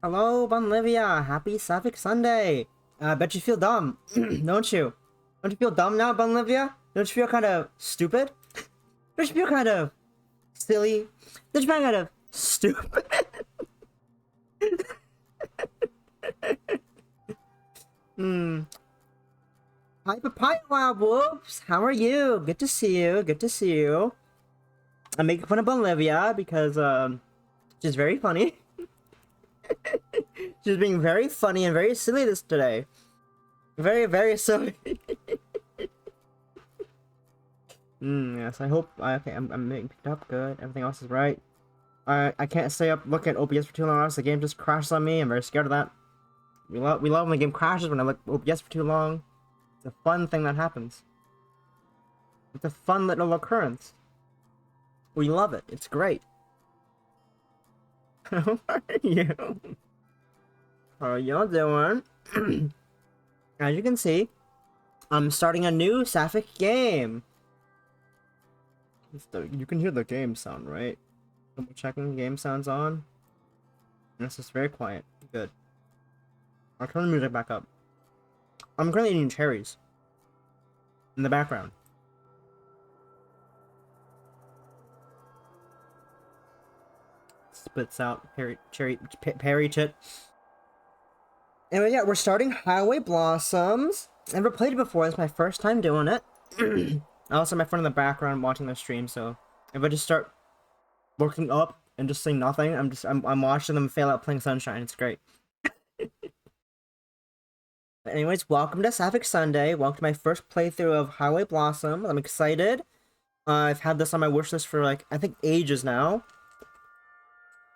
Hello, Bunlivia. Happy Sapphic Sunday. I bet you feel dumb, don't you? Don't you feel dumb now, Bunlivia? Don't you feel kind of stupid? Don't you feel kind of silly? Don't you feel kind of stupid? Hmm. Hi, Papaya Wild Wolves. How are you? Good to see you. Good to see you. I'm making fun of Bunlivia because she's very funny. She's being very funny and very silly this today. Very, very silly. Yes, I hope. Okay, I'm being picked up. Good. Everything else is right. I can't stay up look at OBS for too long, or else the game just crashes on me. I'm very scared of that. We love when the game crashes when I look OBS for too long. It's a fun thing that happens. It's a fun little occurrence. We love it. It's great. How are you? How are y'all doing? As you can see, I'm starting a new Sapphic game. You can hear the game sound, right? Double checking game sounds on. This is very quiet. Good. I'll turn the music back up. I'm currently eating cherries in the background. Spits out Perry chit. Anyway, yeah, we're starting Highway Blossoms. Never played it before. It's my first time doing it. I also have my friend in the background watching the stream, so if I just start looking up and just saying nothing, I'm watching them fail out playing Sunshine. It's great. But anyways, welcome to Sapphic Sunday. Welcome to my first playthrough of Highway Blossom. I'm excited. I've had this on my wish list for like I think ages now.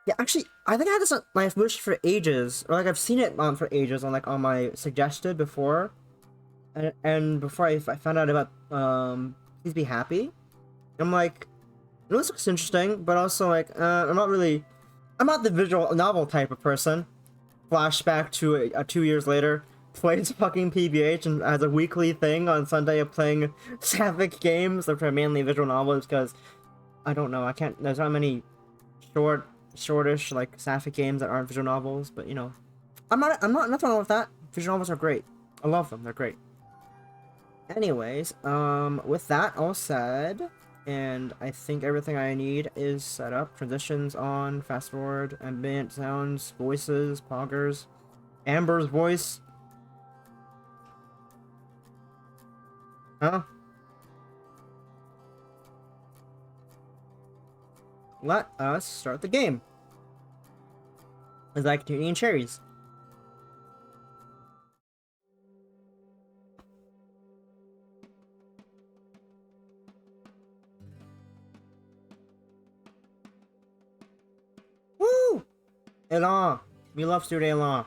Yeah, actually, I think I had this on my wish for ages, or like I've seen it for ages on like on my suggested before, and before I found out about Please Be Happy, I'm like, this looks interesting, but also like I'm not the visual novel type of person. Flashback to 2 years later, plays fucking PBH and has a weekly thing on Sunday of playing Sapphic games, which are mainly visual novels because I don't know, there's not many shortish like Sapphic games that aren't visual novels, but you know, I'm not nothing wrong with that. Visual novels are great. I love them. They're great. Anyways, with that all said, and I think everything I need is set up. Transitions on, fast forward, ambient sounds, voices, poggers, Amber's voice. Huh? Let us start the game. As I continue eating cherries. Woo! Elan! We love Studio Elan.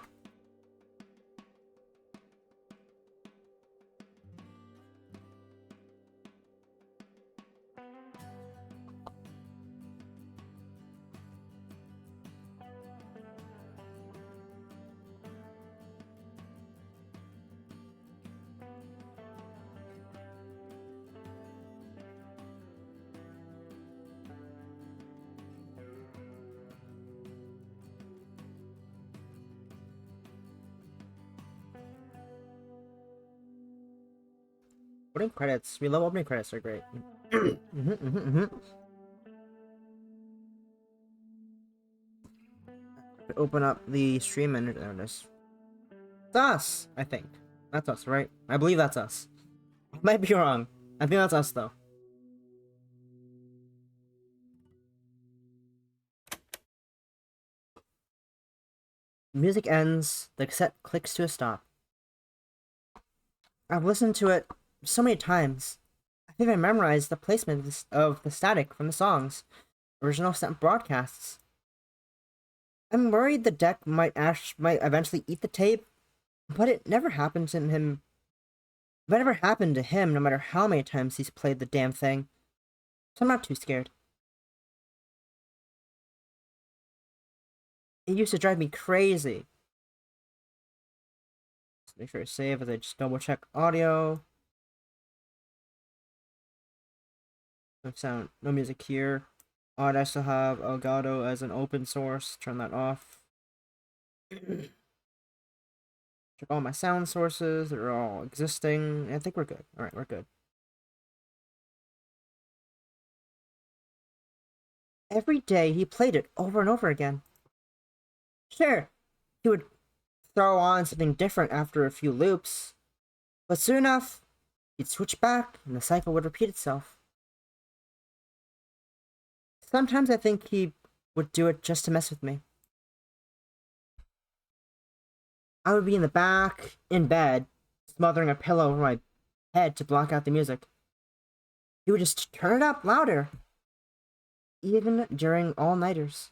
Opening credits. We love opening credits. They're great. Open up the stream and there it is. It's us, I think. That's us, right? I believe that's us. I might be wrong. I think that's us, though. Music ends. The cassette clicks to a stop. I've listened to it so many times. I've even memorized the placement of the static from the songs. Original broadcasts. I'm worried the deck might eventually eat the tape, but it never happened to him. It never happened to him, no matter how many times he's played the damn thing. So I'm not too scared. It used to drive me crazy. Let's make sure to save as I just double check audio. No sound, no music here. Odd, I still have Elgato as an open source. Turn that off. Check all my sound sources. They're all existing. I think we're good. Alright, we're good. Every day he played it over and over again. Sure, he would throw on something different after a few loops, but soon enough, he'd switch back and the cycle would repeat itself. Sometimes I think he would do it just to mess with me. I would be in the back, in bed, smothering a pillow over my head to block out the music. He would just turn it up louder, even during all-nighters.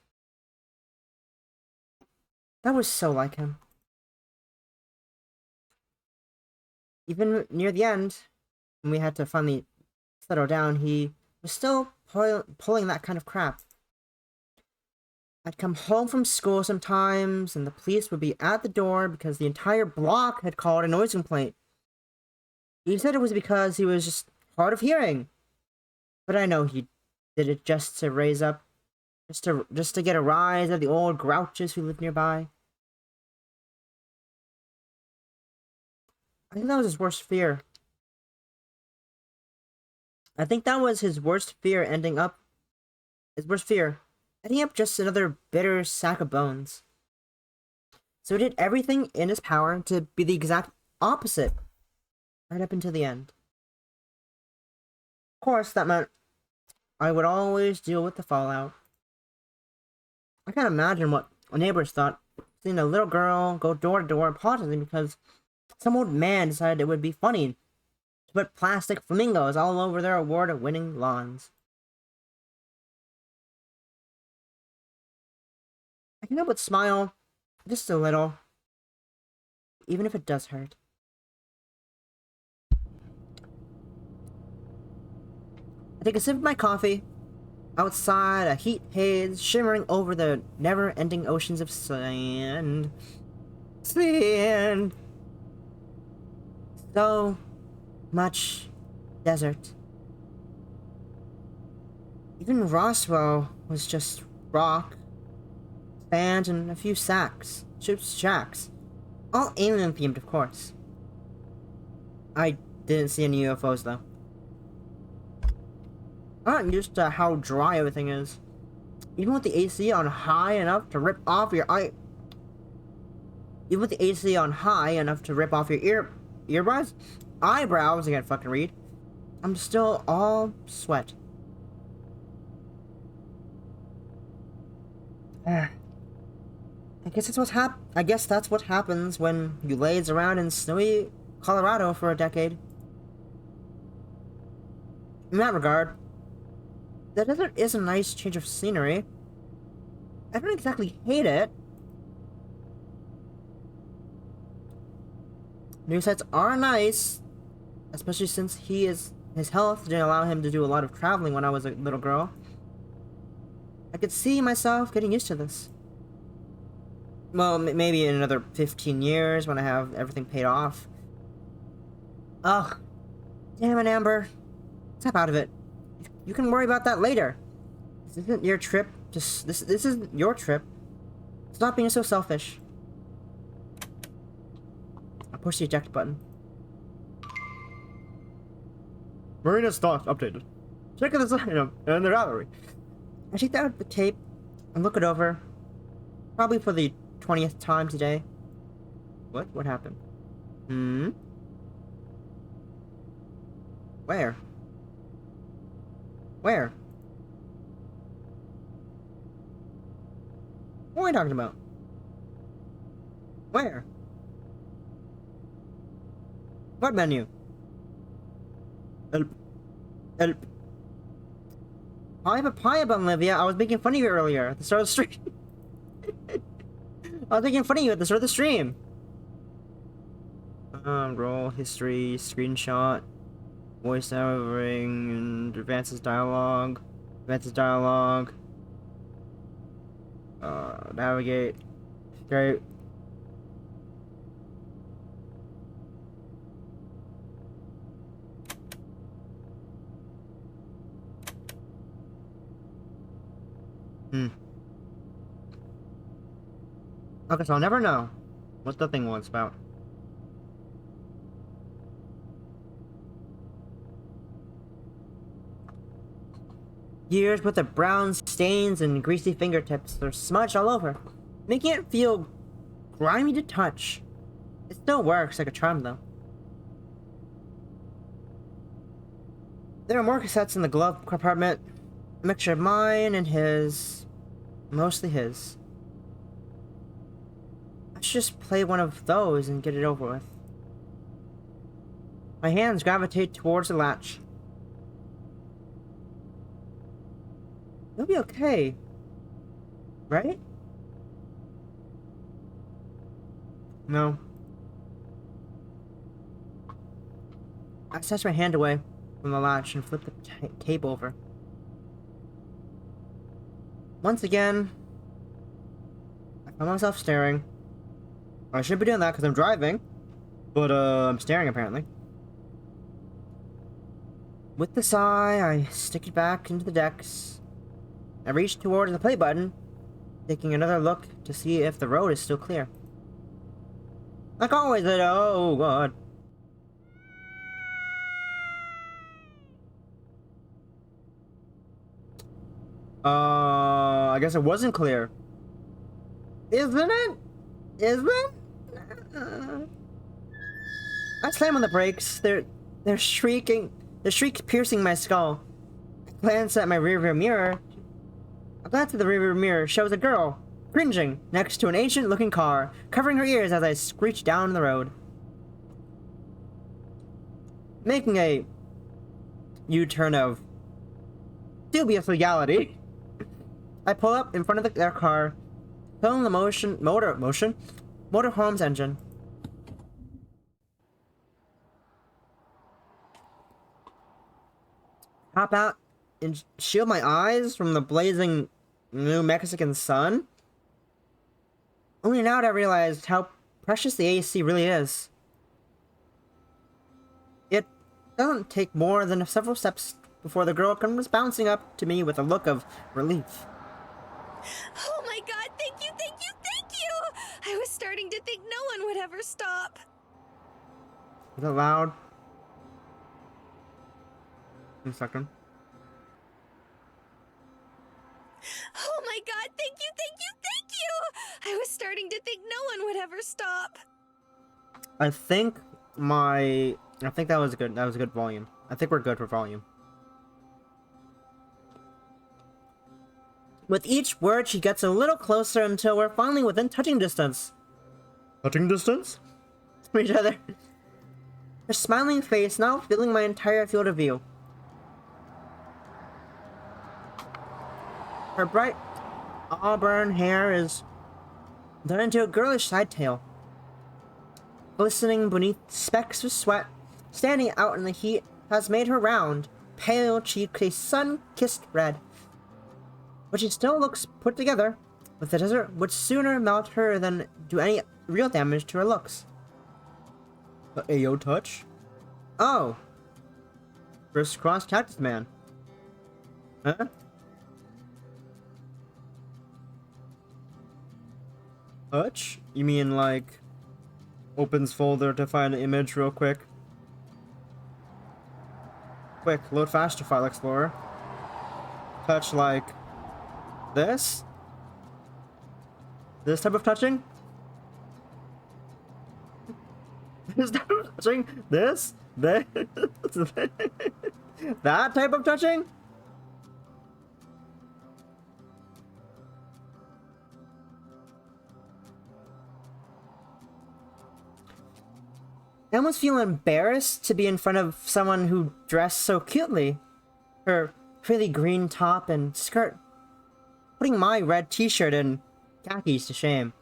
That was so like him. Even near the end, when we had to finally settle down, he was still pulling that kind of crap. I'd come home from school sometimes, and the police would be at the door because the entire block had called a noise complaint. He said it was because he was just hard of hearing, but I know he did it just to raise up, just to get a rise out of the old grouches who lived nearby. I think that was his worst fear. I think that was his worst fear, ending up just another bitter sack of bones. So he did everything in his power to be the exact opposite, right up until the end. Of course, that meant I would always deal with the fallout. I can't imagine what neighbors thought, seeing a little girl go door to door apologizing because some old man decided it would be funny to put plastic flamingos all over their award-winning lawns. I can help but smile, just a little, even if it does hurt. I take a sip of my coffee. Outside, a heat haze shimmering over the never-ending oceans of sand. Sand! So much desert. Even Roswell was just rock, sand, and a few shacks. All alien-themed, of course. I didn't see any UFOs, though. I'm not used to how dry everything is. Even with the AC on high enough to rip off your earbuds, eyebrows, I can't fucking read. I'm still all sweat. I guess that's what happens when you laze around in snowy Colorado for a decade. In that regard, the desert is a nice change of scenery. I don't exactly hate it. New sights are nice, especially since his health didn't allow him to do a lot of traveling when I was a little girl. I could see myself getting used to this. Well, maybe in another 15 years when I have everything paid off. Ugh. Damn it, Amber. Snap out of it. You can worry about that later. This isn't your trip. This isn't your trip. Stop being so selfish. I'll push the eject button. Marina's thoughts updated. Check this out in the gallery. I take out the tape and look it over. Probably for the 20th time today. What? What happened? Where? Where? What are we talking about? Where? What menu? Help. Help. Papaya bun, Olivia. I was making fun of you earlier at the start of the stream. I was making fun of you at the start of the stream. Roll, history, screenshot, voice overing, and advances dialogue. Navigate. Great. Okay, so I'll never know what the thing was about. Gears with the brown stains and greasy fingertips are smudged all over, making it feel grimy to touch. It still works like a charm, though. There are more cassettes in the glove compartment. A mixture of mine and his. Mostly his. I should just play one of those and get it over with. My hands gravitate towards the latch. You'll be okay. Right? No. I snatched my hand away from the latch and flipped the tape over. Once again, I found myself staring. I should be doing that because I'm driving, but I'm staring apparently. With the sigh, I stick it back into the decks. I reach towards the play button, taking another look to see if the road is still clear. Like always, oh god. I guess it wasn't clear. Isn't it? Isn't it? I slam on the brakes. They're shrieking. The shriek piercing my skull. I glance at my rearview mirror. A glance at the rearview mirror shows a girl, cringing, next to an ancient-looking car, covering her ears as I screech down the road. Making a U-turn of dubious legality, I pull up in front of their car, pulling the motorhome's engine. Hop out and shield my eyes from the blazing New Mexican sun. Only now did I realize how precious the AC really is. It doesn't take more than several steps before the girl comes bouncing up to me with a look of relief. Oh my god, thank you, thank you, thank you! I was starting to think no one would ever stop. Is it loud? One second. Oh my god, thank you, thank you, thank you! I was starting to think no one would ever stop. I think that was good. That was a good volume. I think we're good for volume. With each word, she gets a little closer until we're finally within touching distance. Touching distance? From each other. Her smiling face now filling my entire field of view. Her bright auburn hair is done into a girlish side tail, glistening beneath specks of sweat, standing out in the heat, has made her round, pale cheek a sun-kissed red. But she still looks put together, with the desert would sooner melt her than do any real damage to her looks. The AO touch? Oh! Crisscross Cactus Man. Huh? Touch? You mean like opens folder to find an image real quick? Quick, load faster, File Explorer. Touch like this? This type of touching? This type of touching? This? This? That type of touching? I almost feel embarrassed to be in front of someone who dressed so cutely. Her pretty green top and skirt, putting my red t-shirt and khakis to shame.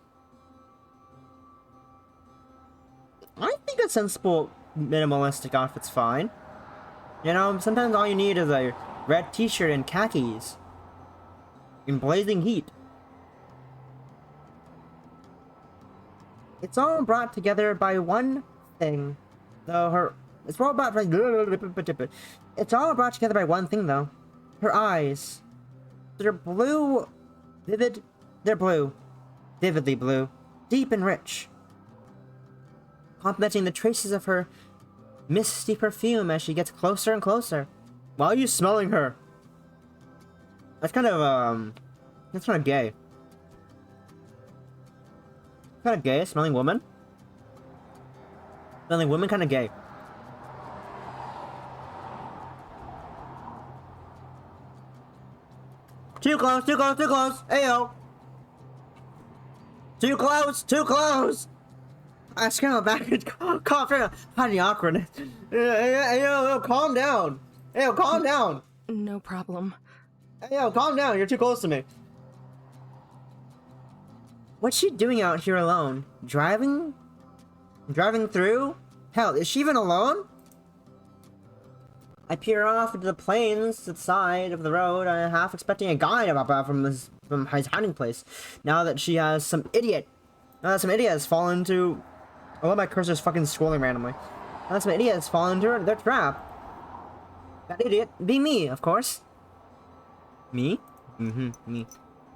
I think a sensible, minimalistic outfit's fine. You know, sometimes all you need is a red t-shirt and khakis in blazing heat. It's all brought together by one thing, though. It's all brought together by one thing, though. Her eyes. They're blue, vividly blue. deep and rich, complementing the traces of her misty perfume as she gets closer and closer. Why are you smelling her? That's kind of gay. Kind of gay, smelling woman. Smelling woman, kind of gay. Too close, too close, too close. Ayo. Too close, too close. I scrambled back and coughed right now. Hiding awkwardness. Yo, calm down. Ayo, calm down. No problem. Ayo, calm down. You're too close to me. What's she doing out here alone? Driving? Driving through? Hell, is she even alone? I peer off into the plains to the side of the road, half expecting a guide from his hiding place. Now that some idiot has fallen into... I love my cursor's fucking scrolling randomly. Now that some idiot has fallen into their trap. That idiot be me, of course. Me? Me.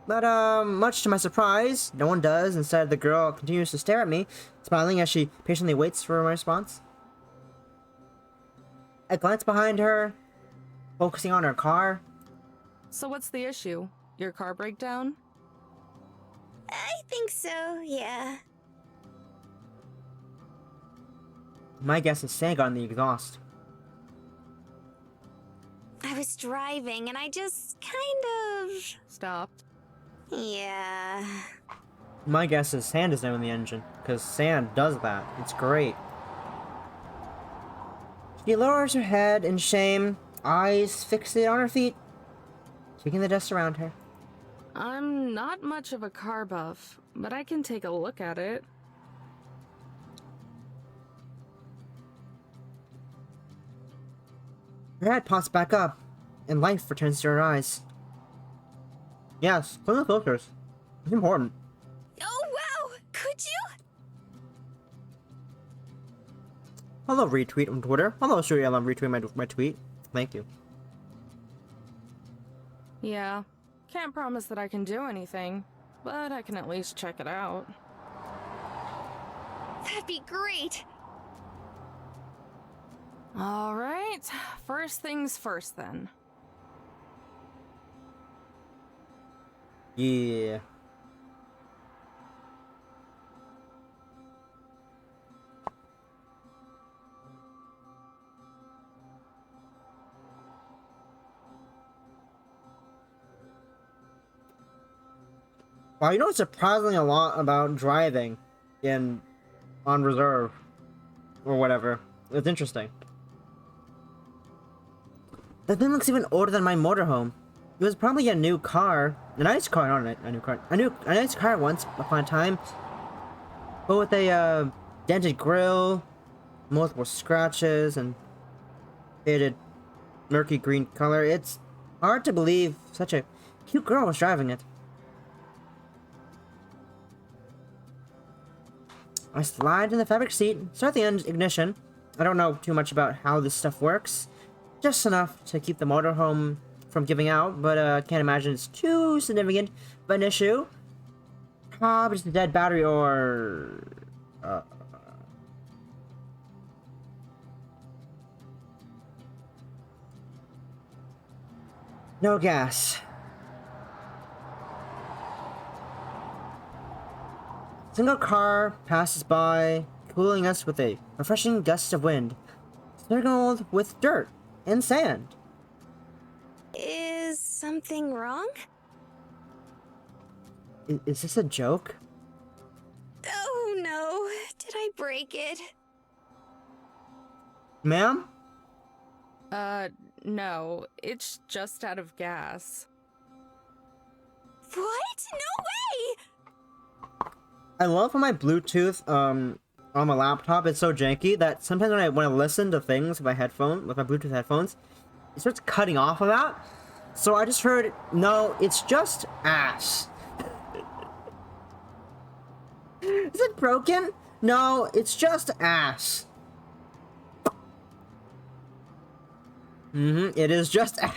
But, much to my surprise, no one does. Instead, the girl continues to stare at me, smiling as she patiently waits for my response. I glance behind her, focusing on her car. So what's the issue? Your car breakdown? I think so, yeah. My guess is sand got in the exhaust. I was driving and I just kind of... Stopped. Yeah. My guess is sand is now in the engine, because sand does that. It's great. She lowers her head in shame, eyes fixated on her feet, shaking the dust around her. I'm not much of a car buff, but I can take a look at it. Her head pops back up, and life returns to her eyes. Yes, clean the filters. It's important. Oh, wow! Could you? Hello, retweet on Twitter. Hello, Shuri, I love retweeting my tweet. Thank you. Yeah, can't promise that I can do anything, but I can at least check it out. That'd be great! Alright, first things first then. Yeah. Wow, you know surprisingly a lot about driving on reserve or whatever. It's interesting. The thing looks even older than my motorhome. It was probably a new car, a nice car, not a new car, a nice car once upon a time, but with a dented grille, multiple scratches, and faded murky green color. It's hard to believe such a cute girl was driving it. I slide in the fabric seat, start the ignition. I don't know too much about how this stuff works. Just enough to keep the motorhome from giving out, but can't imagine it's too significant of an issue. Probably just a dead battery or... no gas. Single car passes by, cooling us with a refreshing gust of wind, sprinkled with dirt and sand. Is something wrong? Is this a joke? Oh no, did I break it? Ma'am? No, it's just out of gas. What? No way! I love how my Bluetooth, on my laptop is so janky that sometimes when I want to listen to things with my Bluetooth headphones, it starts cutting off of that. So I just heard, no, it's just ass. Is it broken? No, it's just ass. It is just ass.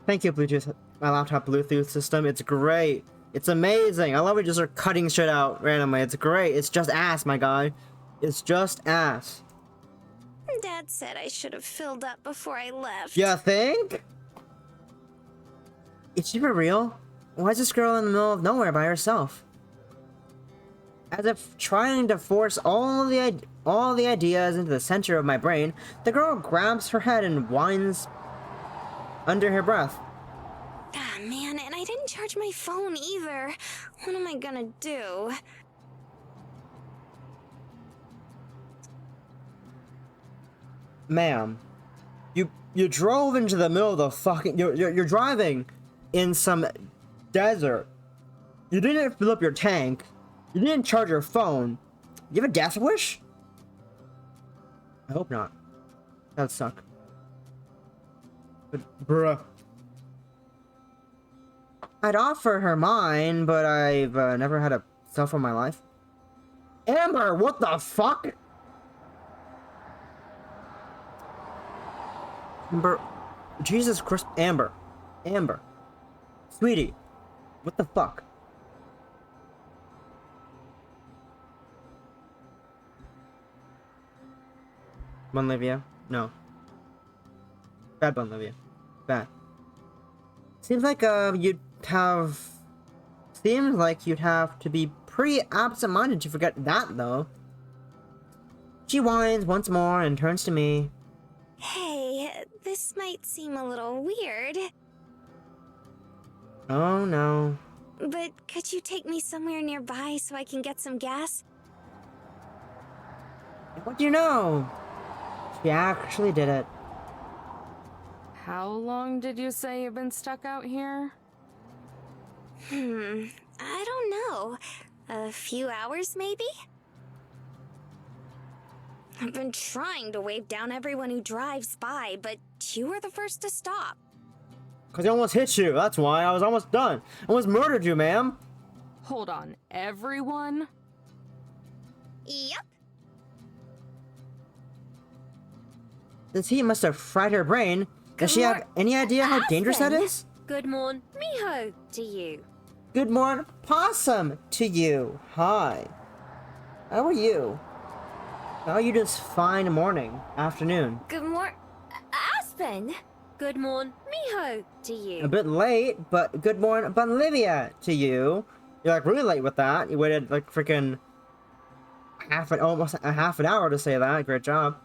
Thank you, Bluetooth. My laptop Bluetooth system. It's great. It's amazing. I love it just are cutting shit out randomly. It's great. It's just ass, my guy. It's just ass. Dad said I should have filled up before I left. You think? Is she for real? Why is this girl in the middle of nowhere by herself? As if trying to force all the ideas into the center of my brain, the girl grabs her head and whines under her breath. Ah, man, and I didn't charge my phone either. What am I gonna do? Ma'am, you drove into the middle of the fucking... You're driving in some desert. You didn't fill up your tank. You didn't charge your phone. You have a death wish? I hope not. That'd suck. But, bruh. I'd offer her mine, but I've never had a cell phone in my life. Amber, what the fuck? Amber, Jesus Christ, Amber, sweetie, what the fuck? Olivia, no. Bad one, Olivia. Bad. Seems like you'd have to be pretty absent-minded to forget that, though. She whines once more and turns to me. Hey, this might seem a little weird, Oh no. but could you take me somewhere nearby so I can get some gas? What do you know? She actually did it. How long did you say you've been stuck out here? I don't know. A few hours, maybe? I've been trying to wave down everyone who drives by, but you were the first to stop. Cause I almost hit you, that's why. I was almost done. I almost murdered you, ma'am. Hold on, everyone? Yep. This heat must have fried her brain. Does she have any idea how dangerous that is? Good morning, miho, to you. Good morning, possum, to you. Hi. How are you? How are you this fine morning, afternoon? Good morning, Aspen. Good morning, miho, to you. A bit late, but good morning, Olivia, to you. You're like really late with that. You waited like freaking almost a half an hour to say that. Great job.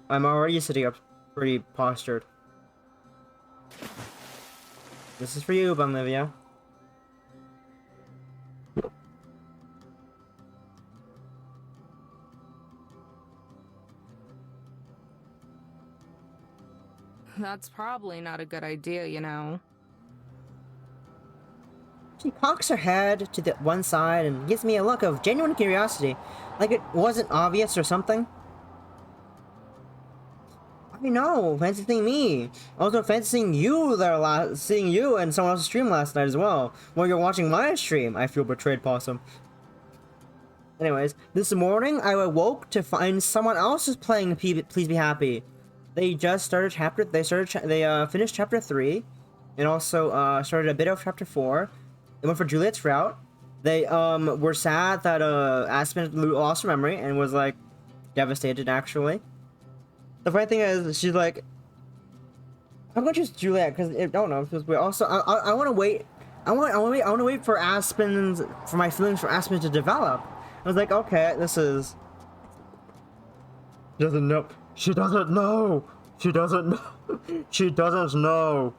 I'm already sitting up pretty postured. This is for you, Olivia. That's probably not a good idea, you know. She cocks her head to the one side and gives me a look of genuine curiosity, like it wasn't obvious or something. I know, fancying me. Also fancying you there seeing you and someone else's stream last night as well. While you're watching my stream. I feel betrayed, Possum. Anyways, this morning I awoke to find someone else is playing Please Be Happy. They just started they finished chapter 3 and also started a bit of chapter 4. They went for Juliet's route. They were sad that Aspen lost her memory and was like devastated actually. The funny thing is, she's like, I'm gonna choose Juliet because I don't know. Because we also, I want to wait. I want to wait for my feelings for Aspen to develop. I was like, okay, this is. She doesn't know. She doesn't know. She doesn't know. She doesn't know.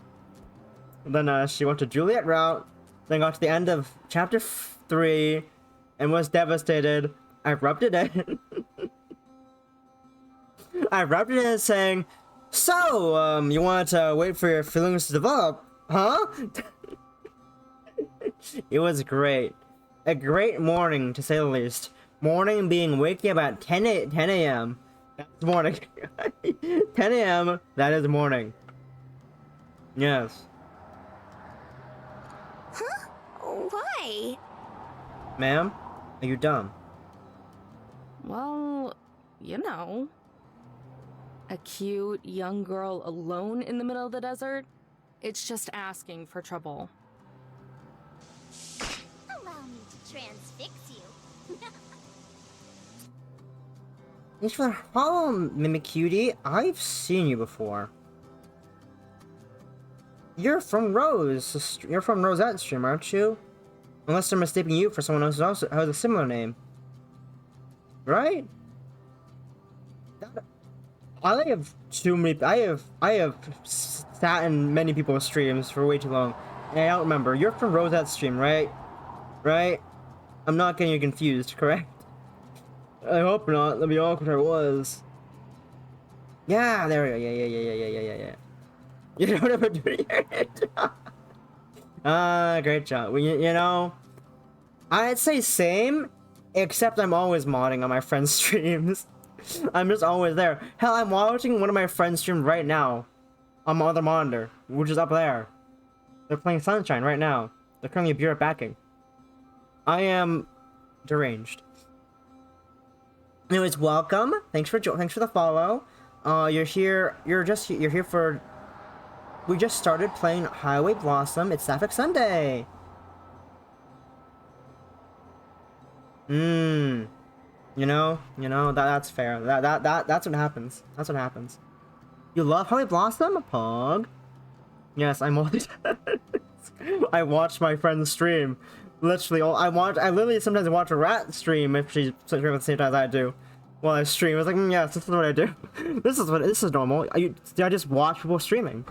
And then she went to Juliet route. Then got to the end of chapter 3, and was devastated. I rubbed it in. I wrapped it in saying, so, you want to wait for your feelings to develop, huh? It was great. A great morning, to say the least. Morning being waking up at 10 a.m. That's morning. 10 a.m., that is morning. Yes. Huh? Why? Ma'am, are you dumb? Well, you know. A cute young girl alone in the middle of the desert? It's just asking for trouble. transfix you. Thanks for the follow, Mimic Cutie. I've seen you before. You're from Rose. You're from Rosette's stream, aren't you? Unless they're mistaking you for someone else who also has a similar name. Right? I have too many. I have sat in many people's streams for way too long, and I don't remember. You're from Rosette's stream, right? Right? I'm not getting you confused, correct? I hope not. That'd be awkward if I was. Yeah, there we go. Yeah. You don't ever do it. Great job. Well, you know, I'd say same, except I'm always modding on my friends' streams. I'm just always there. Hell, I'm watching one of my friends' stream right now on my other monitor, which is up there. They're playing Sunshine right now. They're currently a beer backing. I am deranged. Anyways, welcome. Thanks for the follow. You're here. You're here for. We just started playing Highway Blossom. It's Sapphic Sunday. You know, that's fair. That's what happens. That's what happens. You love Highway Blossom, Pog? Yes, I'm always. I watch my friend's stream. Literally, I literally sometimes watch a rat stream if she's streaming at the same time as I do. While I stream, I was like, yes, this is what I do. This is normal. I just watch people streaming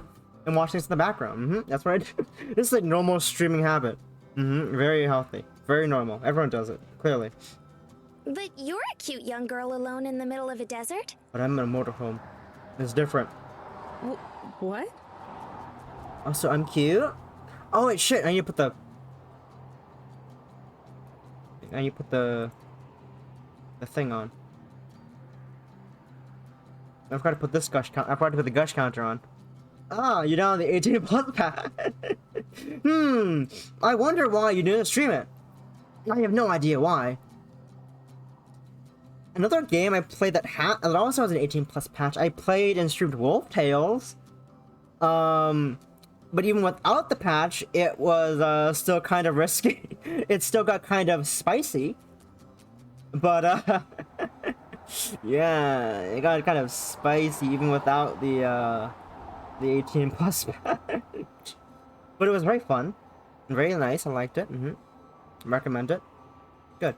and watch things in the background. That's what I do. This is a normal streaming habit. Very healthy, very normal. Everyone does it, clearly. But you're a cute young girl alone in the middle of a desert. But I'm in a motorhome. It's different. What? Also, I'm cute. Oh wait, shit! I need to put the thing on. I forgot to put this gush count. I forgot to put the gush counter on. Ah, you're down on the 18 plus pack. I wonder why you didn't stream it. I have no idea why. Another game I played that also has an 18 plus patch. I played and streamed Wolf Tales. But even without the patch, it was still kind of risky. It still got kind of spicy. But yeah, it got kind of spicy even without the 18 plus patch. But it was very fun, very nice. I liked it. Recommend it. Good.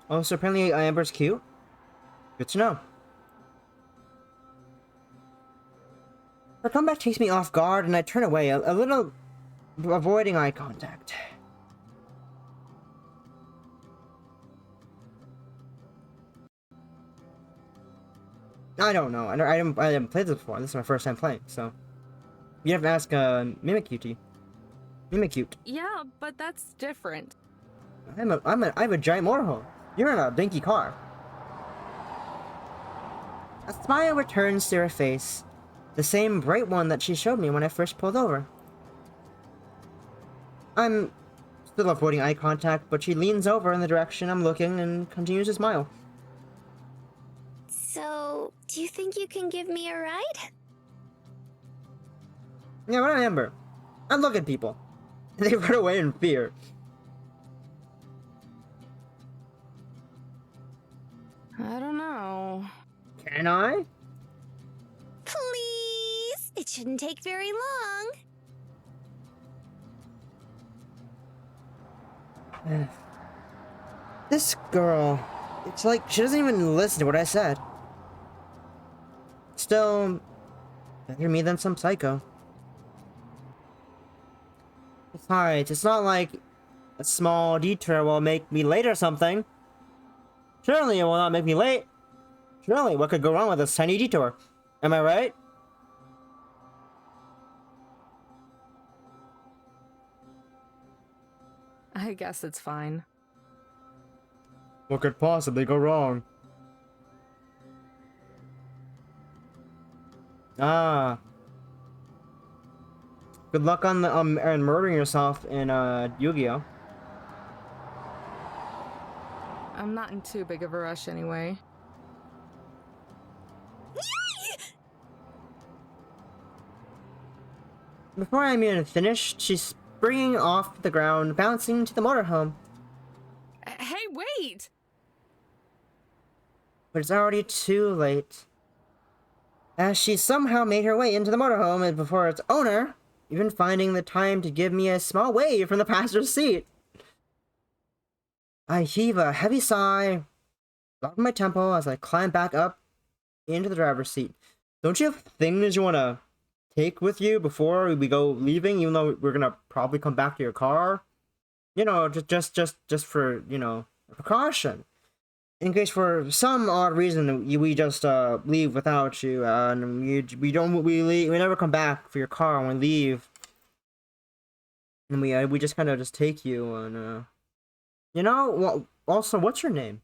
Oh, so apparently Amber's cute. Good to know. Her comeback takes me off guard, and I turn away, a little avoiding eye contact. I don't know. I haven't played this before. This is my first time playing, so you have to ask Mimikute. Mimikute. Yeah, but that's different. I have a giant motorhome. You're in a dinky car. A smile returns to her face. The same bright one that she showed me when I first pulled over. I'm still avoiding eye contact, but she leans over in the direction I'm looking and continues to smile. So, do you think you can give me a ride? Yeah, but I Amber. I look at people. They run away in fear. I don't know. Can I? Please! It shouldn't take very long. This girl, it's like she doesn't even listen to what I said. Still, better me than some psycho. Besides, it's not like a small detour will make me late or something. Surely it will not make me late. Surely, what could go wrong with this tiny detour? Am I right? I guess it's fine. What could possibly go wrong? Ah. Good luck on the and murdering yourself in Yu-Gi-Oh. I'm not in too big of a rush anyway. Before I'm even finished, she springing off the ground, bouncing to the motorhome. Hey, wait! But it's already too late. As she somehow made her way into the motorhome and before its owner, even finding the time to give me a small wave from the passenger seat. I heave a heavy sigh, drop my tempo as I climb back up into the driver's seat. Don't you have things you want to take with you before we go leaving, even though we're gonna probably come back to your car? You know, just for, you know, precaution. In case for some odd reason we just leave without you, and we never come back for your car when we leave, and we just kind of just take you, and you know, well, also, what's your name,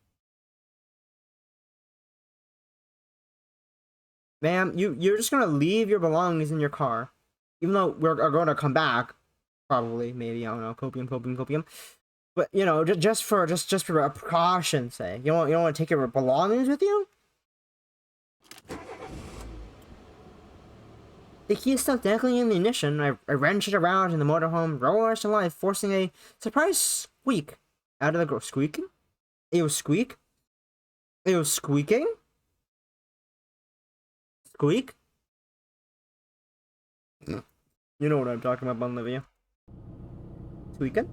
ma'am? You're just gonna leave your belongings in your car, even though we're going to come back, probably, maybe, I don't know, copium. But, you know, just for a precaution's sake, you don't want to take your belongings with you? The key is still dangling in the ignition. I wrench it around in the motorhome, roars to life, forcing a surprise squeak out of the squeaking? It was squeak? It was squeaking? Squeak? You know what I'm talking about, Olivia. Squeaking?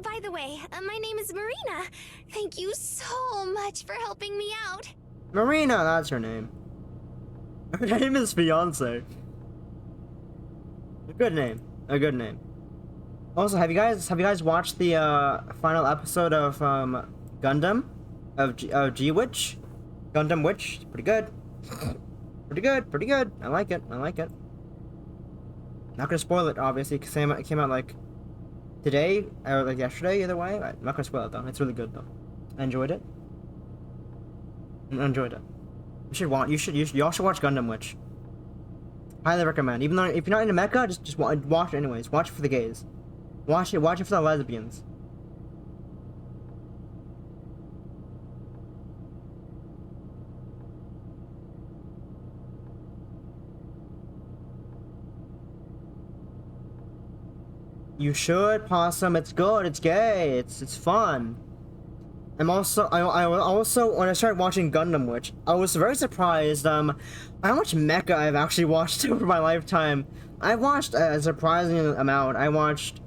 By the way, my name is Marina. Thank you so much for helping me out. Marina, that's her name. Her name is Fiance. A good name. A good name. Also, have you guys watched the final episode of Gundam of G-Witch? Gundam Witch? Pretty good. Pretty good. I like it. Not gonna spoil it, obviously, because it came out like today or like yesterday. Either way, I'm not gonna spoil it though. It's really good though. I enjoyed it. You y'all should watch Gundam Witch. Highly recommend. Even though if you're not into mecha, just watch it anyways. Watch it for the gays. Watch it for the lesbians. You should, Possum. It's good. It's gay. It's fun. I also when I started watching Gundam Witch, I was very surprised how much mecha I've actually watched over my lifetime. I've watched a surprising amount. I watched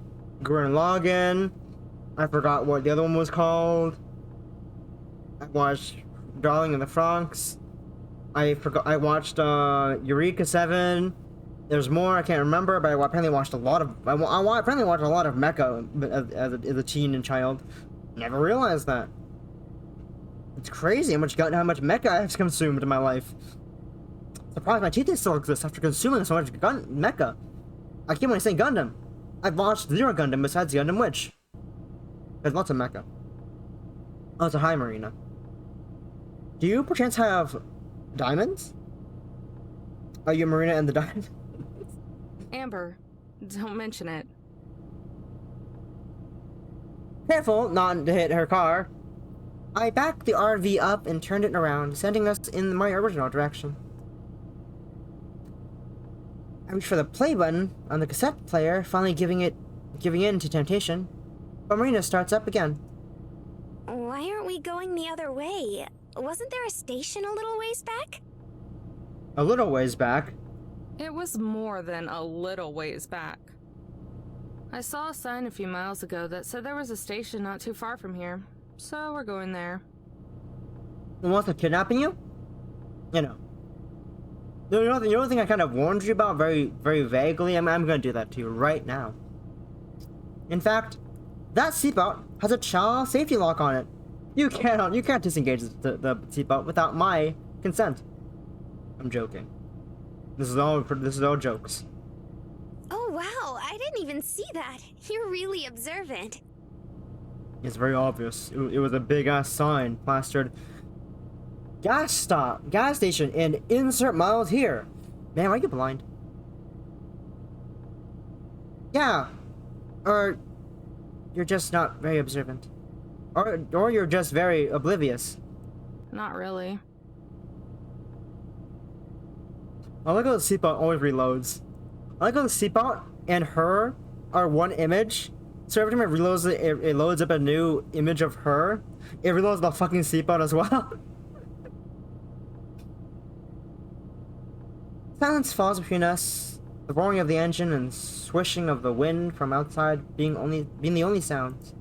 Gurren Lagann. I forgot what the other one was called. I watched Darling in the Franxx. I watched Eureka 7. There's more I can't remember, but I apparently watched a lot of. I apparently watched a lot of mecha as a teen and child. Never realized that. It's crazy how much mecha I've consumed in my life. Surprised my teeth still exist after consuming so much mecha. I keep on saying Gundam. I've watched zero Gundam besides Gundam Witch. There's lots of mecha. Oh, it's a hi, Marina. Do you perchance have diamonds? Are you Marina and the diamond? Amber, don't mention it. Careful not to hit her car. I backed the RV up and turned it around, sending us in my original direction. I reached for the play button on the cassette player, finally giving in to temptation. But Marina starts up again. Why aren't we going the other way? Wasn't there a station a little ways back? A little ways back. It was more than a little ways back. I saw a sign a few miles ago that said there was a station not too far from here, so we're going there. And wants to kidnapping you? You know. You know the thing I kind of warned you about very, very vaguely? I'm gonna do that to you right now. In fact, that seatbelt has a child safety lock on it. You can't disengage the seatbelt without my consent. I'm joking. This is all jokes. Oh wow, I didn't even see that. You're really observant. It's very obvious. It was a big ass sign plastered. Gas station, and insert miles here. Man, are you blind? Yeah. Or you're just not very observant. Or you're just very oblivious. Not really. I like how the seatbelt always reloads. I like how the seatbelt and her our one image. So every time it reloads it loads up a new image of her. It reloads the fucking seatbelt as well. Silence falls between us, the roaring of the engine and swishing of the wind from outside being the only sounds.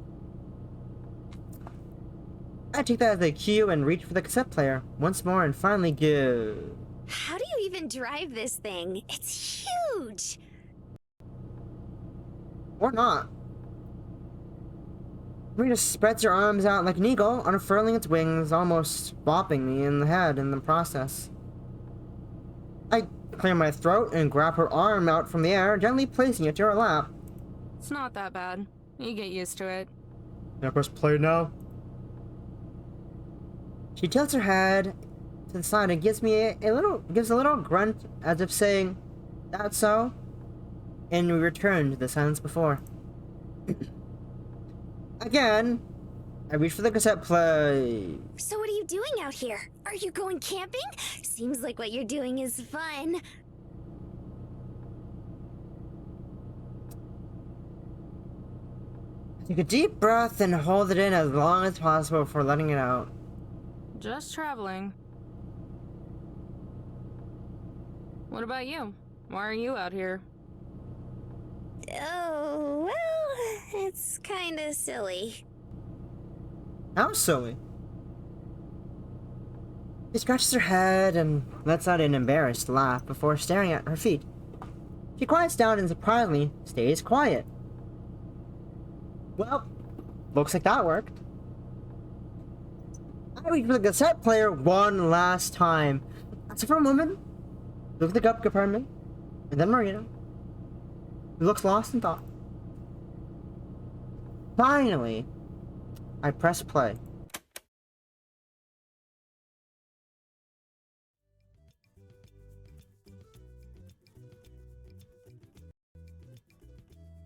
I take that as a cue and reach for the cassette player once more and finally give. How do you even drive this thing? It's huge! Or not. Marina spreads her arms out like an eagle, unfurling its wings, almost bopping me in the head in the process. I clear my throat and grab her arm out from the air, gently placing it to her lap. It's not that bad. You get used to it. Can I press play now? She tilts her head to the side and gives a little grunt as if saying, "That's so?" And we return to the silence before. Again, I reach for the cassette play. So what are you doing out here? Are you going camping? Seems like what you're doing is fun. Take a deep breath and hold it in as long as possible before letting it out. Just traveling. What about you? Why are you out here? Oh, well, it's kinda silly. How silly. She scratches her head and lets out an embarrassed laugh before staring at her feet. She quiets down and surprisingly stays quiet. Well, looks like that worked. I reach for the cassette player one last time. So for a moment, look at the gut compartment, and then Marina, who looks lost in thought. Finally, I press play.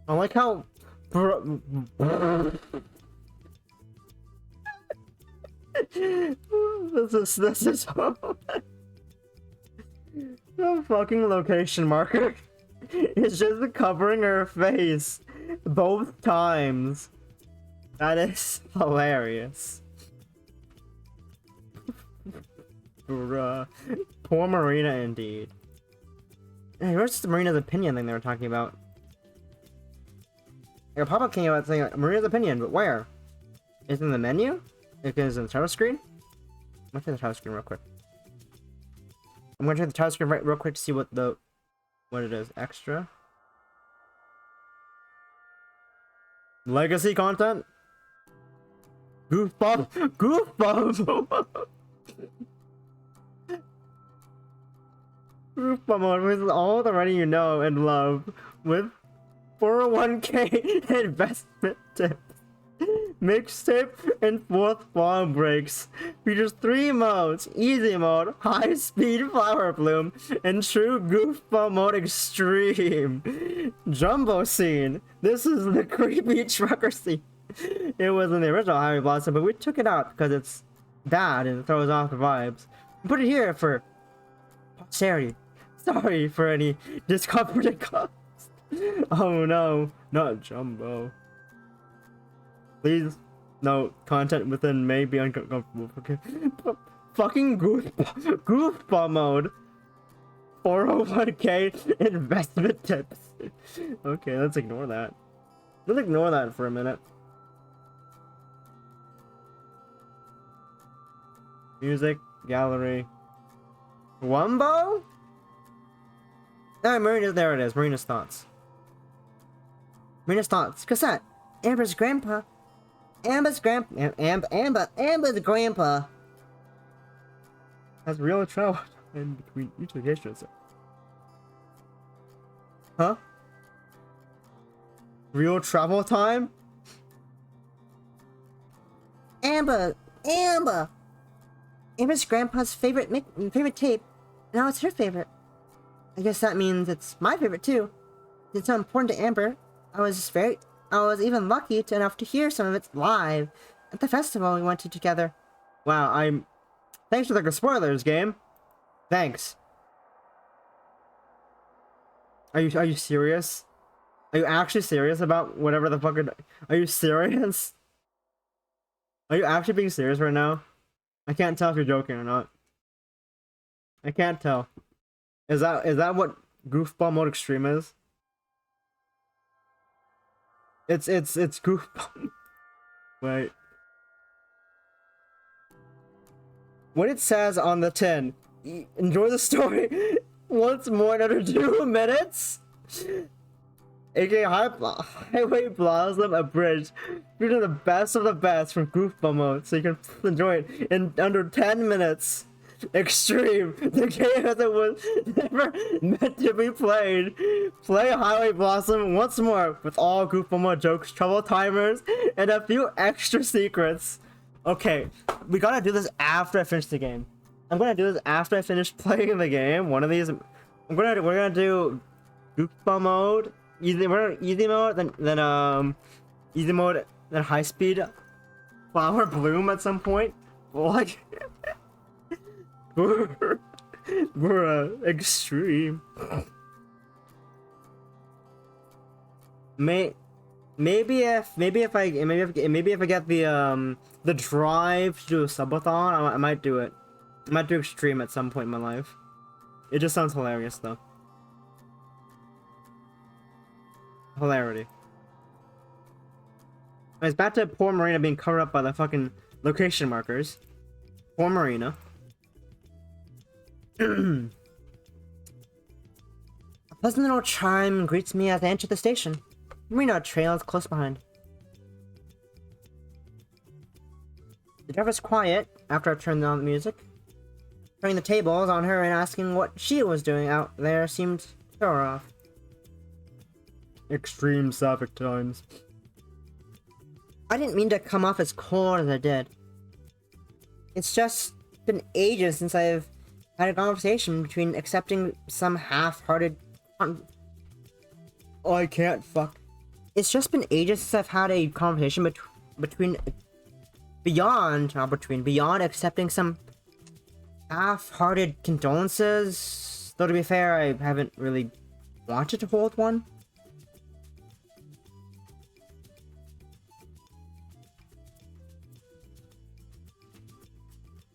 I like how this is the fucking location marker. It's just covering her face both times. That is hilarious. Bruh. Poor Marina indeed. Hey, where's the Marina's opinion thing they were talking about? Like a pop-up came out saying like, Marina's opinion, but where? Is it in the menu? Is it in the title screen? I'm gonna check the title screen real quick. I'm gonna check the title screen real quick to see what it is. Extra. Legacy content? Goofball? Goofball! Goofball mode with all the money you know and love with 401k investment tips. Mixtape and fourth wall breaks. Features 3 modes: easy mode, high speed flower bloom, and true goofball mode extreme. Jumbo scene. This is the creepy trucker scene. It was in the original Highway Blossom, but we took it out because it's bad and it throws off the vibes. We put it here for posterity. Sorry for any discomfort it caused. Oh no, not Jumbo. Please, no, content within may be uncomfortable. Okay. Fucking goofball mode. 401k investment tips. Okay, let's ignore that. Let's ignore that for a minute. Music, gallery. Wumbo? Ah, Marina, there it is. Marina's thoughts. Marina's thoughts. Cassette. Amber's grandpa. Amber's grandpa has real travel in between each location. Huh? Real travel time? Amber's grandpa's favorite tape. Now it's her favorite. I guess that means it's my favorite too. It's so important to Amber. I was even lucky enough to hear some of it live at the festival we went to together. Wow, thanks for the spoilers, game. Thanks. Are you serious? Are you actually serious about whatever the fuck are you serious? Are you actually being serious right now? I can't tell if you're joking or not. I can't tell. Is that what goofball mode extreme is? It's goofball. Wait. What it says on the tin. Enjoy the story once more in under 2 minutes. AKA Highway Blossom Abridged. Featuring the best of the best from goofball mode, so you can enjoy it in under 10 minutes. Extreme. The game as it was never meant to be played. Play Highway Blossom once more with all goofball mode jokes, trouble timers, and a few extra secrets. Okay, we gotta do this after I finish the game. I'm gonna do this after I finish playing the game. One of these, we're gonna do goofball mode, easy mode, then easy mode, then high speed, flower bloom at some point. Like. We're extreme. Maybe if I get the drive to do a subathon, I might do it. I might do extreme at some point in my life. It just sounds hilarious though. Hilarity. It's back to poor Marina being covered up by the fucking location markers. Poor Marina. A pleasant little chime greets me as I enter the station. Marina trails close behind. The driver's quiet after I turned on the music. Turning the tables on her and asking what she was doing out there seemed to throw her off. Extreme sapphic times. I didn't mean to come off as cold as I did. It's just been ages since I've had a conversation between accepting some half-hearted I can't fuck. It's just been ages since I've had a conversation beyond accepting some half-hearted condolences. Though to be fair, I haven't really wanted to hold one.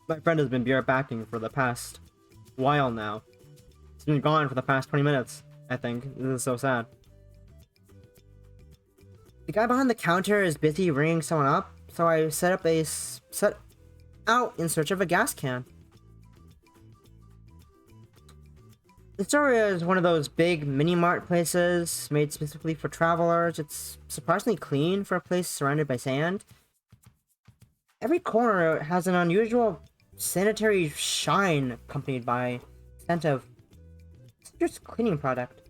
My friend has been backing for the past while now. He's been gone for the past 20 minutes, I think. This is so sad. The guy behind the counter is busy ringing someone up, so I set out in search of a gas can. The store is one of those big mini-mart places made specifically for travelers. It's surprisingly clean for a place surrounded by sand. Every corner has an unusual sanitary shine accompanied by scent of just cleaning product.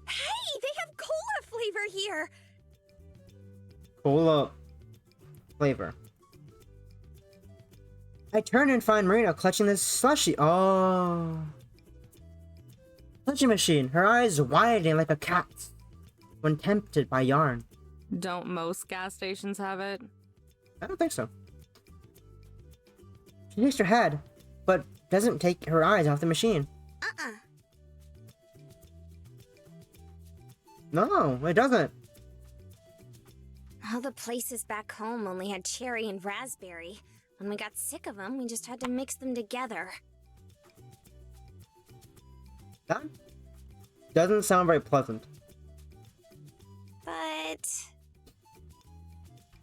Hey, they have cola flavor here. Cola flavor. I turn and find Marina clutching this slushy. Oh. Slushy machine, her eyes widening like a cat's when tempted by yarn. Don't most gas stations have it? I don't think so. She shakes her head, but doesn't take her eyes off the machine. No, it doesn't. All the places back home only had cherry and raspberry. When we got sick of them, we just had to mix them together. That doesn't sound very pleasant. But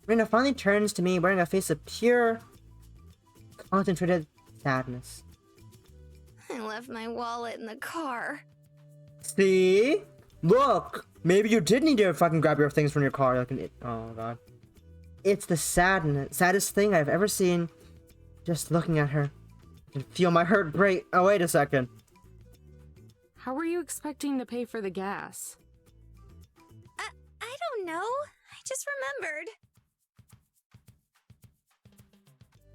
Marina finally turns to me wearing a face of pure, concentrated sadness. I left my wallet in the car. See? Look! Maybe you did need to fucking grab your things from your car like an oh god. It's the saddest thing I've ever seen. Just looking at her. I can feel my heart break. Oh, wait a second. How were you expecting to pay for the gas? I don't know. I just remembered.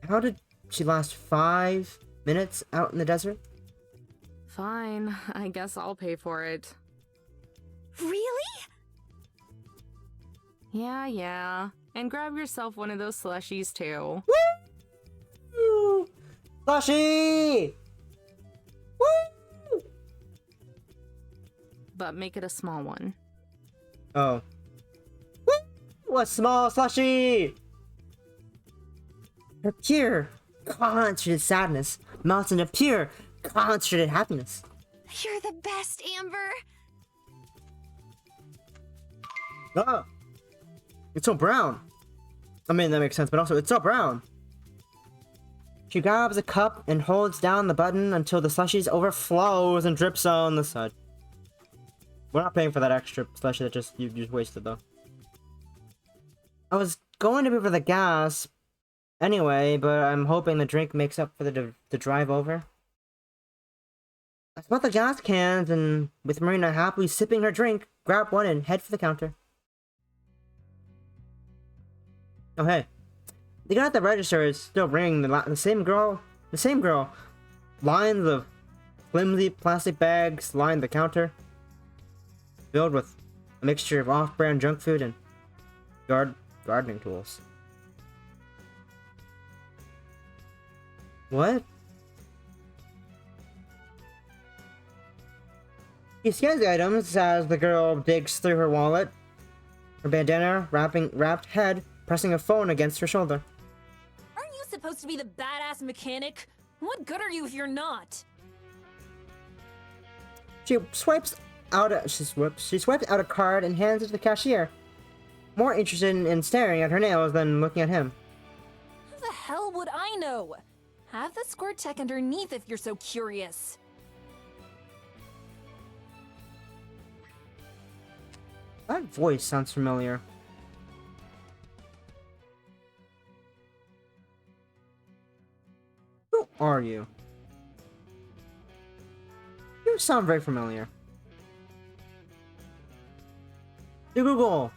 How did she last 5 minutes out in the desert? Fine, I guess I'll pay for it. Really? Yeah. And grab yourself one of those slushies too. Woo! Slushy! Woo! but make it a small one. Oh. What small slushy? Her pure, concentrated sadness melts into pure, concentrated happiness. You're the best, Amber. Oh. It's so brown. I mean, that makes sense, but also, it's so brown. She grabs a cup and holds down the button until the slushies overflows and drips on the side. We're not paying for that extra slushie that you just wasted, though. I was going to pay for the gas anyway, but I'm hoping the drink makes up for the drive over. I spot the gas cans, and with Marina happily sipping her drink, grab one and head for the counter. Oh hey, the guy at the register is still ringing. The same girl. Lines of flimsy plastic bags line the counter, filled with a mixture of off-brand junk food and gardening tools. What? He scans the items as the girl digs through her wallet, her bandana wrapped head pressing a phone against her shoulder. Aren't you supposed to be the badass mechanic? What good are you if you're not? She swipes out a card and hands it to the cashier, more interested in staring at her nails than looking at him. Who the hell would I know? Have the squirt check underneath if you're so curious. That voice sounds familiar. Who are you? You sound very familiar. To Google.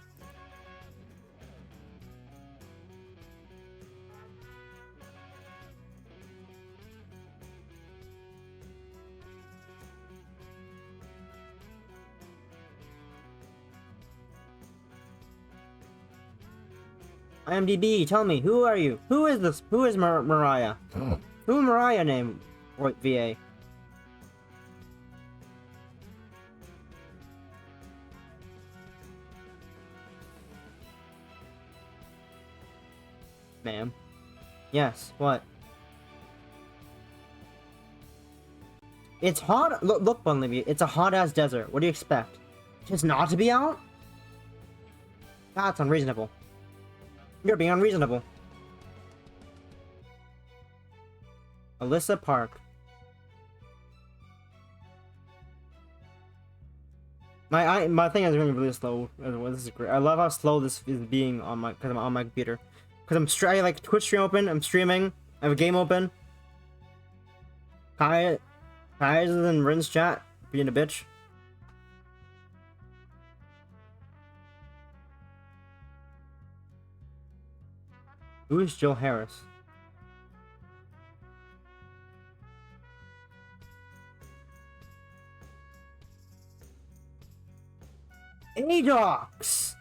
IMDb, tell me, who are you? Who is this? Who is Mariah? Who Mariah name? Wait, VA. Ma'am. Yes, what? It's hot. Look, Bunlevy, it's a hot-ass desert. What do you expect? Just not to be out? That's unreasonable. You're being unreasonable. Alyssa Park. My thing is going really slow. This is great. I love how slow this is being on my because I'm on my computer. Because I like Twitch stream open. I'm streaming. I have a game open. Kai's in Rin's chat being a bitch. Who is Jill Harris? Adox!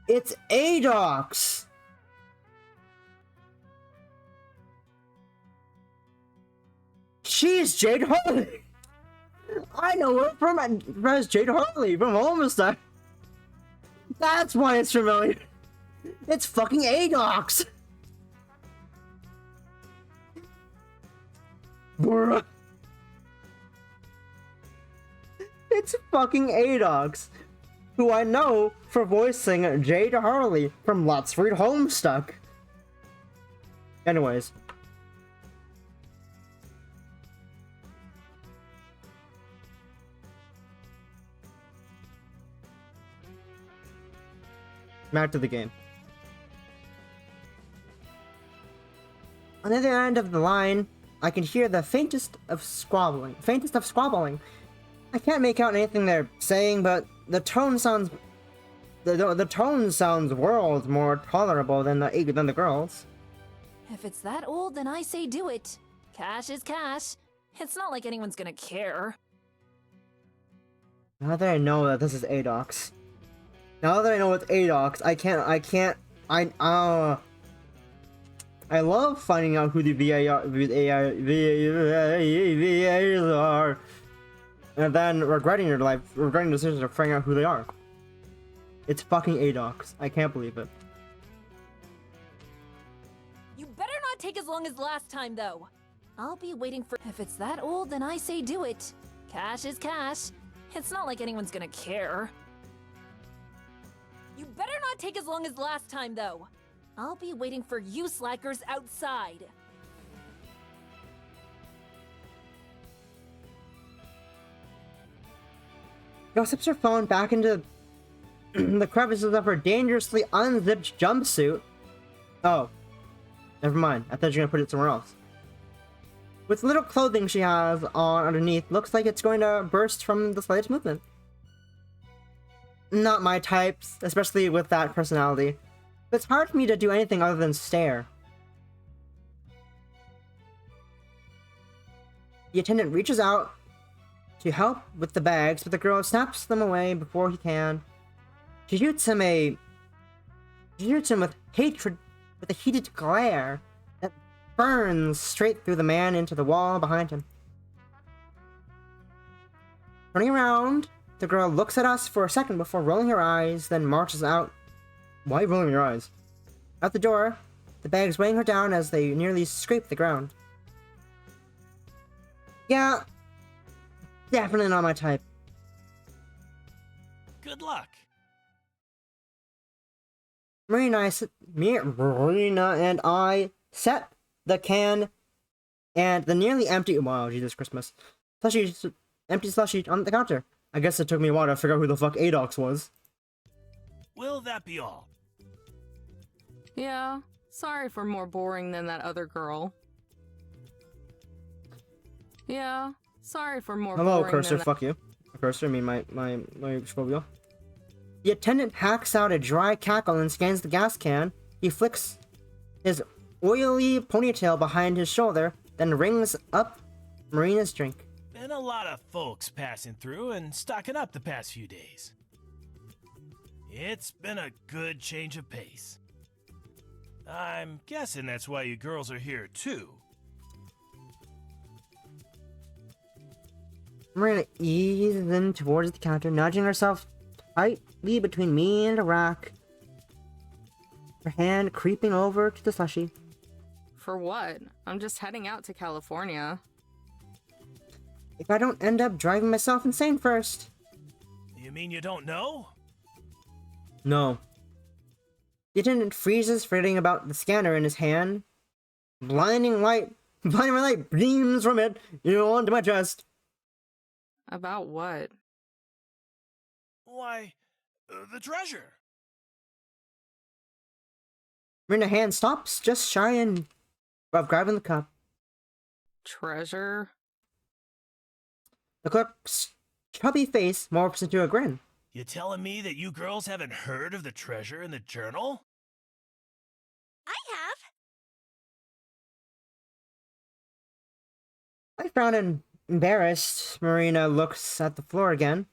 It's Adox! She's Jade Harley! I know her from Jade Harley from Homestar. That's why it's familiar. It's fucking Adox! Bruh. It's fucking Adox, who I know for voicing Jade Harley from Let's Read Homestuck. Anyways. Back to the game. On the other end of the line, I can hear the faintest of squabbling. I can't make out anything they're saying, but the tone sounds worlds more tolerable than the girls. If it's that old, then I say do it. Cash is cash. It's not like anyone's gonna care. Now that I know that this is Adox. Now that I know it's Adox, I love finding out who the VAs are, and then regretting regretting decisions of finding out who they are. It's fucking ADOX. I can't believe it. You better not take as long as last time, though. I'll be waiting for. If it's that old, then I say do it. Cash is cash. It's not like anyone's gonna care. You better not take as long as last time, though. I'll be waiting for you slackers outside. Yo slips her phone back into the crevices of her dangerously unzipped jumpsuit. Oh. Never mind. I thought you were gonna put it somewhere else. With little clothing she has on underneath, looks like it's going to burst from the slightest movement. Not my type, especially with that personality. But it's hard for me to do anything other than stare. The attendant reaches out to help with the bags, but the girl snaps them away before he can. She shoots him with hatred, with a heated glare that burns straight through the man into the wall behind him. Turning around, the girl looks at us for a second before rolling her eyes, then marches out. Why are you rolling your eyes? Out the door, the bags weighing her down as they nearly scrape the ground. Yeah, definitely not my type. Good luck. Marina and I set the can and the nearly empty— wow, Jesus Christmas. Empty slushie on the counter. I guess it took me a while to figure out who the fuck ADOX was. Will that be all? Yeah, sorry for more boring than that other girl. Yeah, sorry for more Hello, boring cursor, than fuck you. Cursor, I mean my Scoville. The attendant hacks out a dry cackle and scans the gas can. He flicks his oily ponytail behind his shoulder, then rings up Marina's drink. Been a lot of folks passing through and stocking up the past few days. It's been a good change of pace. I'm guessing that's why you girls are here too. Marina eases in towards the counter, nudging herself tightly between me and a rack. Her hand creeping over to the slushie. For what? I'm just heading out to California. If I don't end up driving myself insane first. You mean you don't know? No. The attendant freezes, forgetting about the scanner in his hand. Blinding light beams from it onto my chest. About what? Why, the treasure. Marina's hand stops just shy of grabbing the cup. Treasure? The clerk's chubby face morphs into a grin. You telling me that you girls haven't heard of the treasure in the journal? I have. I frown and embarrassed. Marina looks at the floor again.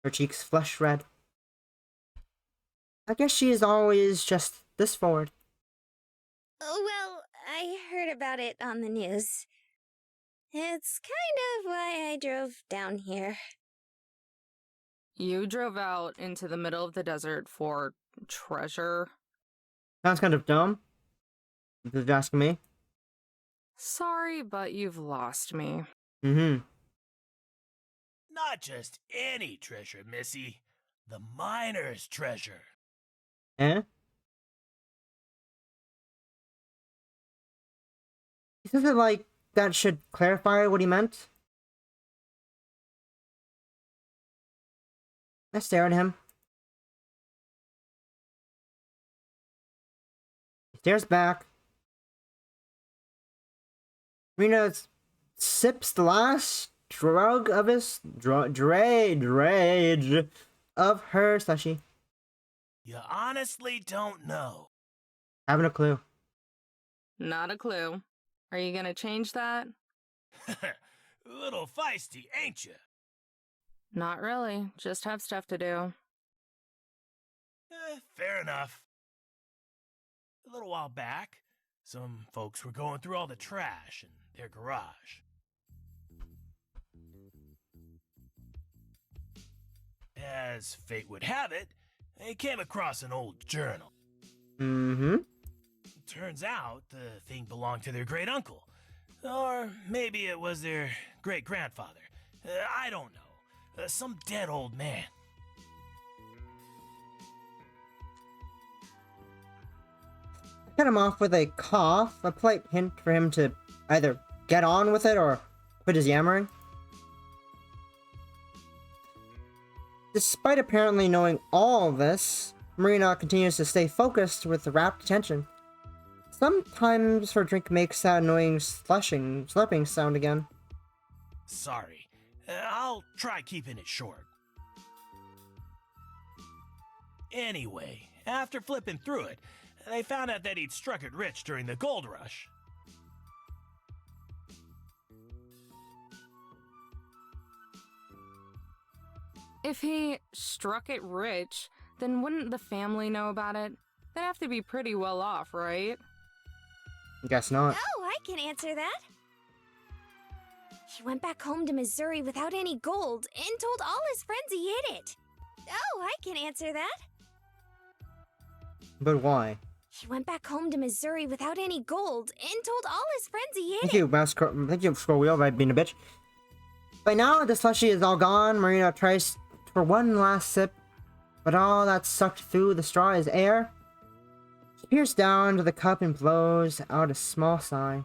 Her cheeks flush red. I guess she is always just this forward. Oh, well, I heard about it on the news. It's kind of why I drove down here. You drove out into the middle of the desert for treasure? Sounds kind of dumb. If you're asking me. Sorry, but you've lost me. Mm-hmm. Not just any treasure, Missy. The miner's treasure. Eh? He says it like that should clarify what he meant. I stare at him. He stares back. Rena sips the last drug of his rage of her slushie. You honestly don't know. Having a clue. Not a clue. Are you gonna change that? A little feisty, ain't you? Not really. Just have stuff to do. Fair enough. A little while back, Some folks were going through all the trash in their garage. As fate would have it, they came across an old journal. Mm-hmm. Turns out the thing belonged to their great uncle. Or maybe it was their great grandfather. I don't know. Some dead old man. Cut him off with a cough, a polite hint for him to either get on with it or quit his yammering. Despite apparently knowing all this, Marina continues to stay focused with rapt attention. Sometimes her drink makes that annoying slurping sound again. Sorry. I'll try keeping it short. Anyway, after flipping through it, they found out that he'd struck it rich during the gold rush. If he struck it rich, then wouldn't the family know about it? They'd have to be pretty well off, right? Guess not. Oh, I can answer that. He went back home to Missouri without any gold and told all his friends he hid it. Oh, I can answer that. But why? He went back home to Missouri without any gold and told all his friends he hid Thank it. you, thank you, Scroll Wheel, by being a bitch. By now, the slushy is all gone. Marina tries for one last sip, but all that's sucked through the straw is air. She peers down to the cup and blows out a small sigh.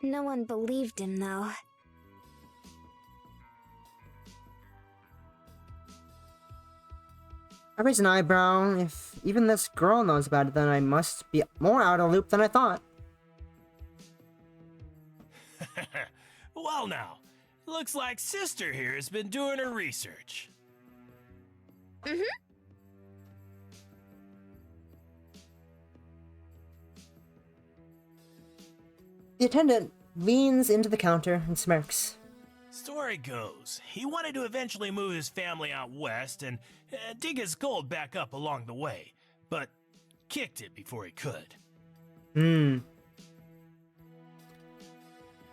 No one believed him, though. I raise an eyebrow. If even this girl knows about it, then I must be more out of loop than I thought. Well now, looks like Sister here has been doing her research. Mm-hmm. The attendant leans into the counter and smirks. Story goes, he wanted to eventually move his family out west and dig his gold back up along the way, but kicked it before he could. He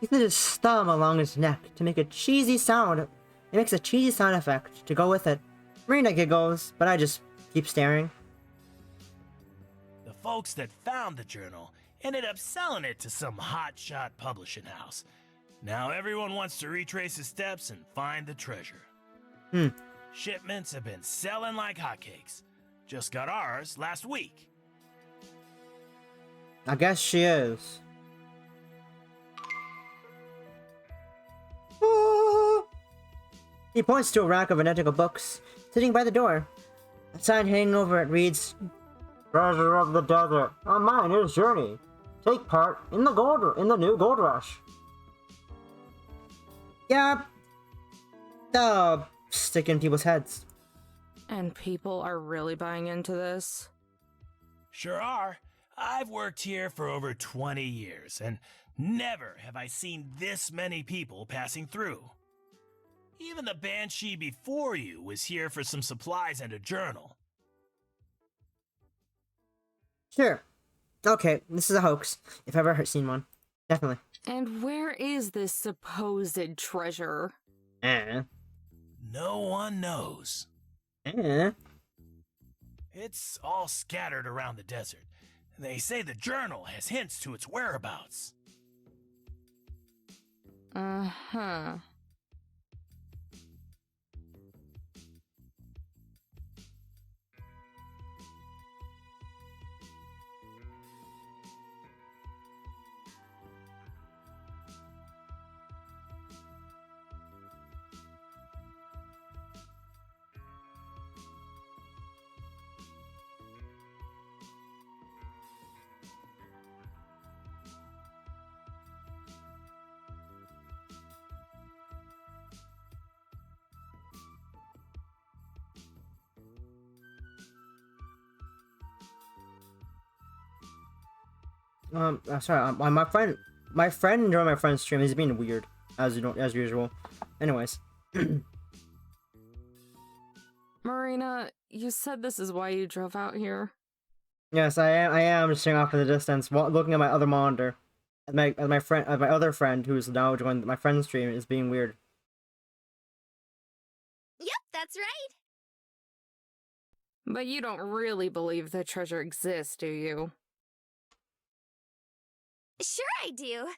slid his thumb along his neck to make a cheesy sound. It makes a cheesy sound effect to go with it. Marina giggles, but I just keep staring. The folks that found the journal ended up selling it to some hotshot publishing house. Now everyone wants to retrace his steps and find the treasure. Shipments have been selling like hotcakes. Just got ours last week. I guess she is. Ah. He points to a rack of identical books sitting by the door. A sign hanging over it reads, "Treasure of the Desert, a miner's journey. Take part in the new gold rush." Yeah, stick in people's heads. And people are really buying into this. Sure are. I've worked here for over 20 years, and never have I seen this many people passing through. Even the Banshee before you was here for some supplies and a journal. Sure. Okay, this is a hoax, if I've ever seen one. Definitely. And where is this supposed treasure? No one knows. It's all scattered around the desert. They say the journal has hints to its whereabouts. Uh-huh. Sorry, my friend during my friend's stream is being weird, as usual. Anyways. Marina, you said this is why you drove out here. Yes, I am just staring off in the distance, looking at my other monitor. My other friend, who's now joined my friend's stream, is being weird. Yep, that's right. But you don't really believe the treasure exists, do you? Sure I do.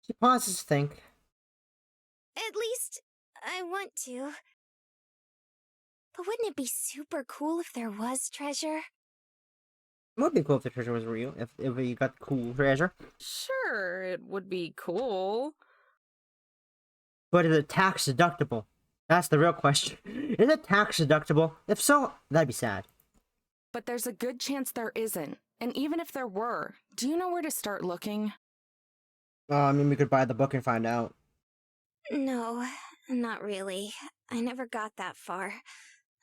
She pauses to think. At least, I want to. But wouldn't it be super cool if there was treasure? It would be cool if the treasure was real, if we got cool treasure. Sure, it would be cool. But is it tax deductible? That's the real question. Is it tax deductible? If so, that'd be sad. But there's a good chance there isn't. And even if there were, do you know where to start looking? I mean, we could buy the book and find out. No, not really. I never got that far.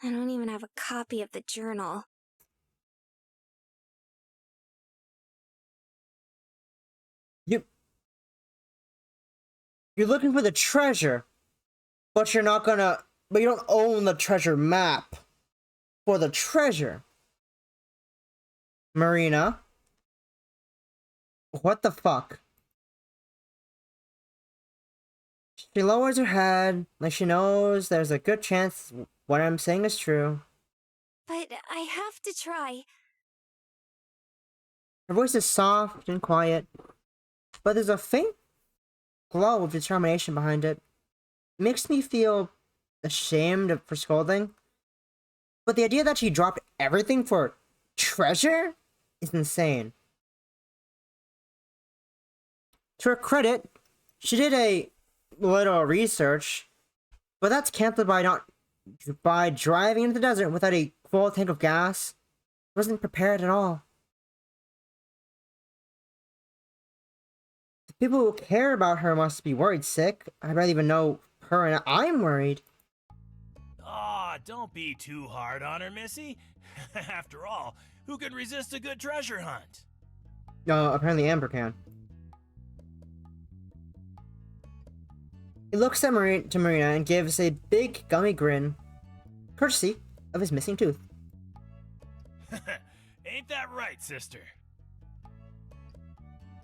I don't even have a copy of the journal. You're looking for the treasure, but you don't own the treasure map for the treasure. Marina. What the fuck? She lowers her head, like she knows there's a good chance what I'm saying is true. But I have to try. Her voice is soft and quiet, but there's a faint glow of determination behind it. It makes me feel ashamed for scolding. But the idea that she dropped everything for treasure is insane. To her credit, she did a little research, but that's canceled by driving into the desert without a full tank of gas. Wasn't prepared at all. The people who care about her must be worried sick. I'd rather even know her, and I'm worried. Aw, don't be too hard on her, Missy. After all, who can resist a good treasure hunt? Apparently Amber can. He looks at Marina and gives a big gummy grin, courtesy of his missing tooth. Ain't that right, sister?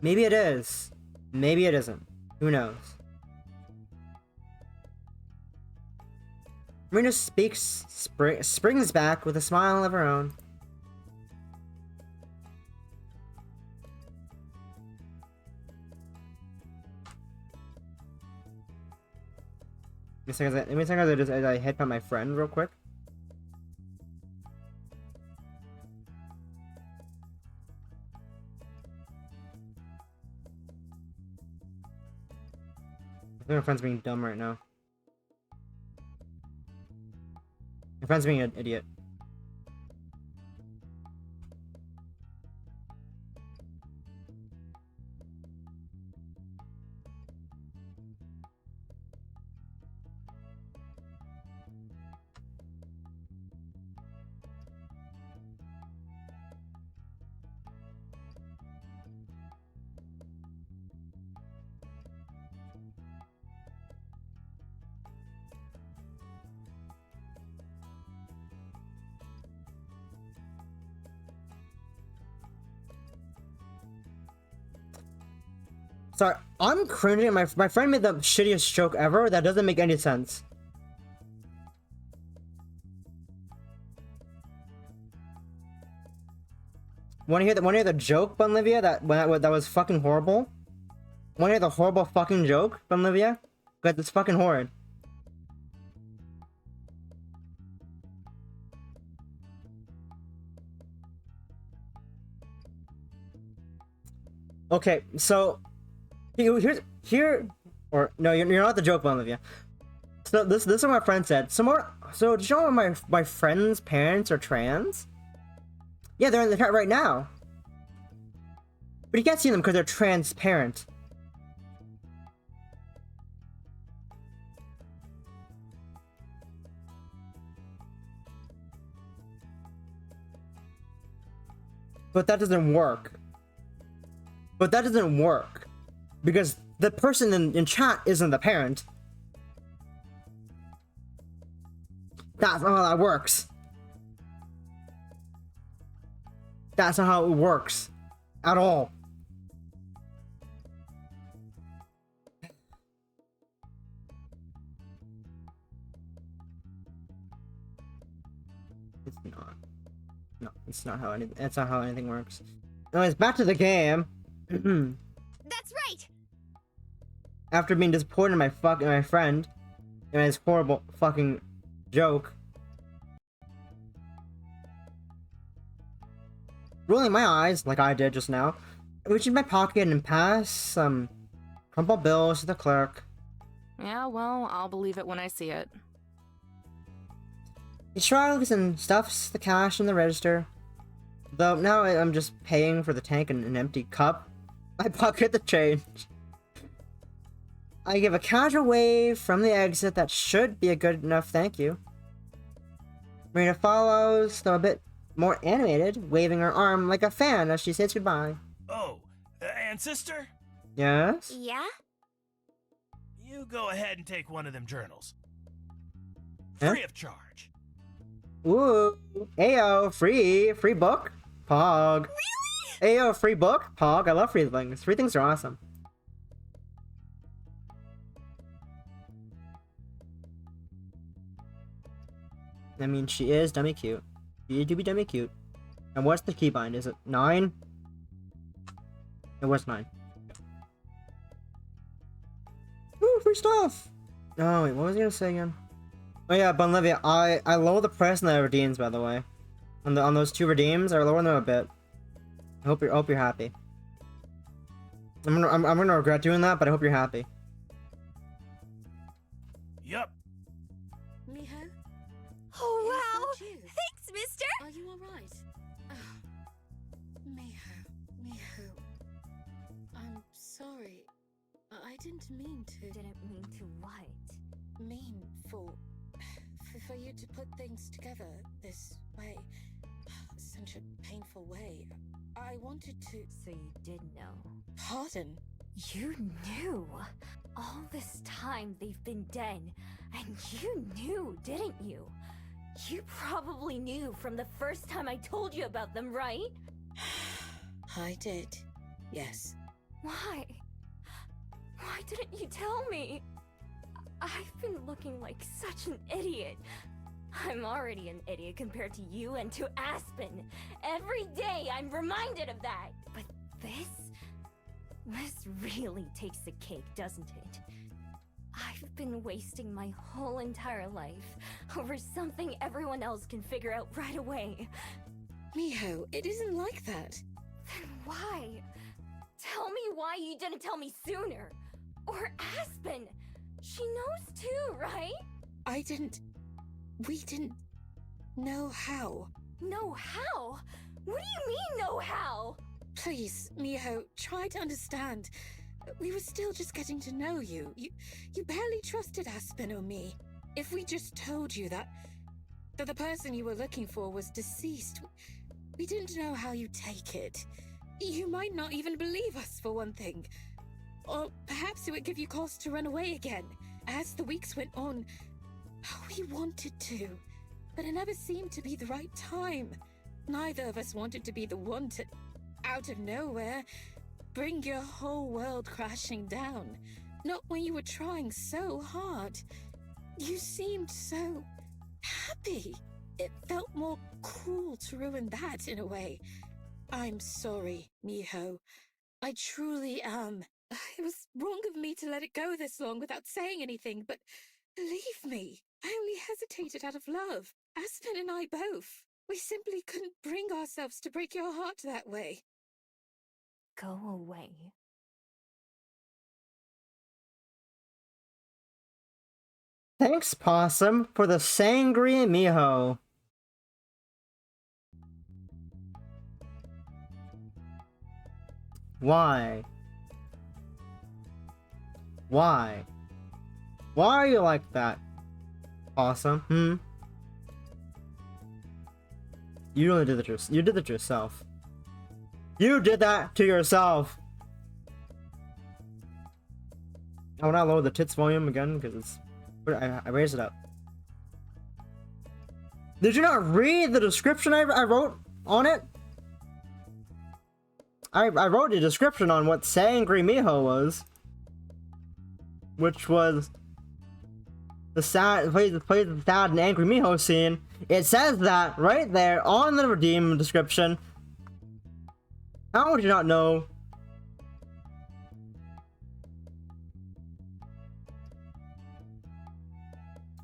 Maybe it is. Maybe it isn't. Who knows? Marina springs back with a smile of her own. Let me think as I head by my friend real quick. I think my friend's being dumb right now. My friend's being an idiot. Sorry, I'm cringing. My friend made the shittiest joke ever. That doesn't make any sense. Wanna hear the joke, Bunlivia? That was fucking horrible. Wanna hear the horrible fucking joke, Bunlivia? Cause it's fucking horrid. Okay, so or no, you're not the joke, Olivia. So this is what my friend said. So did you know my friend's parents are trans? Yeah, they're in the chat right now. But you can't see them because they're transparent. But that doesn't work. Because the person in chat isn't the parent. That's not how that works. That's not how it works. At all. It's not. No, it's not how anything. That's not how anything works. Anyways, back to the game. That's right. After being disappointed in my friend and his horrible fucking joke, rolling my eyes like I did just now, reaching my pocket and pass some crumpled bills to the clerk. Yeah, well, I'll believe it when I see it. He shrugs and stuffs the cash in the register. Though now I'm just paying for the tank and an empty cup. I pocket the change. I give a casual wave from the exit that should be a good enough thank you. Marina follows, though a bit more animated, waving her arm like a fan as she says goodbye. Oh, and sister? Yes? Yeah? You go ahead and take one of them journals. Huh? Free of charge. Woo! Ayo, free book? Pog. Really? Ayo, free book? Pog. I love free things. Free things are awesome. I mean, she is dummy cute. She do be dummy cute. And what's the keybind? Is it 9? It was 9. Ooh, free stuff! Oh, wait, what was I gonna say again? Oh yeah, Bunlivia, I lower the price on the redeems, by the way. On those 2 redeems, I lower them a bit. I hope you're happy. I'm gonna regret doing that, but I hope you're happy. Yup. Miho, Oh, wow. is that you? Thanks, mister. Are you alright? Miho. I'm sorry. I didn't mean to. Didn't mean to what? Mean for you to put things together this way. Such a painful way. I wanted to. So you did know. Pardon? You knew. All this time they've been dead. And you knew, didn't you? You probably knew from the first time I told you about them, right? I did. Yes. Why? Why didn't you tell me? I've been looking like such an idiot. I'm already an idiot compared to you and to Aspen. Every day I'm reminded of that. But this really takes the cake, doesn't it? I've been wasting my whole entire life over something everyone else can figure out right away. Miho, it isn't like that. Then why? Tell me why you didn't tell me sooner. Or Aspen. She knows too, right? We didn't know how. Know how? What do you mean, know how? Please, Miho, try to understand. We were still just getting to know you. You barely trusted Aspen or me. If we just told you that the person you were looking for was deceased, we didn't know how you'd take it. You might not even believe us, for one thing. Or perhaps it would give you cause to run away again. As the weeks went on, we wanted to, but it never seemed to be the right time. Neither of us wanted to be the one to, out of nowhere, bring your whole world crashing down. Not when you were trying so hard. You seemed so happy. It felt more cruel to ruin that in a way. I'm sorry, Miho. I truly am. It was wrong of me to let it go this long without saying anything, but believe me, I only hesitated out of love. Aspen and I both. We simply couldn't bring ourselves to break your heart that way. Go away. Thanks, Possum, for the sangria miho. Why? Why? Why are you like that, Possum? You really did that. You did that yourself. You did that to yourself. I will not lower the tits volume again because it's. I raised it up. Did you not read the description I wrote on it? I wrote a description on what Sangry Miho was. Which was the plays the sad and angry Miho scene. It says that right there on the redeem description. How would you not know?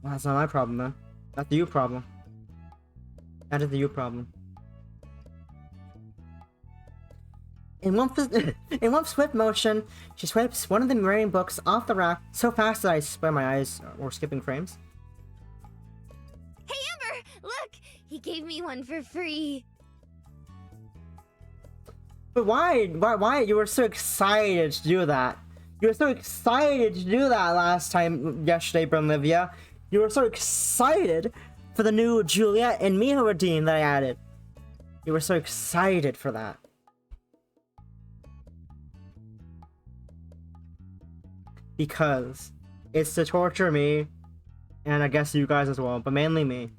Well, that's not my problem then. That's the you problem. That is the you problem. In one swift motion, she swipes one of the Marian books off the rack so fast that I swear my eyes were skipping frames. Hey, Amber! Look! He gave me one for free. But why? You were so excited to do that. You were so excited to do that last time, yesterday, Brunlivia. You were so excited for the new Juliet and Miho redeem that I added. You were so excited for that. Because it's to torture me, and I guess you guys as well, but mainly me.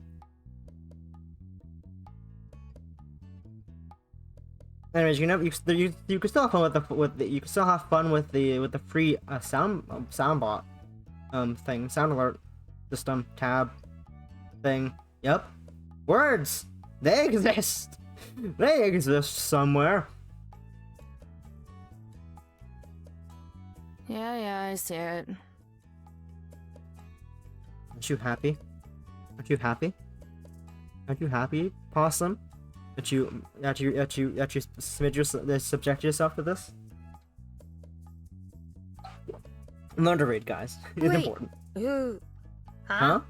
Anyways, you know, you can still have fun you can still have fun with the free soundbot thing, sound alert system tab thing. Yep, words, they exist. They exist somewhere. Yeah, I see it. Aren't you happy? Aren't you happy? Aren't you happy, Possum? That you subject yourself to this? Learn to read, guys. It's Wait. important. Ooh. Huh?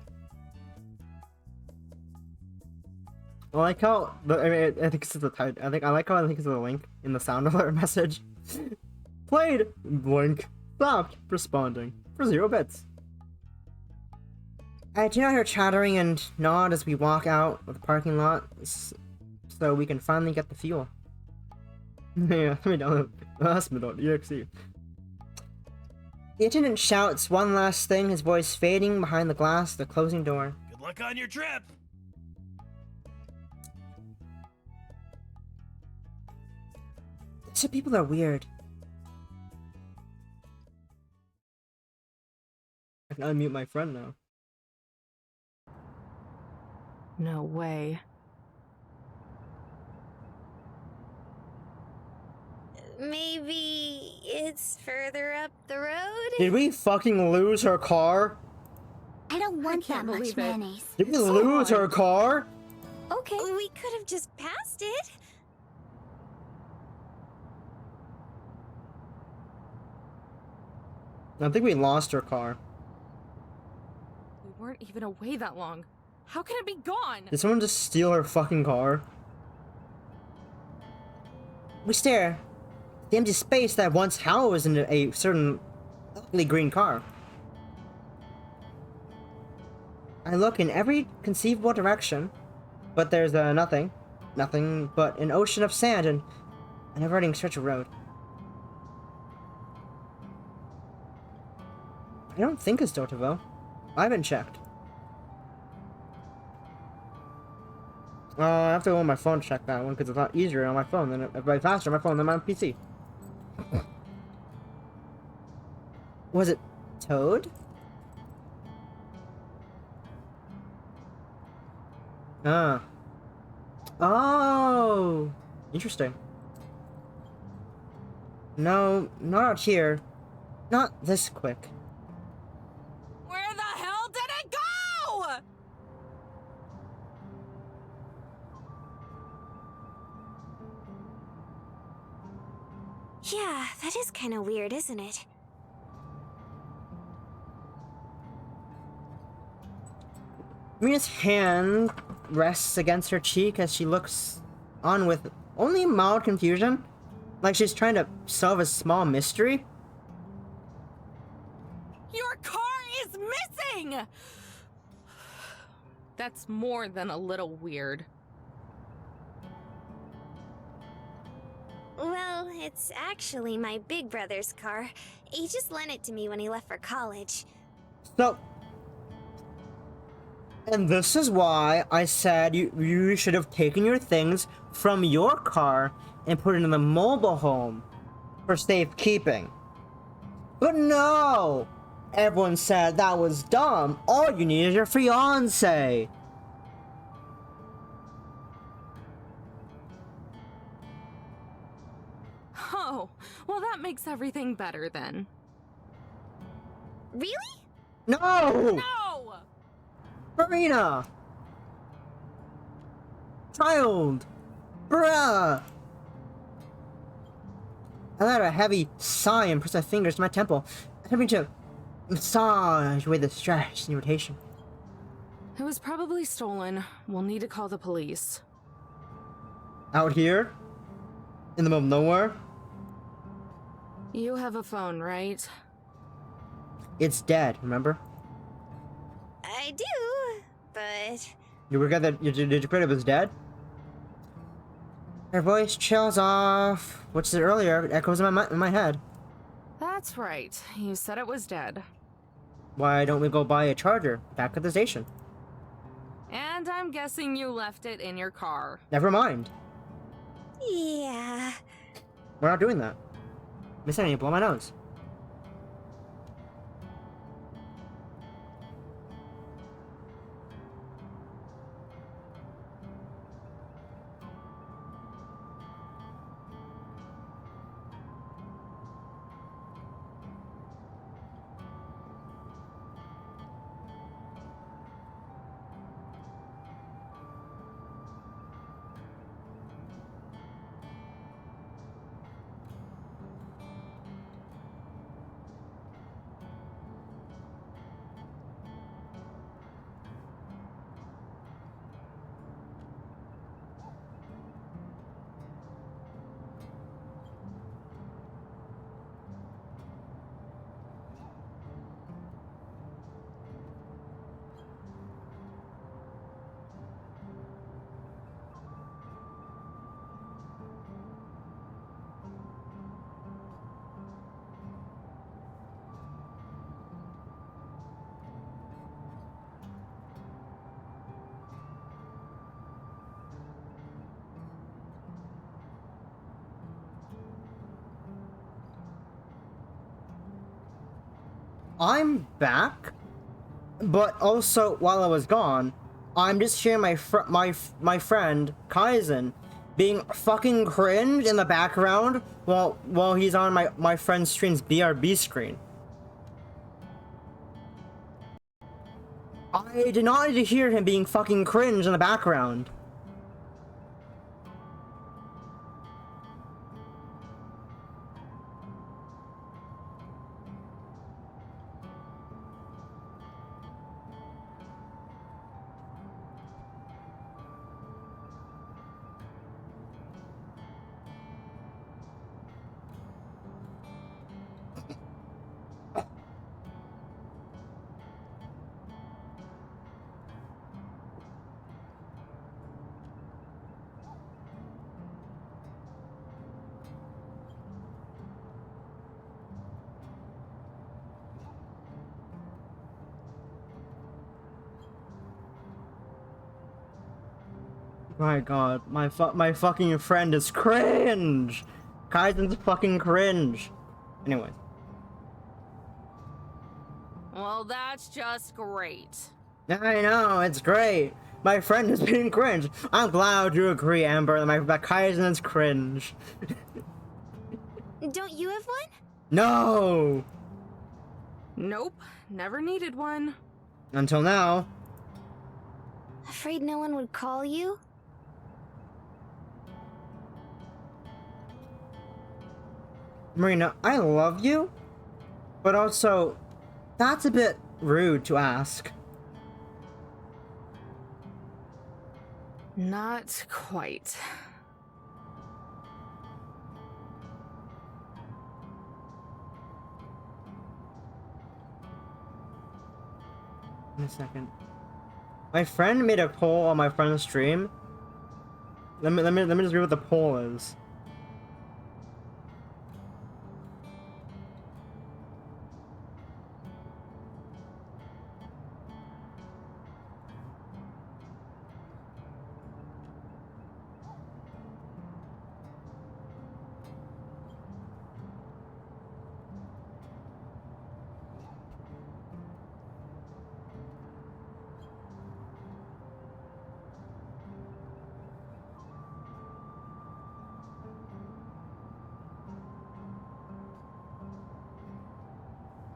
I like how I think it's the title. I like how I think it's the link in the sound alert message. Played blink. Stopped responding for 0 bits. I do not hear chattering and nod as we walk out of the parking lot, so we can finally get the fuel. Yeah, let me download Asmodon.exe. The attendant shouts one last thing, his voice fading behind the glass of the closing door. Good luck on your trip. Some people are weird. I can unmute my friend now. No way. Maybe it's further up the road? Did we fucking lose her car? I don't want that can't much believe it. mayonnaise. Did we lose her car? Okay. We could have just passed it. I think we lost her car. We weren't even away that long. How can it be gone? Did someone just steal her fucking car? We stare. The empty space that once housed in a certain ugly green car. I look in every conceivable direction, but there's nothing. Nothing but an ocean of sand and a never-ending stretch of road. I don't think it's Dotovo. I haven't checked. I have to go on my phone to check that one because it's a lot easier on my phone than faster on my phone than my PC. Was it Toad? Ah. Oh! Interesting. No, not out here. Not this quick. Where the hell did it go? Yeah, that is kind of weird, isn't it? Mina's hand rests against her cheek as she looks on with only mild confusion, like she's trying to solve a small mystery. Your car is missing! That's more than a little weird. Well, It's actually my big brother's car. He just lent it to me when he left for college. So, and this is why I said you should have taken your things from your car and put it in the mobile home for safekeeping. But no! Everyone said that was dumb. All you need is your fiance. Oh, well, that makes everything better then. Really? No! No! Marina! Child! Bruh! I let a heavy sigh and press my fingers to my temple, attempting to massage away the stress and irritation. It was probably stolen. We'll need to call the police. Out here? In the middle of nowhere? You have a phone, right? It's dead, remember? I do, but... You regret that you did you put it was dead? Her voice trails off. What she said earlier echoes in my head. That's right. You said it was dead. Why don't we go buy a charger back at the station? And I'm guessing you left it in your car. Never mind. Yeah... We're not doing that. Miss Annie, blow my nose. I'm back, but also while I was gone, I'm just hearing my friend Kaizen being fucking cringe in the background while he's on my friend's stream's BRB screen. I did not need to hear him being fucking cringe in the background. My god, my fucking friend is cringe! Kaizen's fucking cringe. Anyways. Well, that's just great. I know, it's great. My friend is being cringe. I'm glad you agree, Amber, that Kaizen is cringe. Don't you have one? No! Nope, never needed one. Until now. Afraid no one would call you? Marina, I love you, but also, that's a bit rude to ask. Not quite. In a second. My friend made a poll on my friend's stream. Let me just read what the poll is.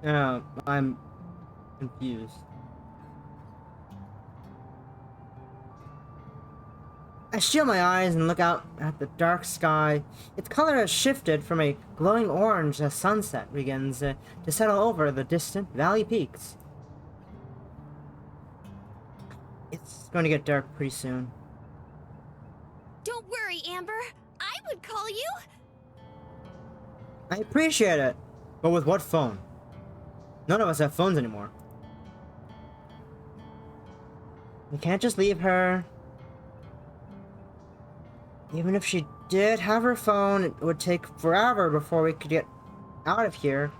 I'm confused. I shield my eyes and look out at the dark sky. Its color has shifted from a glowing orange as sunset begins to settle over the distant valley peaks. It's going to get dark pretty soon. Don't worry, Amber. I would call you. I appreciate it, but with what phone? None of us have phones anymore. We can't just leave her. Even if she did have her phone, it would take forever before we could get out of here.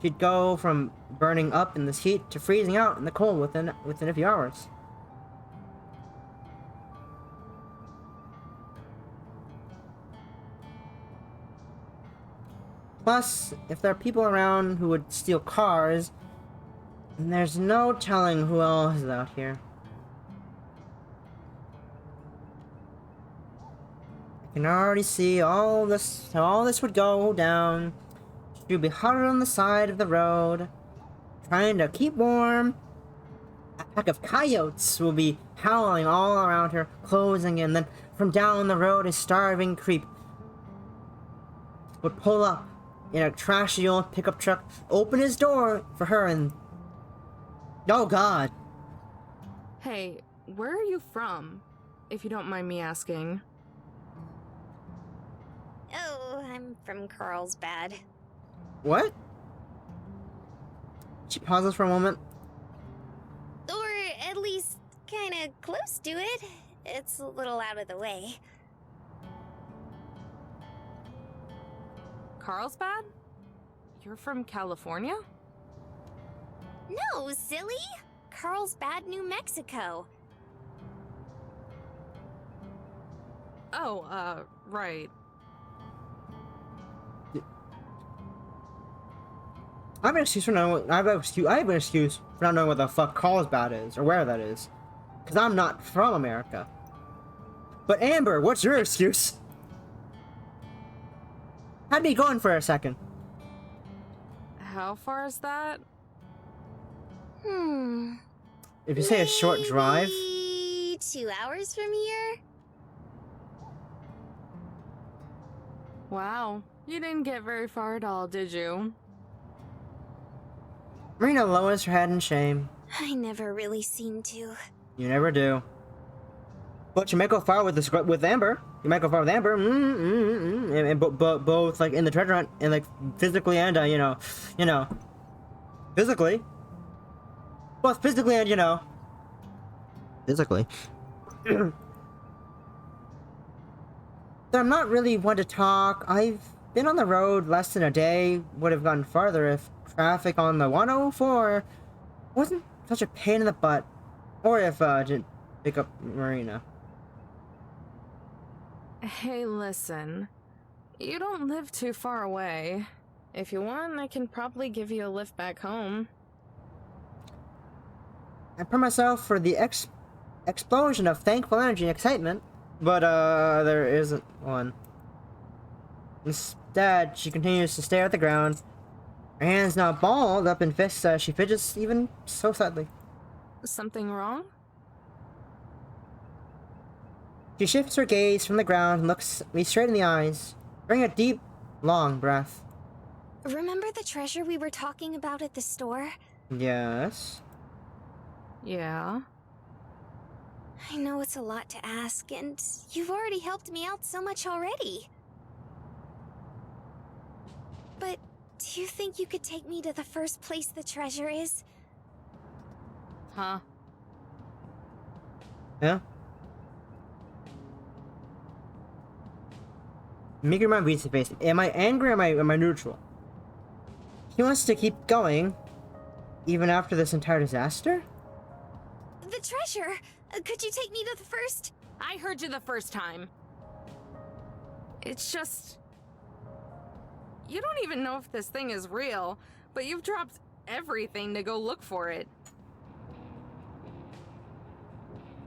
She'd go from burning up in this heat to freezing out in the cold within a few hours. Plus, if there are people around who would steal cars, then there's no telling who else is out here. I can already see how all this would go down. She'd be huddled on the side of the road, trying to keep warm. A pack of coyotes will be howling all around her, closing in. Then from down the road, a starving creep would pull up in a trashy old pickup truck, open his door for her, and... oh god. Hey, where are you from? If you don't mind me asking. Oh, I'm from Carlsbad. What? She pauses for a moment. Or at least kinda close to it. It's a little out of the way. Carlsbad? You're from California? No, silly! Carlsbad, New Mexico. Oh, right. I have an excuse for not knowing what the fuck Carlsbad is, or where that is. Because I'm not from America. But Amber, what's your excuse? Had me going for a second. How far is that? If you say a short drive... Maybe 2 hours from here? Wow, you didn't get very far at all, did you? Marina lowers her head in shame. I never really seem to. You never do. But you might go far with Amber. You might go far with Amber. And both like in the treasure hunt and like physically and physically. Both physically and physically. I'm not really one to talk. I've been on the road less than a day. Would have gone farther if traffic on the 104 wasn't such a pain in the butt, or if I didn't pick up Marina. Hey, listen. You don't live too far away. If you want, I can probably give you a lift back home. I prepare myself for the explosion of thankful energy and excitement, but there isn't one. Instead, she continues to stare at the ground. Her hands now balled up in fists as she fidgets even so slightly. Something wrong? She shifts her gaze from the ground and looks me straight in the eyes, drawing a deep, long breath. Remember the treasure we were talking about at the store? Yes? Yeah. I know it's a lot to ask, and you've already helped me out so much already. But do you think you could take me to the first place the treasure is? Huh? Yeah? Make your mind read the face. Am I angry or am I neutral? He wants to keep going, even after this entire disaster? The treasure! Could you take me to the first? I heard you the first time. It's just... You don't even know if this thing is real, but you've dropped everything to go look for it.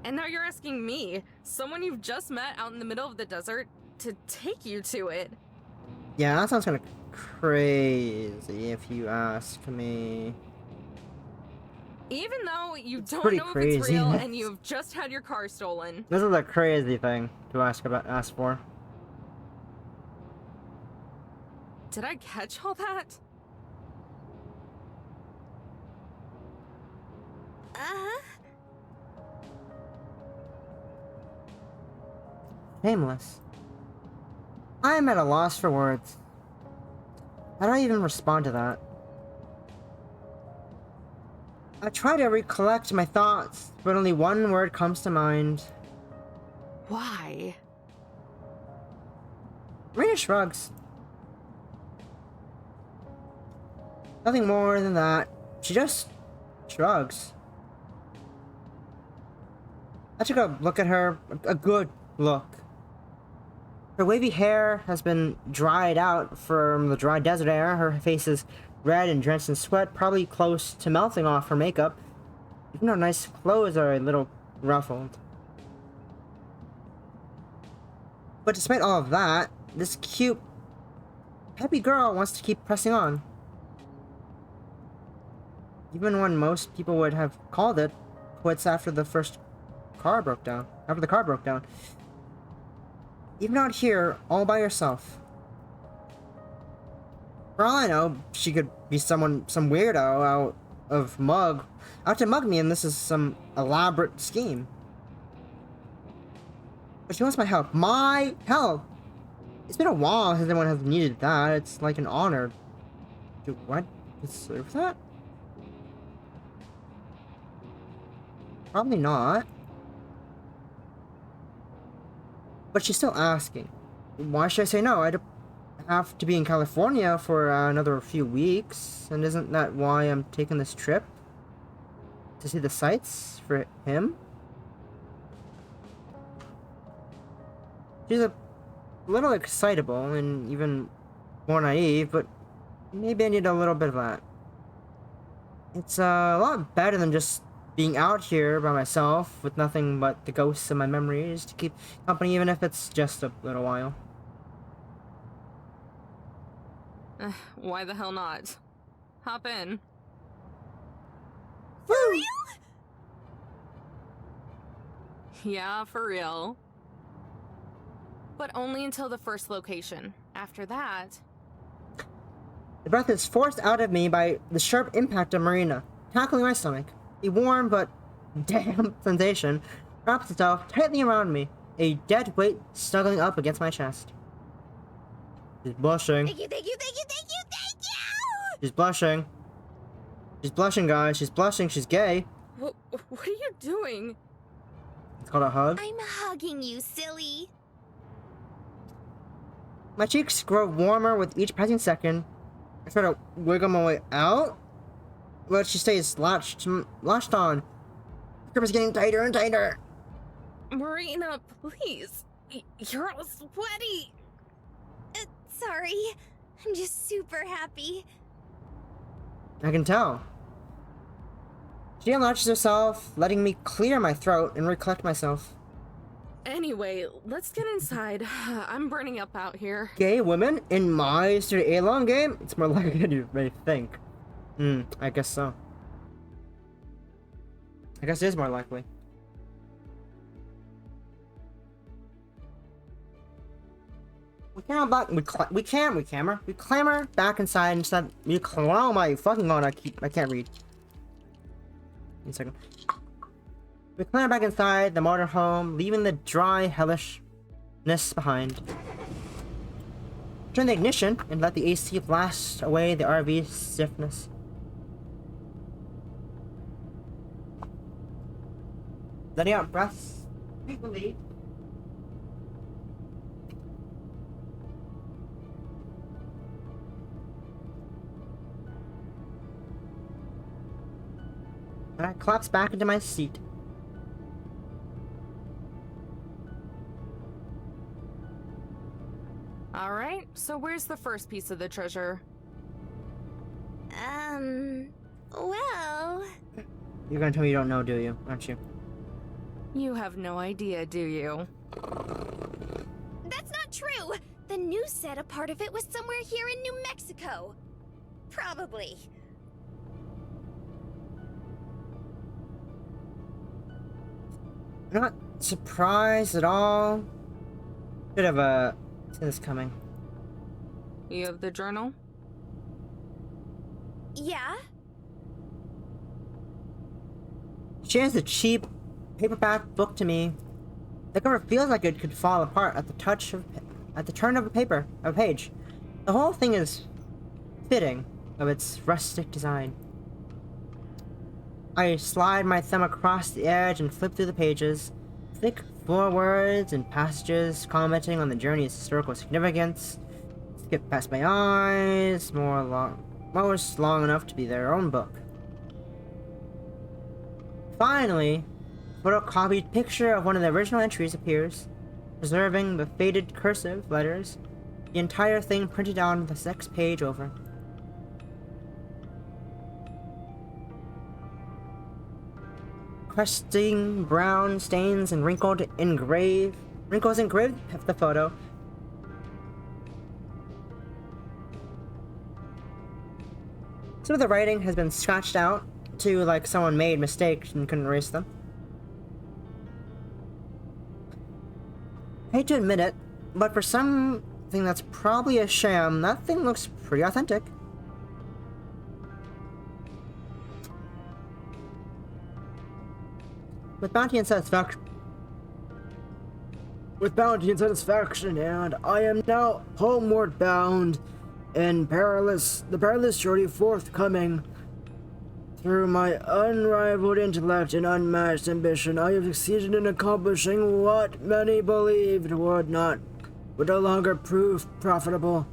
And now you're asking me, someone you've just met out in the middle of the desert, to take you to it. Yeah, that sounds kind of crazy if you ask me. Even though you don't pretty know if crazy. it's real and you've just had your car stolen. This is a crazy thing to ask for. Did I catch all that? Nameless. I am at a loss for words. How do I even respond to that? I try to recollect my thoughts, but only one word comes to mind. Why? Marina shrugs. Nothing more than that. She just shrugs. I took a look at her, a good look. Her wavy hair has been dried out from the dry desert air. Her face is red and drenched in sweat, probably close to melting off her makeup. Even her nice clothes are a little ruffled. But despite all of that, this cute, happy girl wants to keep pressing on. Even when most people would have called it quits after the car broke down. Even out here, all by herself. For all I know, she could be some weirdo out to mug me, and this is some elaborate scheme. But she wants my help. My help! It's been a while since anyone has needed that. It's like an honor. Do what? Deserve that? Probably not. But she's still asking. Why should I say no? I don't have to be in California for another few weeks. And isn't that why I'm taking this trip? To see the sights for him? She's a little excitable and even more naive, but maybe I need a little bit of that. It's a lot better than just being out here by myself with nothing but the ghosts of my memories to keep company, even if it's just a little while. Why the hell not? Hop in. For real? Yeah, for real. But only until the first location. After that... The breath is forced out of me by the sharp impact of Marina, tackling my stomach. A warm but damp sensation wraps itself tightly around me, a dead weight snuggling up against my chest. She's blushing. Thank you, thank you, thank you, thank you, thank you! She's blushing. She's blushing, guys. She's blushing. She's gay. What are you doing? It's called a hug. I'm hugging you, silly. My cheeks grow warmer with each passing second. I try to wiggle my way out, but she stays latched on. The grip is getting tighter and tighter. Marina, please. You're all sweaty. Sorry. I'm just super happy. I can tell. She unlatches herself, letting me clear my throat and recollect myself. Anyway, let's get inside. I'm burning up out here. Gay women in my Studio A-Long game? It's more likely than you may think. I guess so. I guess it is more likely. We clamber back inside instead. Oh my fucking god! I can't read. Give me a second. We clamber back inside the motorhome, leaving the dry hellishness behind. Turn the ignition and let the AC blast away the RV stiffness. Letting out breaths frequently. And I collapse back into my seat. Alright, so where's the first piece of the treasure? Well... You're gonna tell me you don't know, do you? Aren't you? You have no idea, do you? That's not true! The news said a part of it was somewhere here in New Mexico. Probably. I'm not surprised at all. Should have seen this coming. You have the journal? Yeah? She hands the cheap paperback book to me. The cover feels like it could fall apart at the turn of a page. The whole thing is fitting of its rustic design. I slide my thumb across the edge and flip through the pages. Thick forewords and passages commenting on the journey's historical significance. Skip past my eyes, most long enough to be their own book. Finally, a photocopied picture of one of the original entries appears, preserving the faded cursive letters, the entire thing printed on the next page over. Crusting brown stains and wrinkles engraved the photo. Some of the writing has been scratched out to like someone made mistakes and couldn't erase them. I hate to admit it, but for something that's probably a sham, that thing looks pretty authentic. With bounty and satisfaction in hand, I am now homeward bound, and the perilous journey forthcoming. Through my unrivaled intellect and unmatched ambition, I have succeeded in accomplishing what many believed would no longer prove profitable.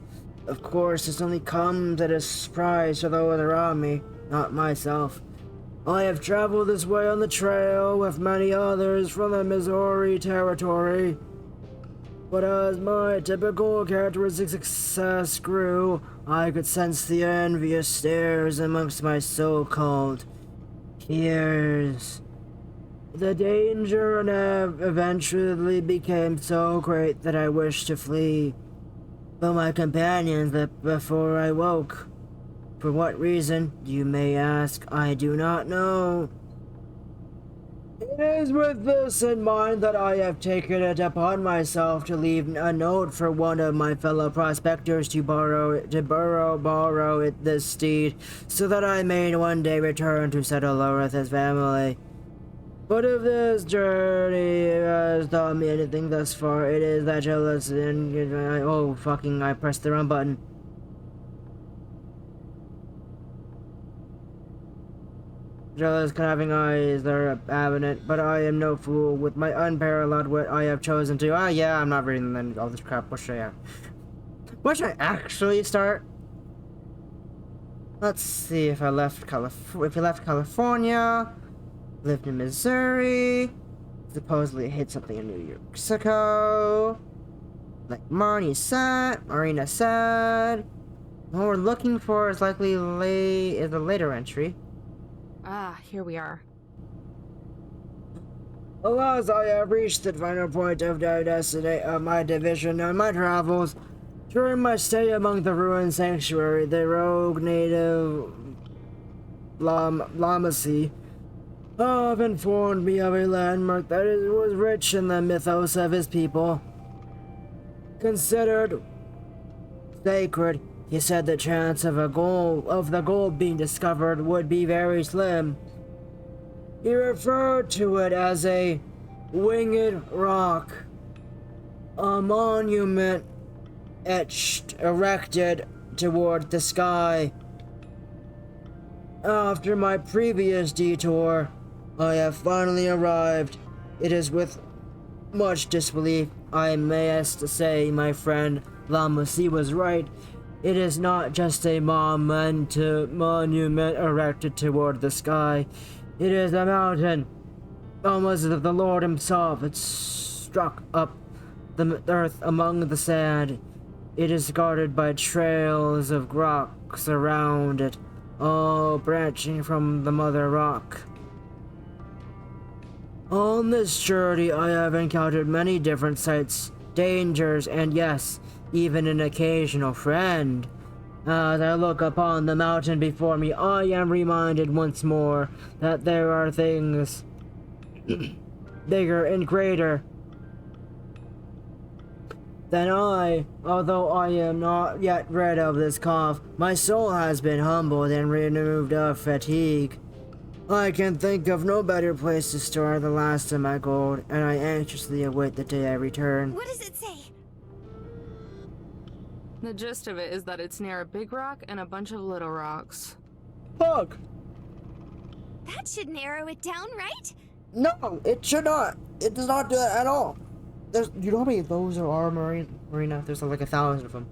Of course, this only comes at a surprise to those around me, not myself. I have traveled this way on the trail with many others from the Missouri Territory. But as my typical characteristic success grew, I could sense the envious stares amongst my so-called peers. The danger eventually became so great that I wished to flee. But my companions left before I woke. For what reason, you may ask, I do not know. It is with this in mind that I have taken it upon myself to leave a note for one of my fellow prospectors to borrow this steed, so that I may one day return to settle with his family. But if this journey has taught me anything thus far, it is that jealous and I pressed the wrong button. Jealous conniving eyes are evident, but I am no fool. With my unparalleled wit, I have chosen to. I'm not reading then all this crap. What should I actually start? Let's see if I left California, lived in Missouri, supposedly hit something in New Mexico, like Marina said. What we're looking for is likely a later entry. Ah, here we are. Alas, I have reached the final point of my division on my travels. During my stay among the ruined sanctuary, the rogue native Lamasi have informed me of a landmark that was rich in the mythos of his people. Considered sacred, he said the chance of the gold being discovered would be very slim. He referred to it as a winged rock, a monument erected toward the sky. After my previous detour, I have finally arrived. It is with much disbelief I must say my friend Lamasi was right. It is not just a monument erected toward the sky. It is a mountain, almost as if the Lord himself had struck up the earth among the sand. It is guarded by trails of rocks around it, all branching from the mother rock. On this journey, I have encountered many different sights, dangers, and yes, even an occasional friend. As I look upon the mountain before me, I am reminded once more that there are things bigger and greater than I. Although I am not yet rid of this cough, my soul has been humbled and removed of fatigue. I can think of no better place to store the last of my gold, and I anxiously await the day I return. What does it say? The gist of it is that it's near a big rock and a bunch of little rocks. Fuck! That should narrow it down, right? No, it should not. It does not do that at all. You know how many of those there are, Marina? There's like 1,000 of them.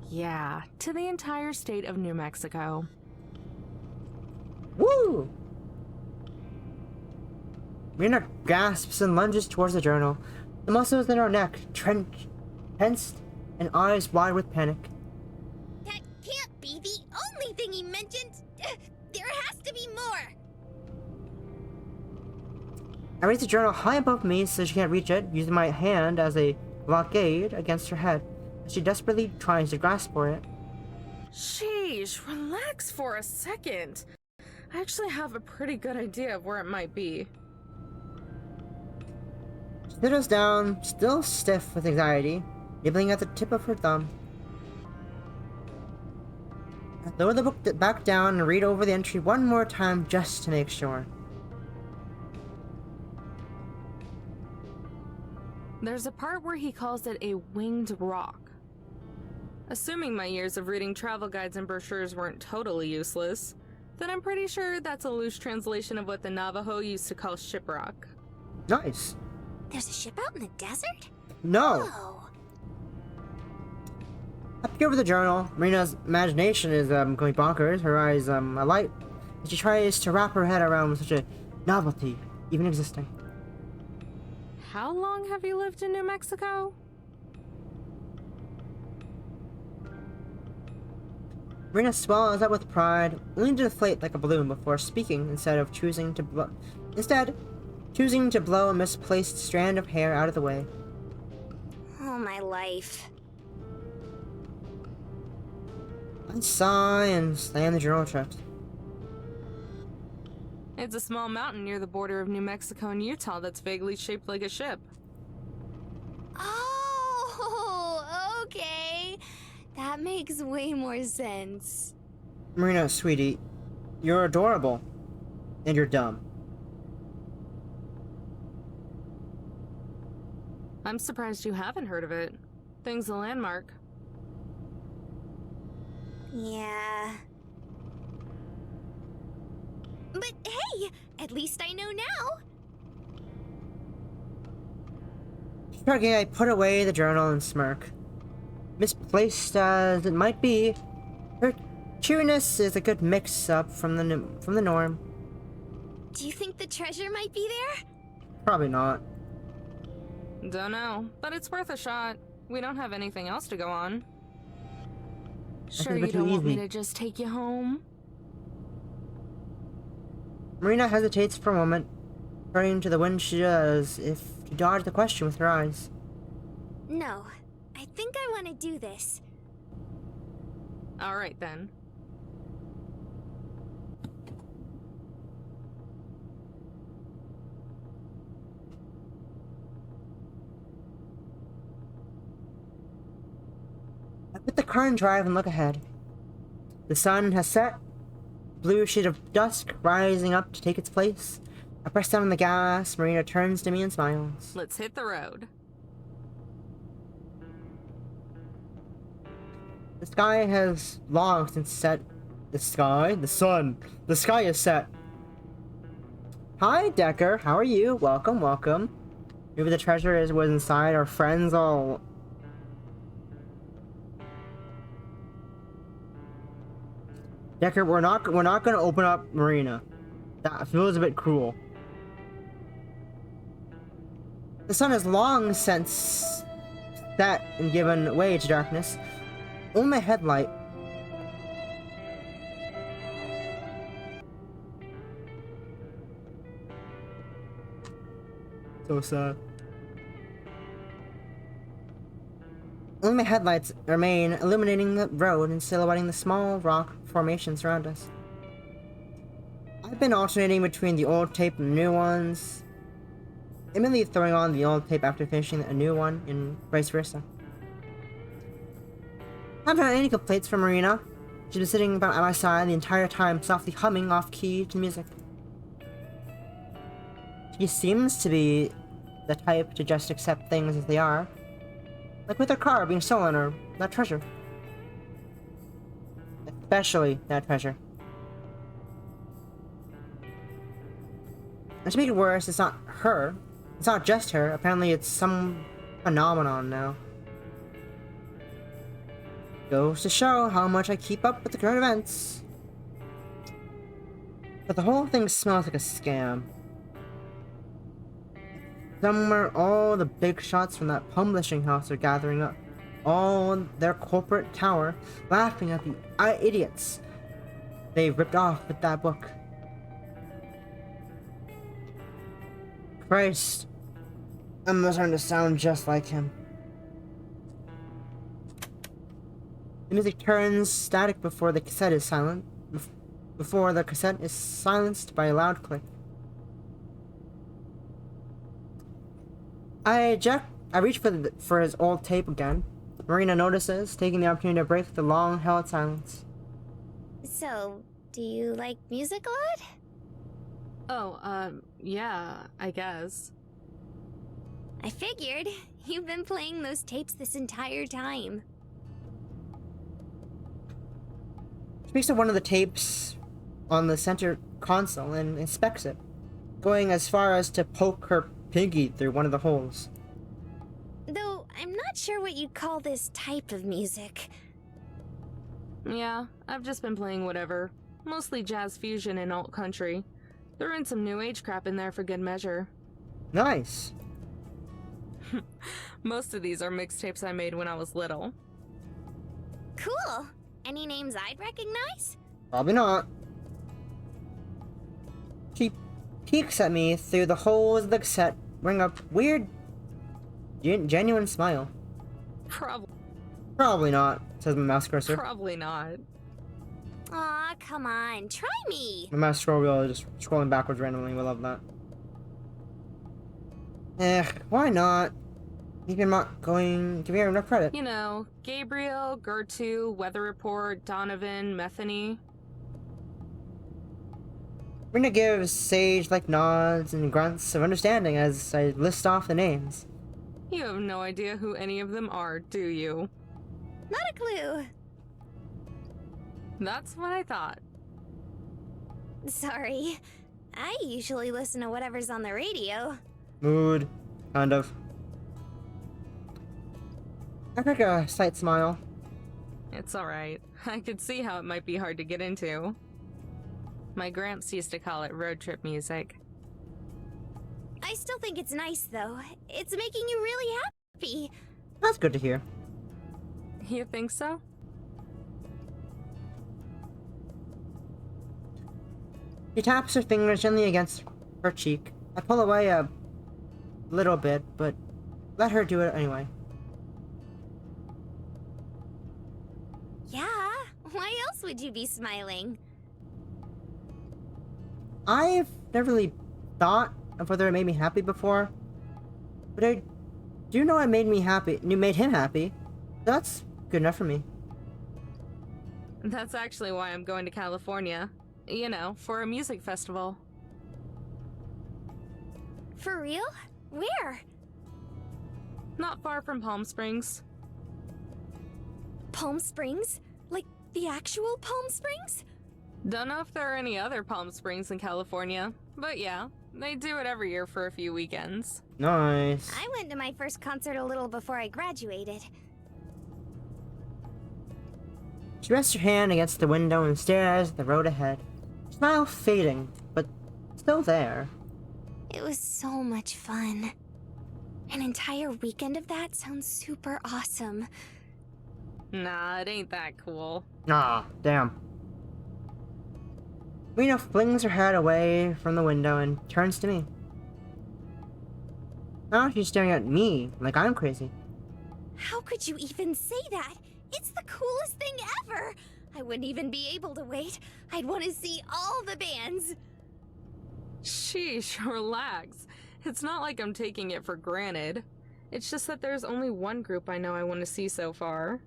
Yeah, to the entire state of New Mexico. Woo! Marina gasps and lunges towards the journal. The muscles in her neck tensed and eyes wide with panic. That can't be the only thing he mentioned. There has to be more. I raise the journal high above me so she can't reach it, using my hand as a blockade against her head. She desperately tries to grasp for it. Sheesh, relax for a second. I actually have a pretty good idea of where it might be. She sittles down, still stiff with anxiety, nibbling at the tip of her thumb. I lower the book back down and read over the entry one more time just to make sure. There's a part where he calls it a winged rock. Assuming my years of reading travel guides and brochures weren't totally useless, then I'm pretty sure that's a loose translation of what the Navajo used to call shiprock. Nice. There's a ship out in the desert? No! Oh. I peer over the journal. Marina's imagination is going bonkers, her eyes alight, as she tries to wrap her head around such a novelty even existing. How long have you lived in New Mexico? Marina swallows up with pride, only to deflate like a balloon before speaking choosing to blow a misplaced strand of hair out of the way. Oh, my life. I sigh and slam the journal shut. It's a small mountain near the border of New Mexico and Utah that's vaguely shaped like a ship. Oh, okay. That makes way more sense. Marina, sweetie, you're adorable. And you're dumb. I'm surprised you haven't heard of it. Thing's a landmark. Yeah. But hey, at least I know now. Shrugging, I put away the journal and smirk. Misplaced as it might be, her cheeriness is a good mix-up from the norm. Do you think the treasure might be there? Probably not. Don't know, but it's worth a shot. We don't have anything else to go on. Sure think you it's too don't want me easy. to just take you home? Marina hesitates for a moment, turning to the windshield as if to dodge the question with her eyes. No, I think I want to do this. Alright then. I put the car in drive and look ahead. The sun has set, blue sheet of dusk rising up to take its place. I press down on the gas. Marina turns to me and smiles. Let's hit the road. The sky has long since set. The sky? The sun. The sky is set. Hi, Decker. How are you? Welcome, welcome. Maybe the treasure was inside. Our friends all... Decker, we're not gonna open up Marina. That feels a bit cruel. The sun has long since set and given way to darkness. Only my headlight. So sad. Only my headlights remain, illuminating the road and silhouetting the small rock formations around us. I've been alternating between the old tape and the new ones, immediately throwing on the old tape after finishing a new one, and vice versa. I haven't had any complaints from Marina. She's been sitting about at my side the entire time, softly humming off-key to music. She seems to be the type to just accept things as they are. Like with her car being stolen or that treasure. Especially that treasure. And to make it worse, it's not her. It's not just her. Apparently it's some phenomenon now. Goes to show how much I keep up with the current events. But the whole thing smells like a scam. Somewhere all the big shots from that publishing house are gathering up. All their corporate tower, laughing at the idiots they ripped off with that book. Christ, I'm starting to sound just like him. The music turns static before the cassette is silent. Before the cassette is silenced by a loud click. I reach for his old tape again. Marina notices, taking the opportunity to break the long-held silence. So, do you like music a lot? Oh, yeah, I guess. I figured. You've been playing those tapes this entire time. She picks up one of the tapes on the center console and inspects it, going as far as to poke her pinky through one of the holes. Though, I'm not sure what you'd call this type of music. Yeah, I've just been playing whatever. Mostly jazz fusion and alt country. Threw in some new age crap in there for good measure. Nice. Most of these are mixtapes I made when I was little. Cool. Any names I'd recognize? Probably not. She peeks at me through the holes of the cassette, wearing a weird, genuine smile. Probably not, says my mouse cursor. Probably not. Aw, come on, try me! My mouse scroll wheel is just scrolling backwards randomly, we love that. Why not? You're not going to give her enough credit. You know, Gabriel, Gertu, Weather Report, Donovan, Metheny. Rina gives sage-like nods and grunts of understanding as I list off the names. You have no idea who any of them are, do you? Not a clue. That's what I thought. Sorry. I usually listen to whatever's on the radio. Mood. Kind of. I make a slight smile. It's alright. I could see how it might be hard to get into. My gramps used to call it road trip music. I still think it's nice, though. It's making you really happy. That's good to hear. You think so? She taps her fingers gently against her cheek. I pull away a little bit, but let her do it anyway. Yeah, why else would you be smiling? I've never really thought of whether it made me happy before, but I do know it made me happy. It made him happy. That's good enough for me. That's actually why I'm going to California. You know, for a music festival. For real? Where? Not far from Palm Springs. Palm Springs? Like the actual Palm Springs? Don't know if there are any other Palm Springs in California, but yeah, they do it every year for a few weekends. Nice. I went to my first concert a little before I graduated. She rests her hand against the window and stares at the road ahead. Smile fading, but still there. It was so much fun. An entire weekend of that sounds super awesome. Nah, it ain't that cool. Ah, damn. Rena flings her head away from the window and turns to me. Now she's staring at me like I'm crazy. How could you even say that? It's the coolest thing ever! I wouldn't even be able to wait. I'd want to see all the bands. Sheesh, relax. It's not like I'm taking it for granted. It's just that there's only one group I know I want to see so far.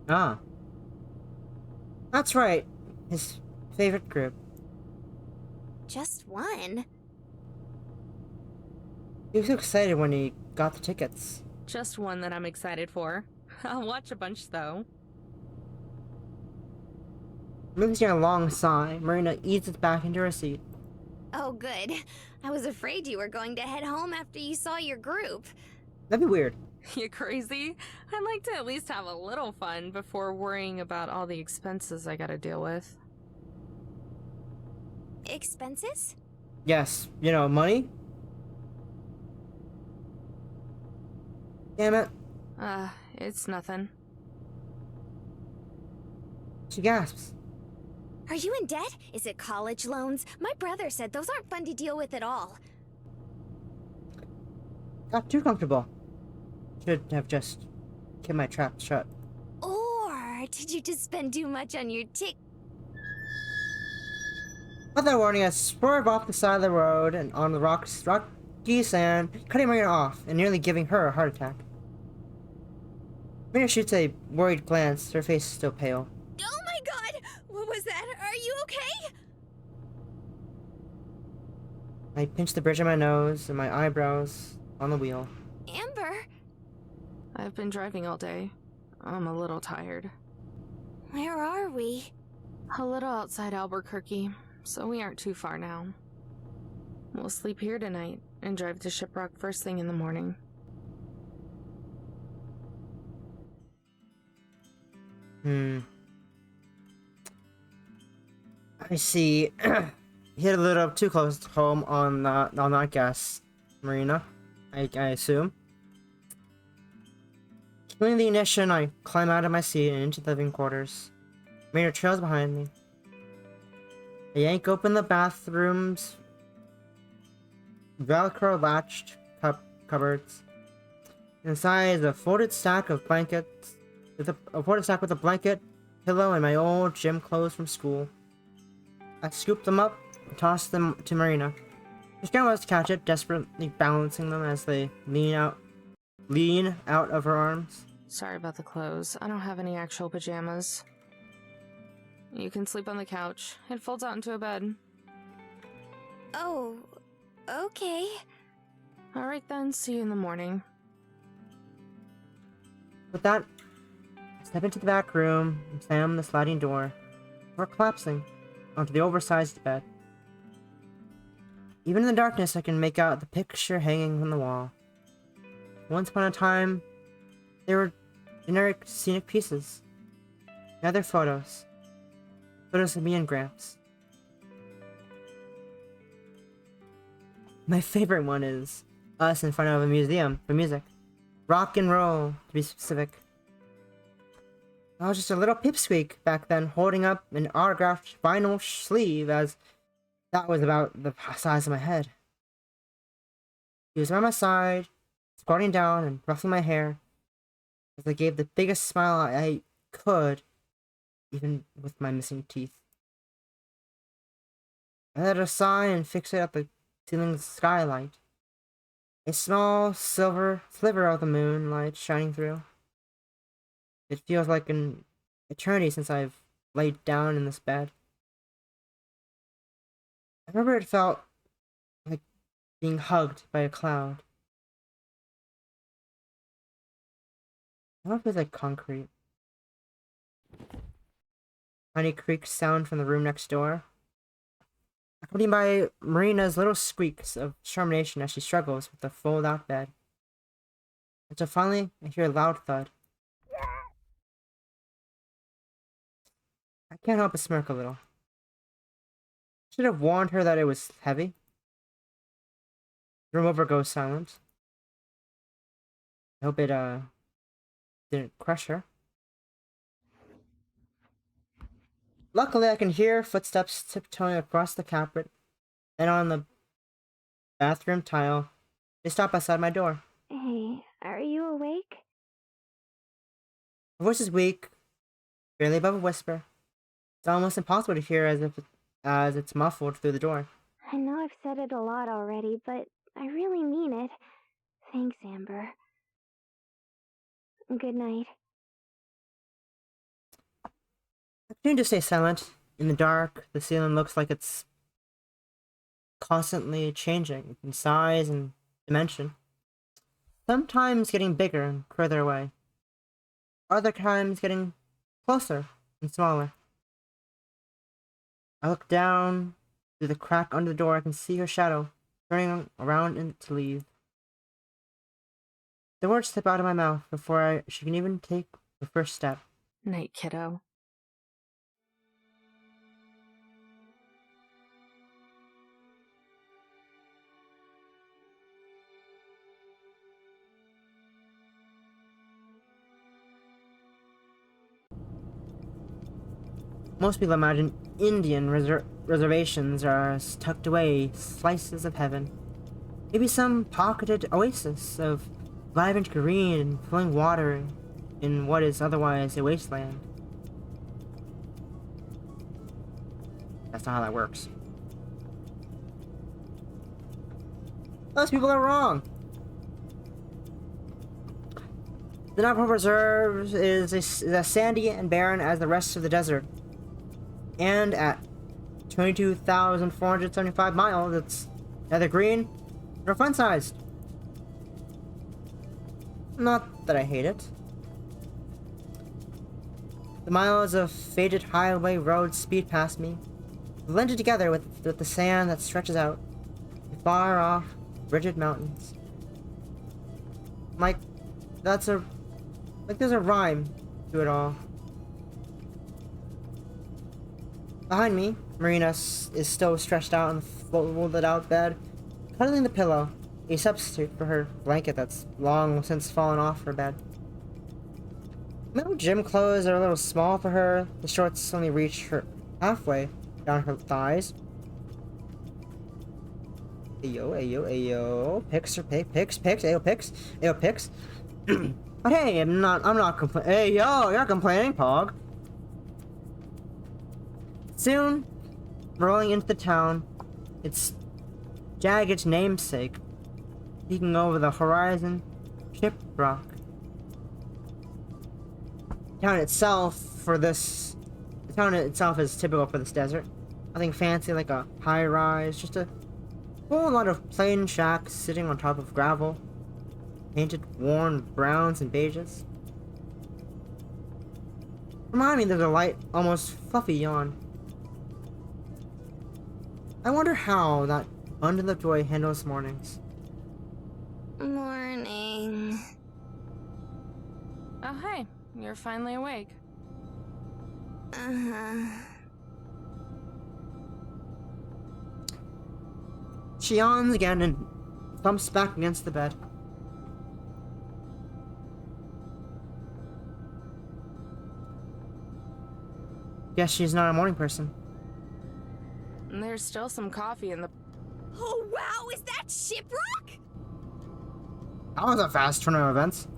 Ah. That's right. His favorite group. Just one? He was so excited when he got the tickets. Just one that I'm excited for. I'll watch a bunch though. Releasing a long sigh, Marina eases back into her seat. Oh, good. I was afraid you were going to head home after you saw your group. That'd be weird. You crazy? I'd like to at least have a little fun before worrying about all the expenses I gotta deal with. Expenses? Yes, you know, money? Damn it. It's nothing. She gasps. Are you in debt? Is it college loans? My brother said those aren't fun to deal with at all. Got too comfortable. Should have just kept my trap shut. Or did you just spend too much on your Without warning, I swerve off the side of the road and on the rocky sand, cutting Marina off and nearly giving her a heart attack. Marina shoots a worried glance, her face still pale. Oh my god! What was that? Are you okay? I pinch the bridge of my nose and my eyebrows on the wheel. Amber? I've been driving all day. I'm a little tired. Where are we? A little outside Albuquerque, so we aren't too far now. We'll sleep here tonight and drive to Shiprock first thing in the morning. I see. Hit a little too close to home on that gas, Marina. I assume. Killing the ignition, I climb out of my seat and into the living quarters. Marina trails behind me. I yank open the bathroom's Velcro latched cupboards. Inside is a folded stack of blankets, with a folded stack with a blanket, pillow, and my old gym clothes from school. I scoop them up and toss them to Marina. She scrambles to catch it, desperately balancing them as they lean out of her arms. Sorry about the clothes. I don't have any actual pajamas. You can sleep on the couch. It folds out into a bed. Oh, okay. Alright then, see you in the morning. With that, I step into the back room and slam the sliding door before collapsing onto the oversized bed. Even in the darkness, I can make out the picture hanging on the wall. Once upon a time, they were generic scenic pieces. Now they're photos. Photos of me and Gramps. My favorite one is us in front of a museum for music. Rock and roll, to be specific. I was just a little pipsqueak back then, holding up an autographed vinyl sleeve as that was about the size of my head. He was by my side, squatting down and ruffling my hair, as I gave the biggest smile I could, even with my missing teeth. I let a sigh and fixate at the ceiling skylight. A small silver sliver of the moonlight shining through. It feels like an eternity since I've laid down in this bed. I remember it felt like being hugged by a cloud. Now it feels like concrete. Tiny creaks sound from the room next door, accompanied by Marina's little squeaks of determination as she struggles with the fold-out bed. Until finally, I hear a loud thud. I can't help but smirk a little. Should have warned her that it was heavy. The room over goes silent. I hope it, didn't crush her. Luckily, I can hear footsteps tiptoeing across the carpet and on the bathroom tile They stop outside my door. Hey, are you awake? Her voice is weak, barely above a whisper. It's almost impossible to hear as it's muffled through the door. I know I've said it a lot already, but I really mean it. Thanks, Amber. Good night. I continue to stay silent. In the dark, the ceiling looks like it's constantly changing in size and dimension. Sometimes getting bigger and further away. Other times getting closer and smaller. I look down through the crack under the door. I can see her shadow turning around and to leave. The words slip out of my mouth before she can even take the first step. Night, kiddo. Most people imagine Indian reservations are tucked away slices of heaven. Maybe some pocketed oasis of vibrant green and flowing water in what is otherwise a wasteland. That's not how that works. Most people are wrong. The Navajo Reserve is as sandy and barren as the rest of the desert. And at 22,475 miles, it's neither green nor fun-sized. Not that I hate it. The miles of faded highway roads speed past me, blended together with the sand that stretches out, far off, rigid mountains. Like there's a rhyme to it all. Behind me, Marina is still stretched out on the folded out bed, cuddling the pillow, a substitute for her blanket that's long since fallen off her bed. Metal gym clothes are a little small for her. The shorts only reach her halfway down her thighs. Ayo, ayo, ayo. Pics or pics, ayo, pics, ayo, pics. But hey, I'm not complaining. Hey, yo, you're not complaining, Pog. Soon, rolling into the town, its jagged namesake, peeking over the horizon, Shiprock. The town itself is typical for this desert. Nothing fancy like a high-rise, just a whole lot of plain shacks sitting on top of gravel, painted worn browns and beiges. Behind me, there's a light, almost fluffy yawn. I wonder how that bundle of joy handles mornings. Morning. Oh, hey. You're finally awake. Uh-huh. She yawns again and thumps back against the bed. Guess she's not a morning person. And there's still some coffee in the... Oh wow, is that Shiprock? That was a fast turn of events.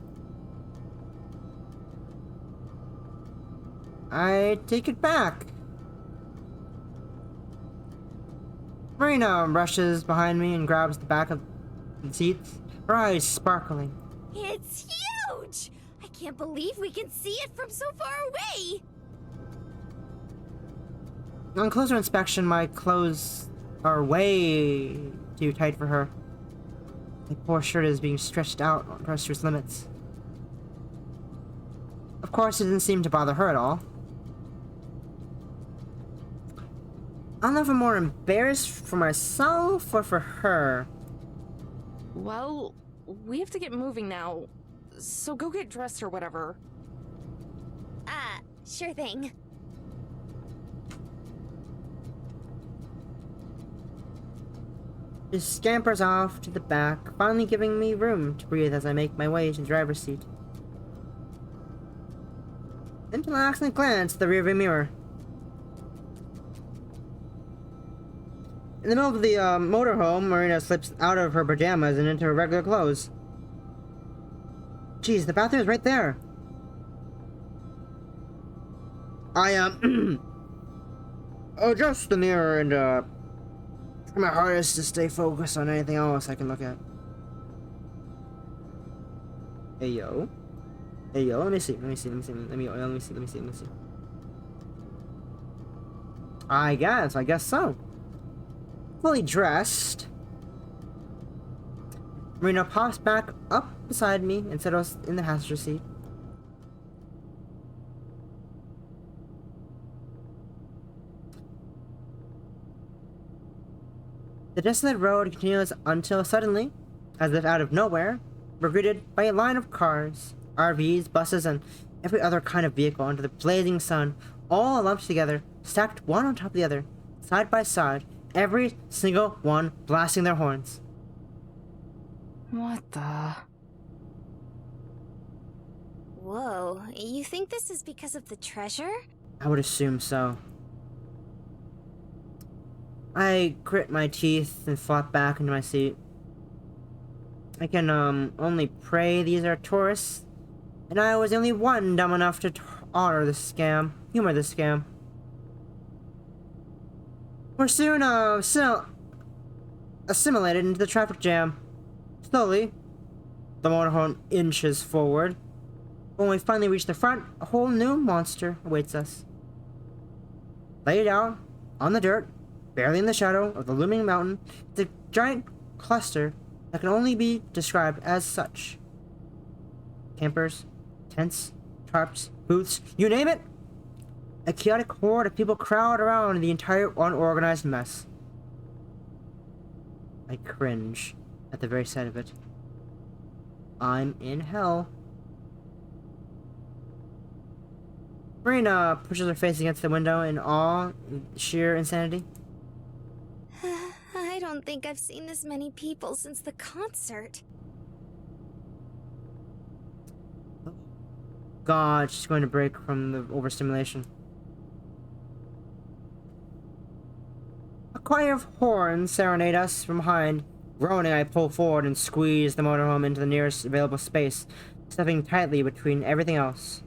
I take it back. Marina rushes behind me and grabs the back of the seats, her eyes sparkling. It's huge! I can't believe we can see it from so far away! On closer inspection, my clothes are way too tight for her. My poor shirt is being stretched out past its limits. Of course, it didn't seem to bother her at all. I don't know if I'm more embarrassed for myself or for her. Well, we have to get moving now, so go get dressed or whatever. Sure thing. She scampers off to the back, finally giving me room to breathe as I make my way to the driver's seat. Then to accidentally glance at the rearview mirror. In the middle of the motorhome, Marina slips out of her pajamas and into her regular clothes. Geez, the bathroom is right there. I adjust the mirror and try my hardest to stay focused on anything else I can look at. Hey yo. Hey yo, let me see. I guess so. Fully dressed, Marina pops back up beside me and settles in the passenger seat. The desolate road continues until suddenly, as if out of nowhere, we're greeted by a line of cars, RVs, buses, and every other kind of vehicle under the blazing sun, all lumped together, stacked one on top of the other, side by side, every single one blasting their horns. What the? Whoa, you think this is because of the treasure? I would assume so. I grit my teeth and flop back into my seat. I can, only pray these are tourists, and I was the only one dumb enough to humor this scam. We're soon, assimilated into the traffic jam. Slowly, the motorhome inches forward. When we finally reach the front, a whole new monster awaits us. Laid out on the dirt, barely in the shadow of the looming mountain, it's a giant cluster that can only be described as such. Campers, tents, tarps, booths, you name it! A chaotic horde of people crowd around the entire unorganized mess. I cringe at the very sight of it. I'm in hell. Marina pushes her face against the window in awe and sheer insanity. I don't think I've seen this many people since the concert. God, she's going to break from the overstimulation. A choir of horns serenade us from behind. Groaning, I pull forward and squeeze the motorhome into the nearest available space, stuffing tightly between everything else.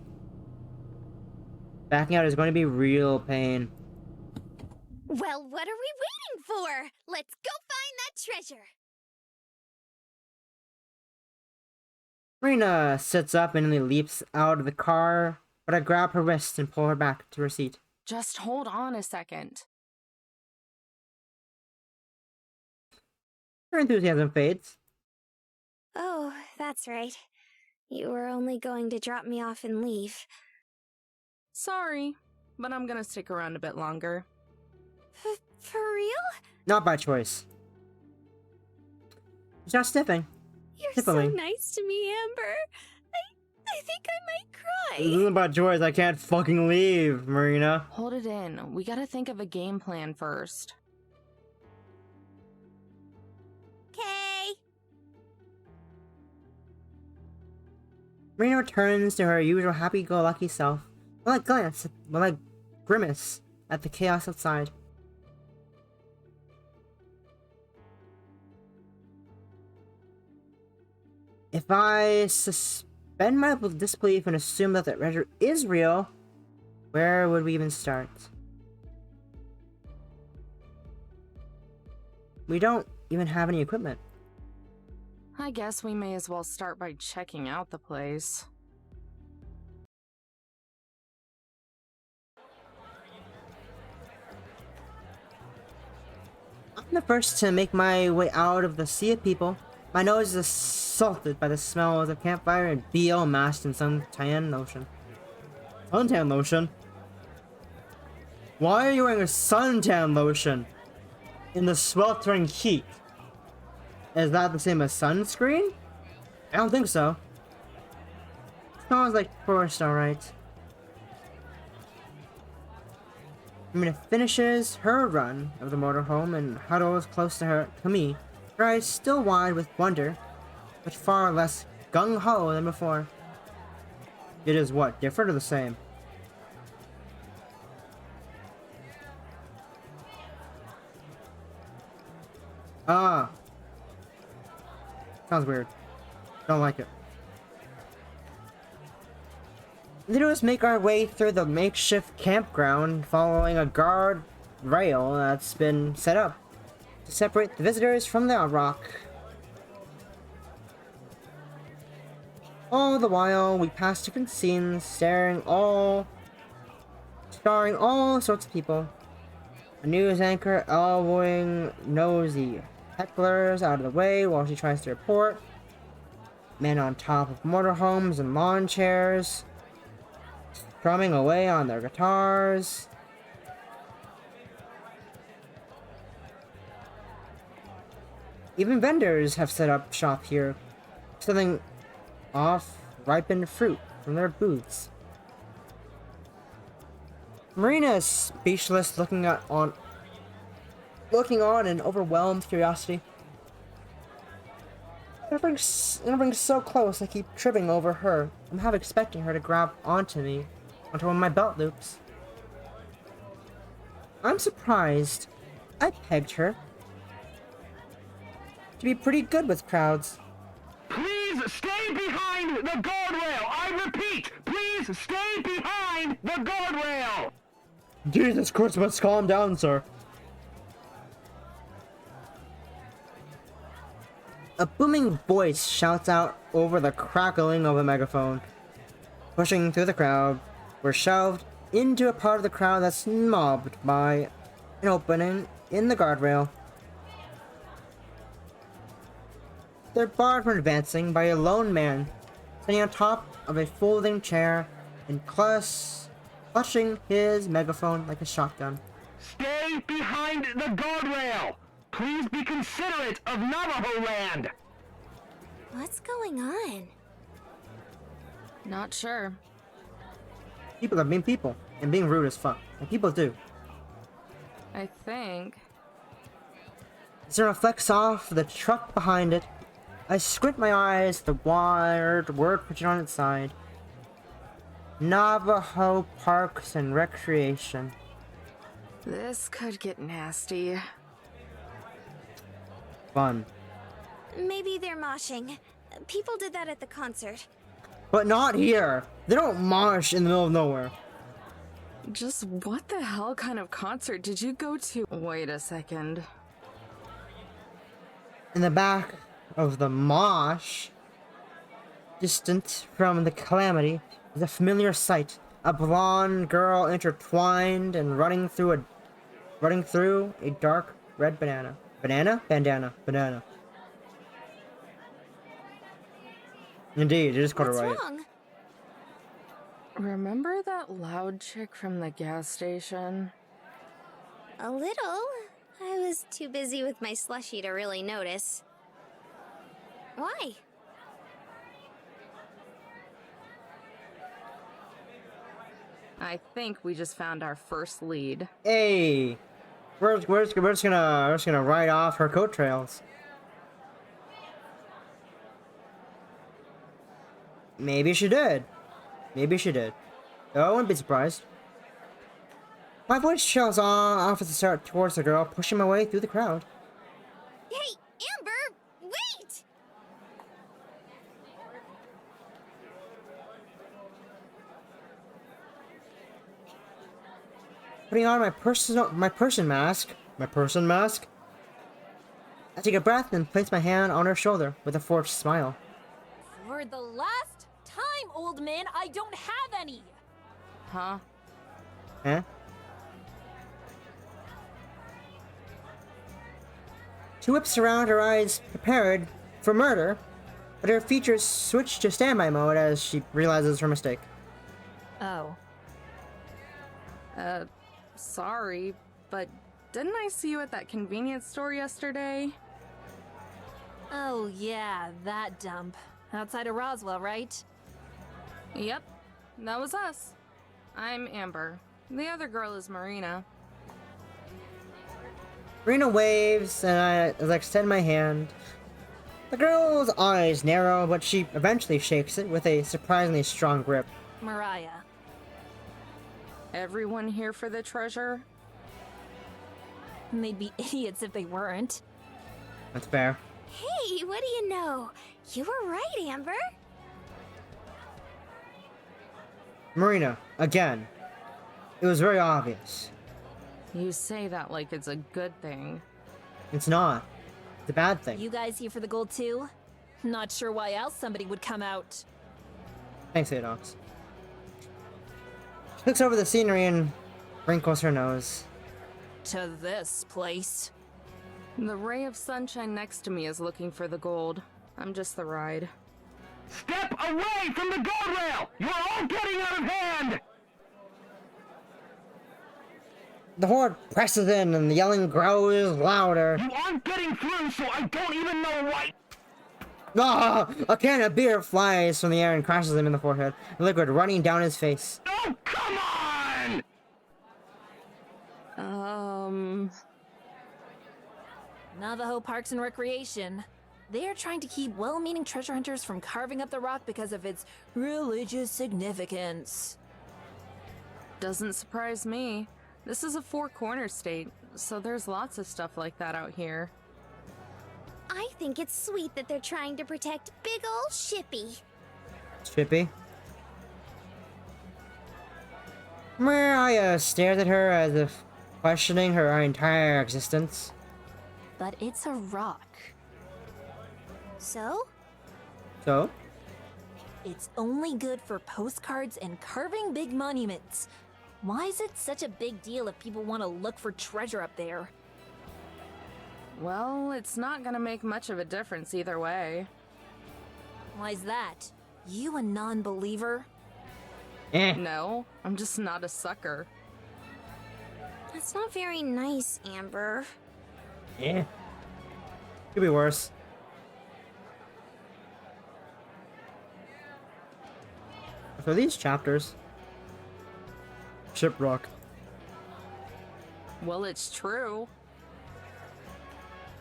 Backing out is going to be real pain. Well, what are we waiting for? Let's go find that treasure! Marina sits up and nearly leaps out of the car, but I grab her wrist and pull her back to her seat. Just hold on a second. Her enthusiasm fades. Oh, that's right. You were only going to drop me off and leave. Sorry, but I'm gonna stick around a bit longer. For real? Not by choice. She's not sniffing. You're Tippling. so nice to me, Amber. I think I might cry. This isn't about choice. I can't fucking leave, Marina. Hold it in. We gotta think of a game plan first. Okay. Marina returns to her usual happy-go-lucky self. Will I grimace at the chaos outside. If I suspend my disbelief and assume that the treasure is real, where would we even start? We don't even have any equipment. I guess we may as well start by checking out the place. I'm the first to make my way out of the sea of people. My nose is assaulted by the smells of campfire and BO masked in suntan lotion. Suntan lotion? Why are you wearing a suntan lotion in the sweltering heat? Is that the same as sunscreen? I don't think so. Smells like forest, alright. Marina finishes her run of the motorhome and huddles close to me, her eyes still wide with wonder, but far less gung-ho than before. It is what, different or the same? Ah. Sounds weird. Don't like it. We just make our way through the makeshift campground following a guard rail that's been set up to separate the visitors from the rock. All the while, we pass different scenes starring all sorts of people. A news anchor elbowing nosy hecklers out of the way while she tries to report. Men on top of motorhomes and lawn chairs, strumming away on their guitars. Even vendors have set up shop here, selling off ripened fruit from their booths. Marina is speechless, looking on in overwhelmed curiosity. Everything's so close, I keep tripping over her. I'm half expecting her to grab onto one of my belt loops. I'm surprised. I pegged her to be pretty good with crowds. Please stay behind the guardrail! I repeat, please stay behind the guardrail! Jesus Christmas, calm down, sir. A booming voice shouts out over the crackling of a megaphone. Pushing through the crowd, we're shoved into a part of the crowd that's mobbed by an opening in the guardrail. They're barred from advancing by a lone man sitting on top of a folding chair and clutching his megaphone like a shotgun. Stay behind the guardrail! Please be considerate of Navajo land! What's going on? Not sure. People are being people and being rude as fuck. And people do. I think. As it reflects off the truck behind it, I squint my eyes at the wired word printed on its side. Navajo Parks and Recreation. This could get nasty. Fun. Maybe they're moshing. People did that at the concert. But not here! They don't mosh in the middle of nowhere. Just what the hell kind of concert did you go to? Wait a second. In the back of the mosh, distant from the calamity, is a familiar sight. A blonde girl intertwined and running through a dark red banana. Bandana. Indeed, it is called What's right. wrong? Remember that loud chick from the gas station? A little. I was too busy with my slushie to really notice. Why? I think we just found our first lead. Hey, we're just gonna ride off her coat trails. Maybe she did. Oh, I wouldn't be surprised. My voice trails off at the start towards the girl, pushing my way through the crowd. Hey, Amber, wait! Putting on my person mask. I take a breath and place my hand on her shoulder with a forced smile. For the last time, old man, I don't have any! Huh? Huh? She whips around, her eyes prepared for murder, but her features switch to standby mode as she realizes her mistake. Oh. Sorry, but didn't I see you at that convenience store yesterday? Oh yeah, that dump. Outside of Roswell, right? Yep, that was us. I'm Amber. The other girl is Marina. Marina waves, and as I extend my hand. The girl's eyes narrow, but she eventually shakes it with a surprisingly strong grip. Mariah. Everyone here for the treasure? They'd be idiots if they weren't. That's fair. Hey, what do you know? You were right, Amber. Marina, again. It was very obvious. You say that like it's a good thing. It's not. It's a bad thing. You guys here for the gold too? Not sure why else somebody would come out. Thanks, Adox. She looks over the scenery and wrinkles her nose. To this place. The ray of sunshine next to me is looking for the gold. I'm just the ride. Step away from the guardrail! You're all getting out of hand! The horde presses in and the yelling grows louder. You aren't getting through, so I don't even know why. Ah! A can of beer flies from the air and crashes him in the forehead, the liquid running down his face. Oh, come on! Navajo Parks and Recreation. They're trying to keep well-meaning treasure hunters from carving up the rock because of its religious significance. Doesn't surprise me. This is a four-corner state, so there's lots of stuff like that out here. I think it's sweet that they're trying to protect big ol' Shippy. Shippy. Mariah stares at her as if questioning her entire existence. But it's a rock. So? So? It's only good for postcards and carving big monuments. Why is it such a big deal if people want to look for treasure up there? Well, it's not gonna make much of a difference either way. Why's that? You a non-believer? No, I'm just not a sucker. That's not very nice, Amber. Yeah. Could be worse. So these chapters. Shipwreck. Well, it's true.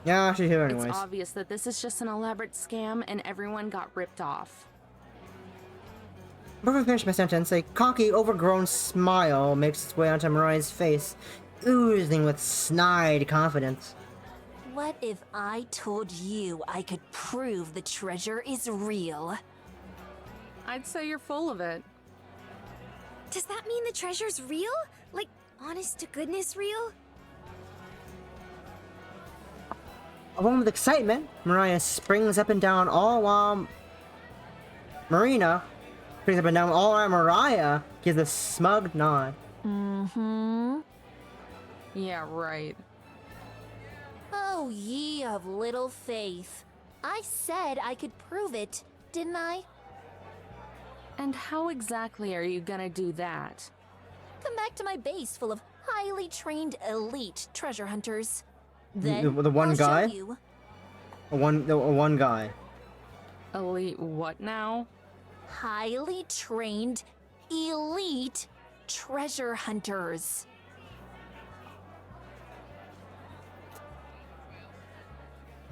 Yeah, she's here anyways. It's obvious that this is just an elaborate scam and everyone got ripped off. Before I finish my sentence, a cocky, overgrown smile makes its way onto Mariah's face, oozing with snide confidence. What if I told you I could prove the treasure is real? I'd say you're full of it. Does that mean the treasure's real? Like, honest to goodness real? Along with excitement, Mariah springs up and down all while Marina springs up and down all while Mariah gives a smug nod. Mm-hmm. Yeah, right. Oh, ye of little faith. I said I could prove it, didn't I? And how exactly are you gonna do that? Come back to my base full of highly trained elite treasure hunters. Then The one I'll guy? show you. One guy. Elite what now? Highly trained elite treasure hunters.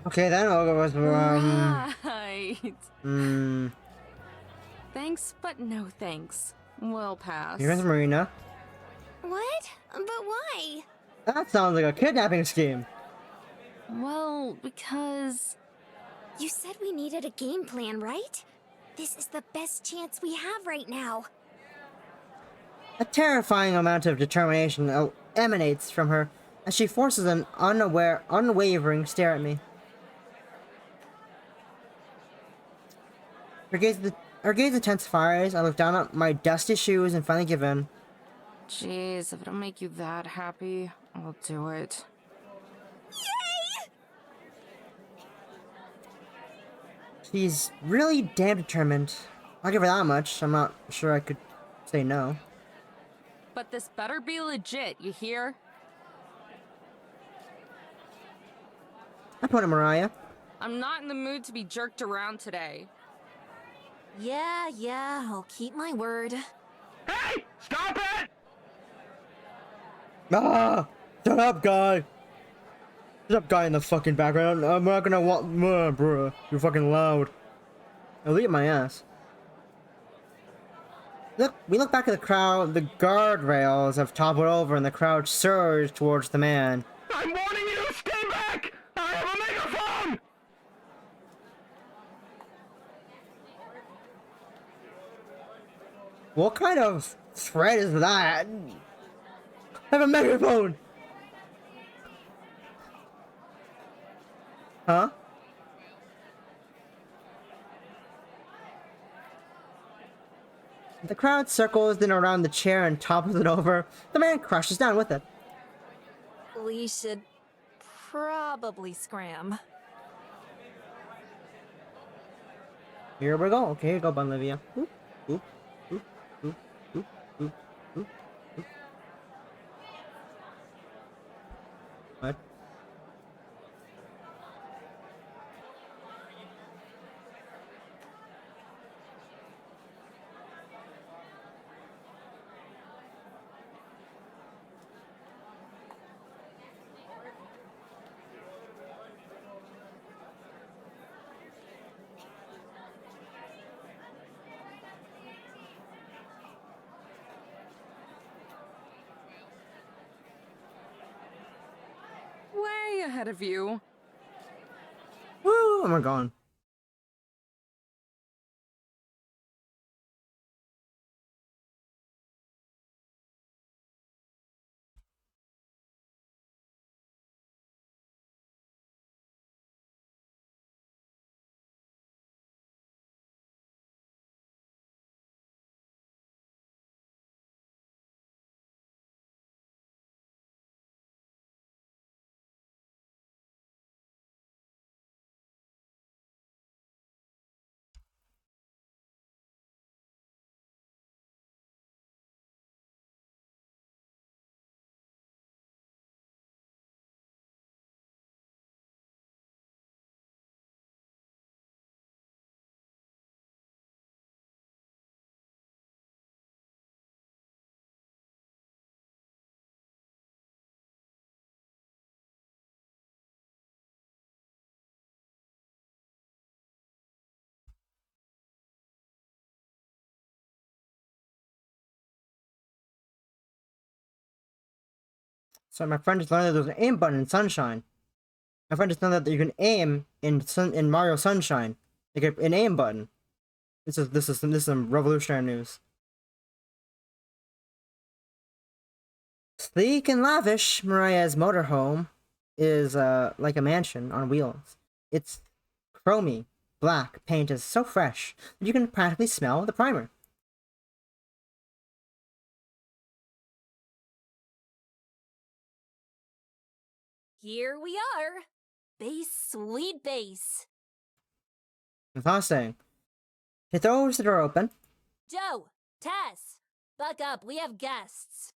Okay, then I'll go with Right. Thanks, but no thanks. We'll pass. Here's Marina. What? But why? That sounds like a kidnapping scheme. Well, because... You said we needed a game plan, right? This is the best chance we have right now. A terrifying amount of determination emanates from her as she forces an unwavering stare at me. Her gaze intensifies. I look down at my dusty shoes and finally give in. Jeez, if it'll make you that happy, I'll do it. Yay! She's really damn determined. I'll give her that much. I'm not sure I could say no. But this better be legit, you hear? I point at Mariah. I'm not in the mood to be jerked around today. Yeah, I'll keep my word. Hey! Stop it! Ah! Shut up, guy! Shut up, guy in the fucking background. I'm not gonna want... bruh. You're fucking loud. I'll eat my ass. Look, we look back at the crowd. The guardrails have toppled over and the crowd surged towards the man. I'm warning you! Stay back! I have a megaphone! What kind of threat is that? I have a megaphone! Huh? The crowd circles in around the chair and topples it over. The man crashes down with it. We should probably scram. Here we go. Okay, here you go, Olivia. Oop, oop, oop, oop, oop, oop, oop, oop. What? Way ahead of you. Woo! And we're gone. So my friend just learned that there's an aim button in Sunshine. My friend just learned that you can aim in Mario Sunshine. Like an aim button. This is some revolutionary news. Sleek and lavish, Mariah's motorhome is like a mansion on wheels. Its chromy black paint is so fresh that you can practically smell the primer. Here we are. Base, sweet base. As I was saying, he throws the door open. Joe, Tess, buck up, we have guests.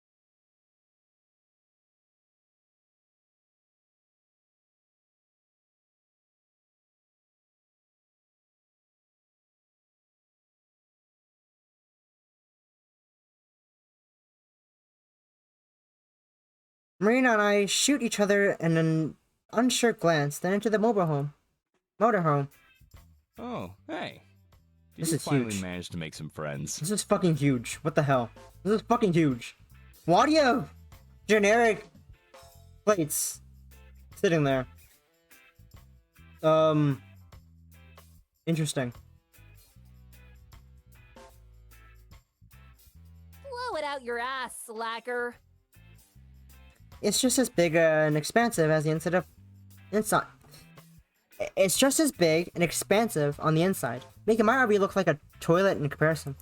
Marina and I shoot each other in an unsure glance, then enter the motorhome. Oh, hey. Did This you is finally huge. manage to make some friends? This is fucking huge. What the hell? This is fucking huge. Why do you have generic plates sitting there? Interesting. Blow it out your ass, slacker. It's just as big and expansive as the inside. It's just as big and expansive on the inside, making my RV look like a toilet in comparison.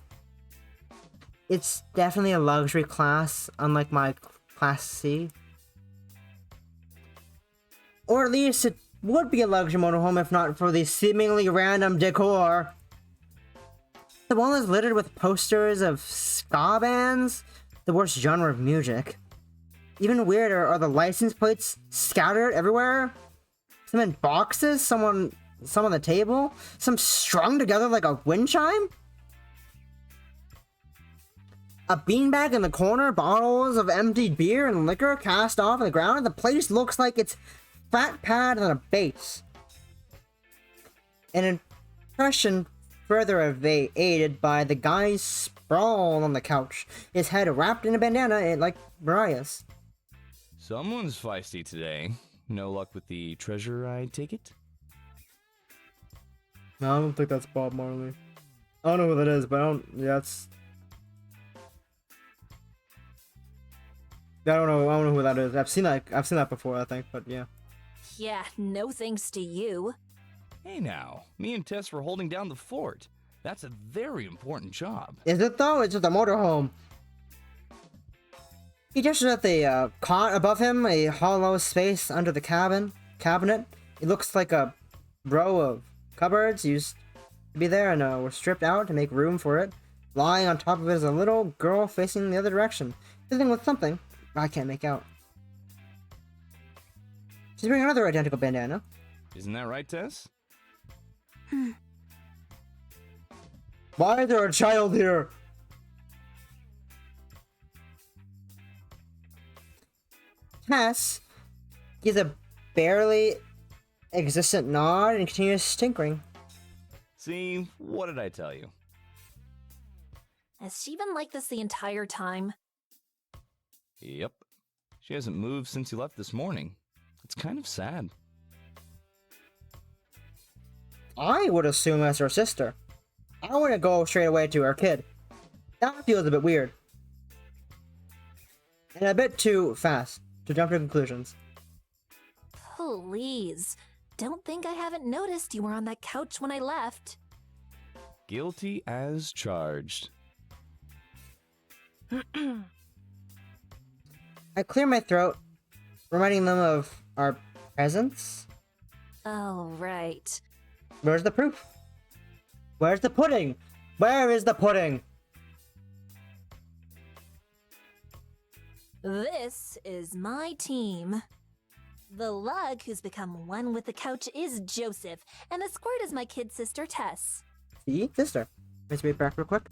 It's definitely a luxury class, unlike my Class C. Or at least it would be a luxury motorhome if not for the seemingly random decor. The wall is littered with posters of ska bands, the worst genre of music. Even weirder are the license plates scattered everywhere. Some in boxes, some on the table, some strung together like a wind chime. A beanbag in the corner, bottles of emptied beer and liquor cast off on the ground, and the place looks like it's fat pad on a base. An impression further aided by the guy sprawled on the couch, his head wrapped in a bandana like Mariah's. Someone's feisty today. No luck with the treasure, I take it? No, I don't think that's Bob Marley. I don't know who that is, but I don't. Yeah, I don't know who that is. I've seen that before, I think, but yeah. Yeah, no thanks to you. Hey now, me and Tess were holding down the fort. That's a very important job. Is it though? It's just a motorhome. He gestures at the cot above him, a hollow space under the cabinet. It looks like a row of cupboards used to be there and were stripped out to make room for it. Lying on top of it is a little girl facing the other direction, fiddling with something I can't make out. She's wearing another identical bandana. Isn't that right, Tess? Why is there a child here? Tess gives a barely existent nod and continues tinkering. See, what did I tell you? Has she been like this the entire time? Yep. She hasn't moved since you left this morning. It's kind of sad. I would assume as her sister. I wouldn't go straight away to her kid. That feels a bit weird. And a bit too fast to jump to conclusions. Please. Don't think I haven't noticed you were on that couch when I left. Guilty as charged. I clear my throat, reminding them of our presence. Oh, right. Where's the proof? Where's the pudding? Where is the pudding? This is my team. The lug who's become one with the couch is Joseph, and the squirt is my kid sister Tess. See? Sister. Let's be back real quick.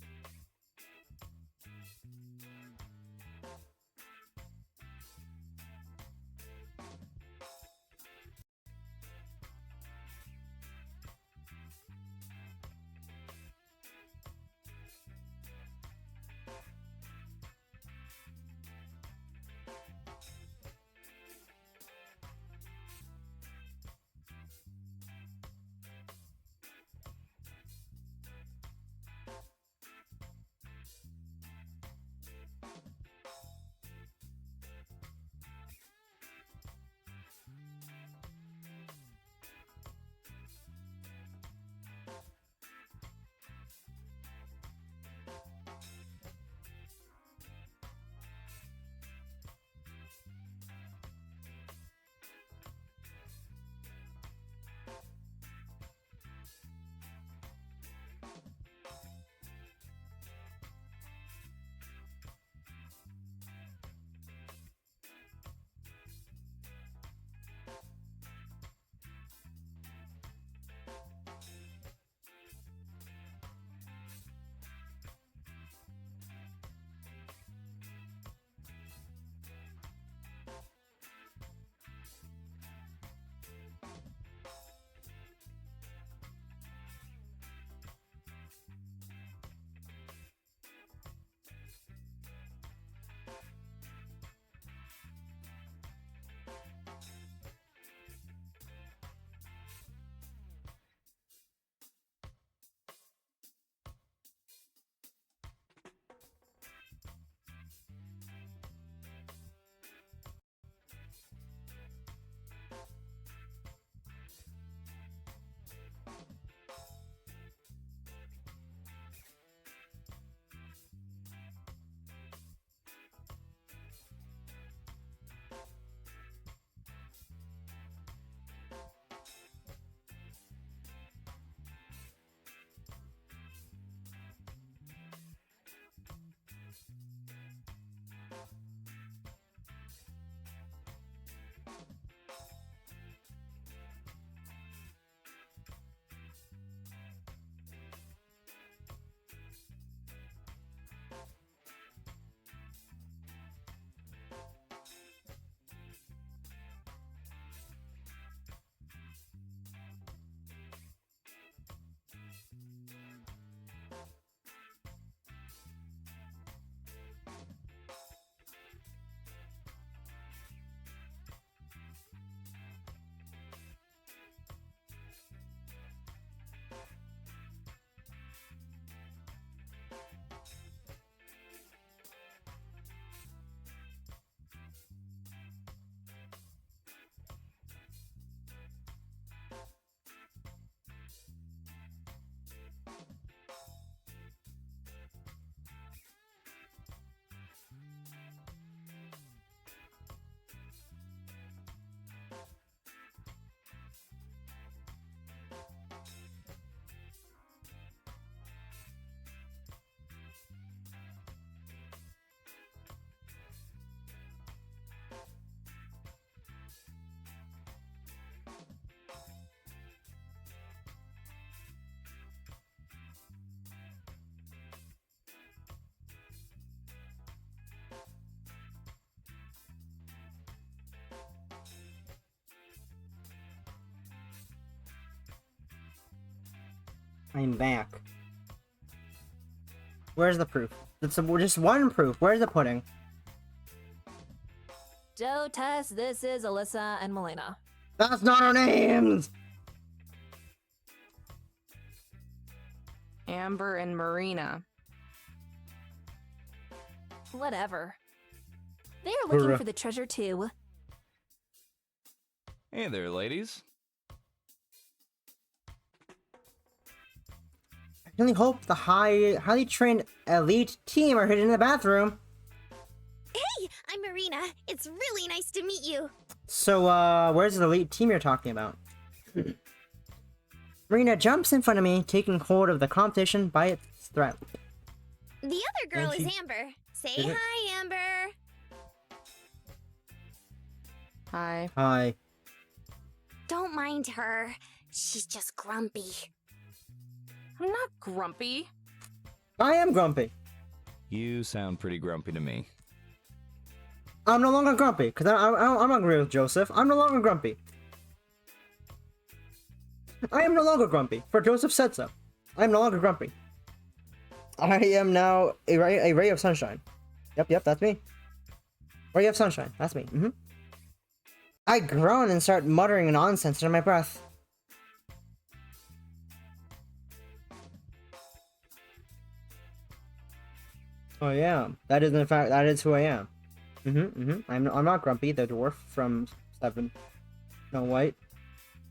I'm back. Where's the proof? It's just one proof. Where's the pudding? Joe, Tess, this is Alyssa and Melina. That's not our names! Amber and Marina. Whatever. They're looking Hurrah. for the treasure too. Hey there, ladies. I really hope the highly trained elite team are hidden in the bathroom. Hey, I'm Marina. It's really nice to meet you. So, where's the elite team you're talking about? Marina jumps in front of me, taking hold of the competition by its throat. The other girl And is she- Amber. Say Is it? hi, Amber. Hi. Hi. Don't mind her. She's just grumpy. I'm not grumpy. I am grumpy. You sound pretty grumpy to me. I'm no longer grumpy, because I'm agree with Joseph. I'm no longer grumpy. I am no longer grumpy, for Joseph said so. I am no longer grumpy. I am now a ray of sunshine. Yep, that's me. Ray of sunshine, that's me. I groan and start muttering nonsense under my breath. Oh yeah, that is in fact, that is who I am. I'm not Grumpy, the dwarf from Snow White.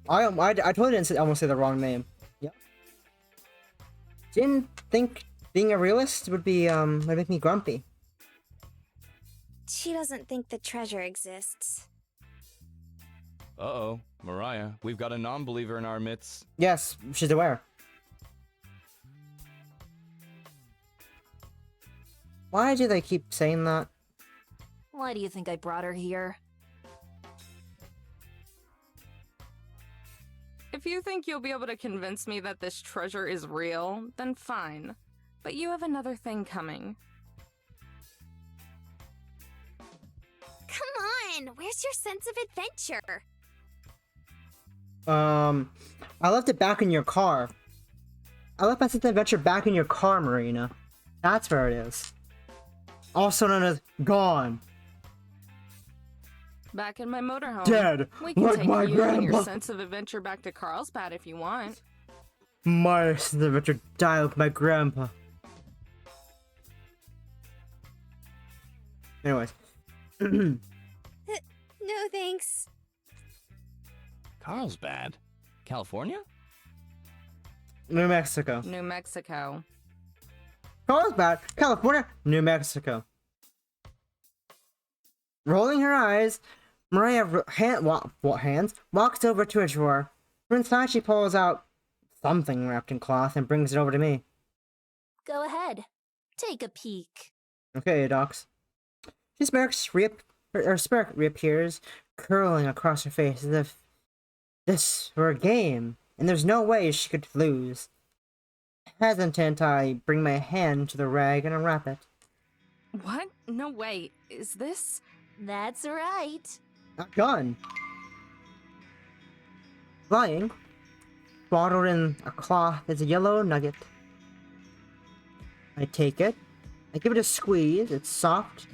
I totally didn't say, almost say the wrong name. Yep. Didn't think being a realist would be would make me grumpy. She doesn't think the treasure exists. Uh-oh, Mariah, we've got a non-believer in our midst. Yes, she's aware. Why do they keep saying that? Why do you think I brought her here? If you think you'll be able to convince me that this treasure is real, then fine. But you have another thing coming. Come on, where's your sense of adventure? I left it back in your car. I left my sense of adventure back in your car, Marina. That's where it is. Also known as gone. Back in my motorhome. Dead, We can like take my you and your grandpa. sense of adventure back to Carlsbad if you want. My sense of adventure died with my grandpa. Anyways. No thanks. Carlsbad? California? New Mexico. New Mexico. Carlsbad, California, New Mexico. Rolling her eyes, Mariah walks over to a drawer. From inside, she pulls out something wrapped in cloth and brings it over to me. Go ahead. Take a peek. Okay, docs. She smirks, her smirk reappears, curling across her face as if this were a game, and there's no way she could lose. Hesitant, I bring my hand to the rag and unwrap it. What? No way. Is this? That's right. A gun. Lying, swaddled in a cloth, is a yellow nugget. I take it. I give it a squeeze. It's soft.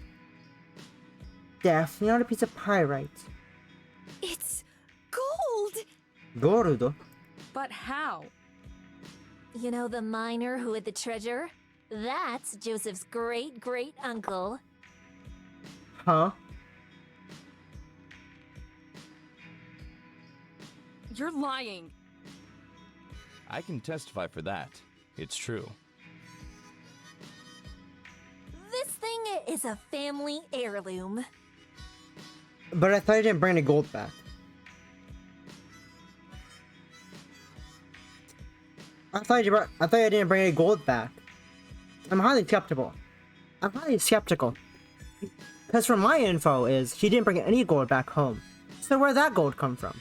Definitely not a piece of pyrite. It's gold! Gorudo. But how? You know the miner who hid the treasure? That's Joseph's great-great-uncle. Huh? You're lying. I can testify for that. It's true. This thing is a family heirloom. But I thought you didn't bring any gold back. I thought you didn't bring any gold back. I'm highly skeptical. Because from my info is, he didn't bring any gold back home. So where'd that gold come from?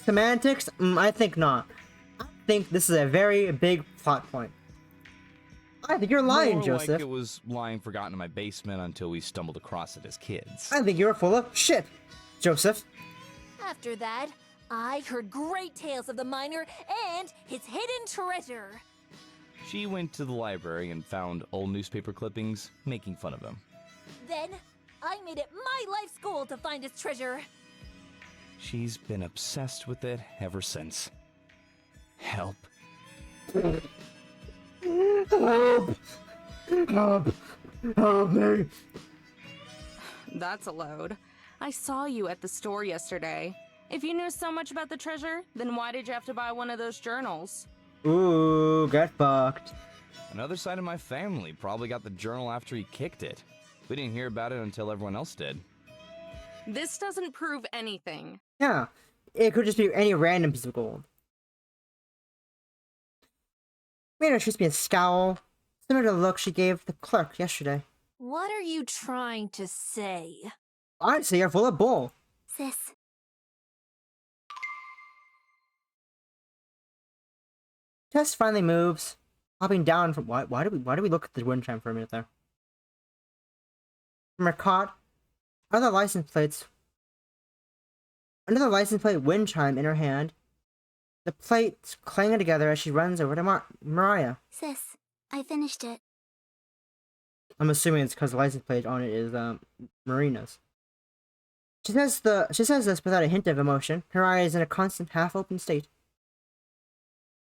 Semantics? I think not. I think this is a very big plot point. I think you're lying, More Joseph. like it was lying forgotten in my basement until we stumbled across it as kids. I think you're full of shit, Joseph. After that, I heard great tales of the miner and his hidden treasure. She went to the library and found old newspaper clippings making fun of him. Then, I made it my life's goal to find his treasure. She's been obsessed with it ever since. Help. Help! Help! Help me! That's a load. I saw you at the store yesterday. If you knew so much about the treasure, then why did you have to buy one of those journals? Ooh, get fucked. Another side of my family probably got the journal after he kicked it. We didn't hear about it until everyone else did. This doesn't prove anything. Yeah, it could just be any random piece of gold. Marina shoots me a scowl, similar to the look she gave the clerk yesterday. What are you trying to say? I'd say you're full of bull. Sis. Tess finally moves, hopping down from why do we look at the wind chime for a minute there? From her cot, another license plate wind chime in her hand. The plates clanging together as she runs over to Mariah. Sis, I finished it. I'm assuming it's because the license plate on it is Marina's. She says this without a hint of emotion, her eyes in a constant half-open state.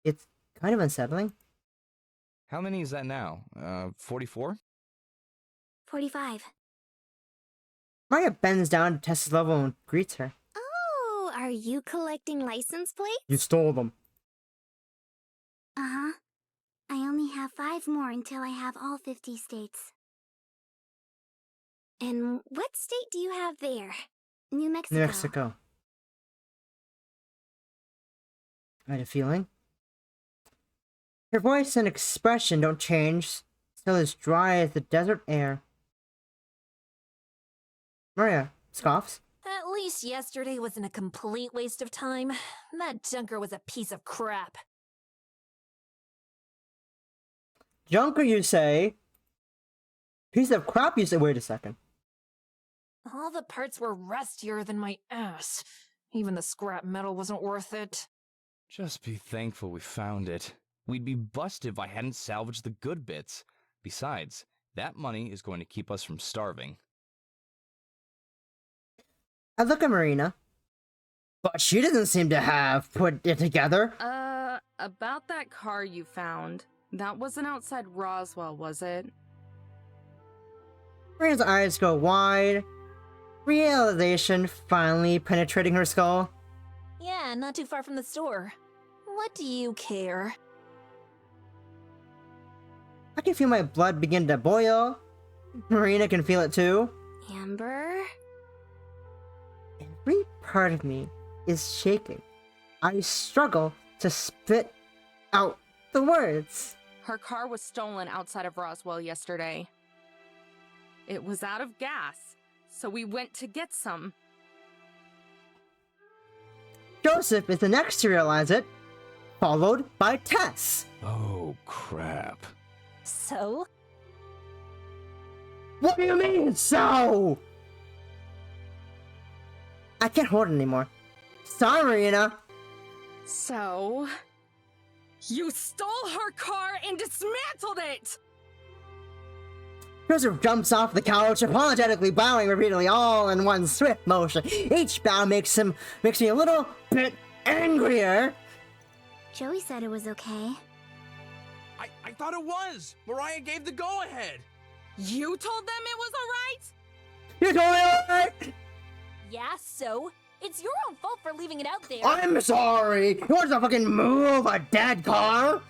It's kind of unsettling. How many is that now? 44? 45. Maria bends down to Tess's level and greets her. Oh, are you collecting license plates? You stole them. Uh-huh. I only have 5 more until I have all 50 states. And what state do you have there? New Mexico. New Mexico. I had a feeling. Her voice and expression don't change, still as dry as the desert air. Maria scoffs. At least yesterday wasn't a complete waste of time. That junker was a piece of crap. Junker, you say? Piece of crap, you say? Wait a second. All the parts were rustier than my ass. Even the scrap metal wasn't worth it. Just be thankful we found it. We'd be busted if I hadn't salvaged the good bits. Besides, that money is going to keep us from starving. I look at Marina, but she doesn't seem to have put it together. About that car you found. That wasn't outside Roswell, was it? Marina's eyes go wide, realization finally penetrating her skull. Yeah, not too far from the store. What do you care? I can feel my blood begin to boil. Marina can feel it too. Amber? Every part of me is shaking. I struggle to spit out the words. Her car was stolen outside of Roswell yesterday. It was out of gas, so we went to get some. Joseph is the next to realize it, followed by Tess. Oh, crap. So? What do you mean, so? I can't hold it anymore. Sorry, Marina. So... you stole her car and dismantled it! Joseph jumps off the couch, apologetically bowing repeatedly, all in one swift motion. Each bow makes me a little bit angrier. Joey said it was okay. I thought it was! Mariah gave the go-ahead! You told them it was alright? You told me alright? Yeah, so? It's your own fault for leaving it out there. I'm sorry. You want to fucking move a dead car?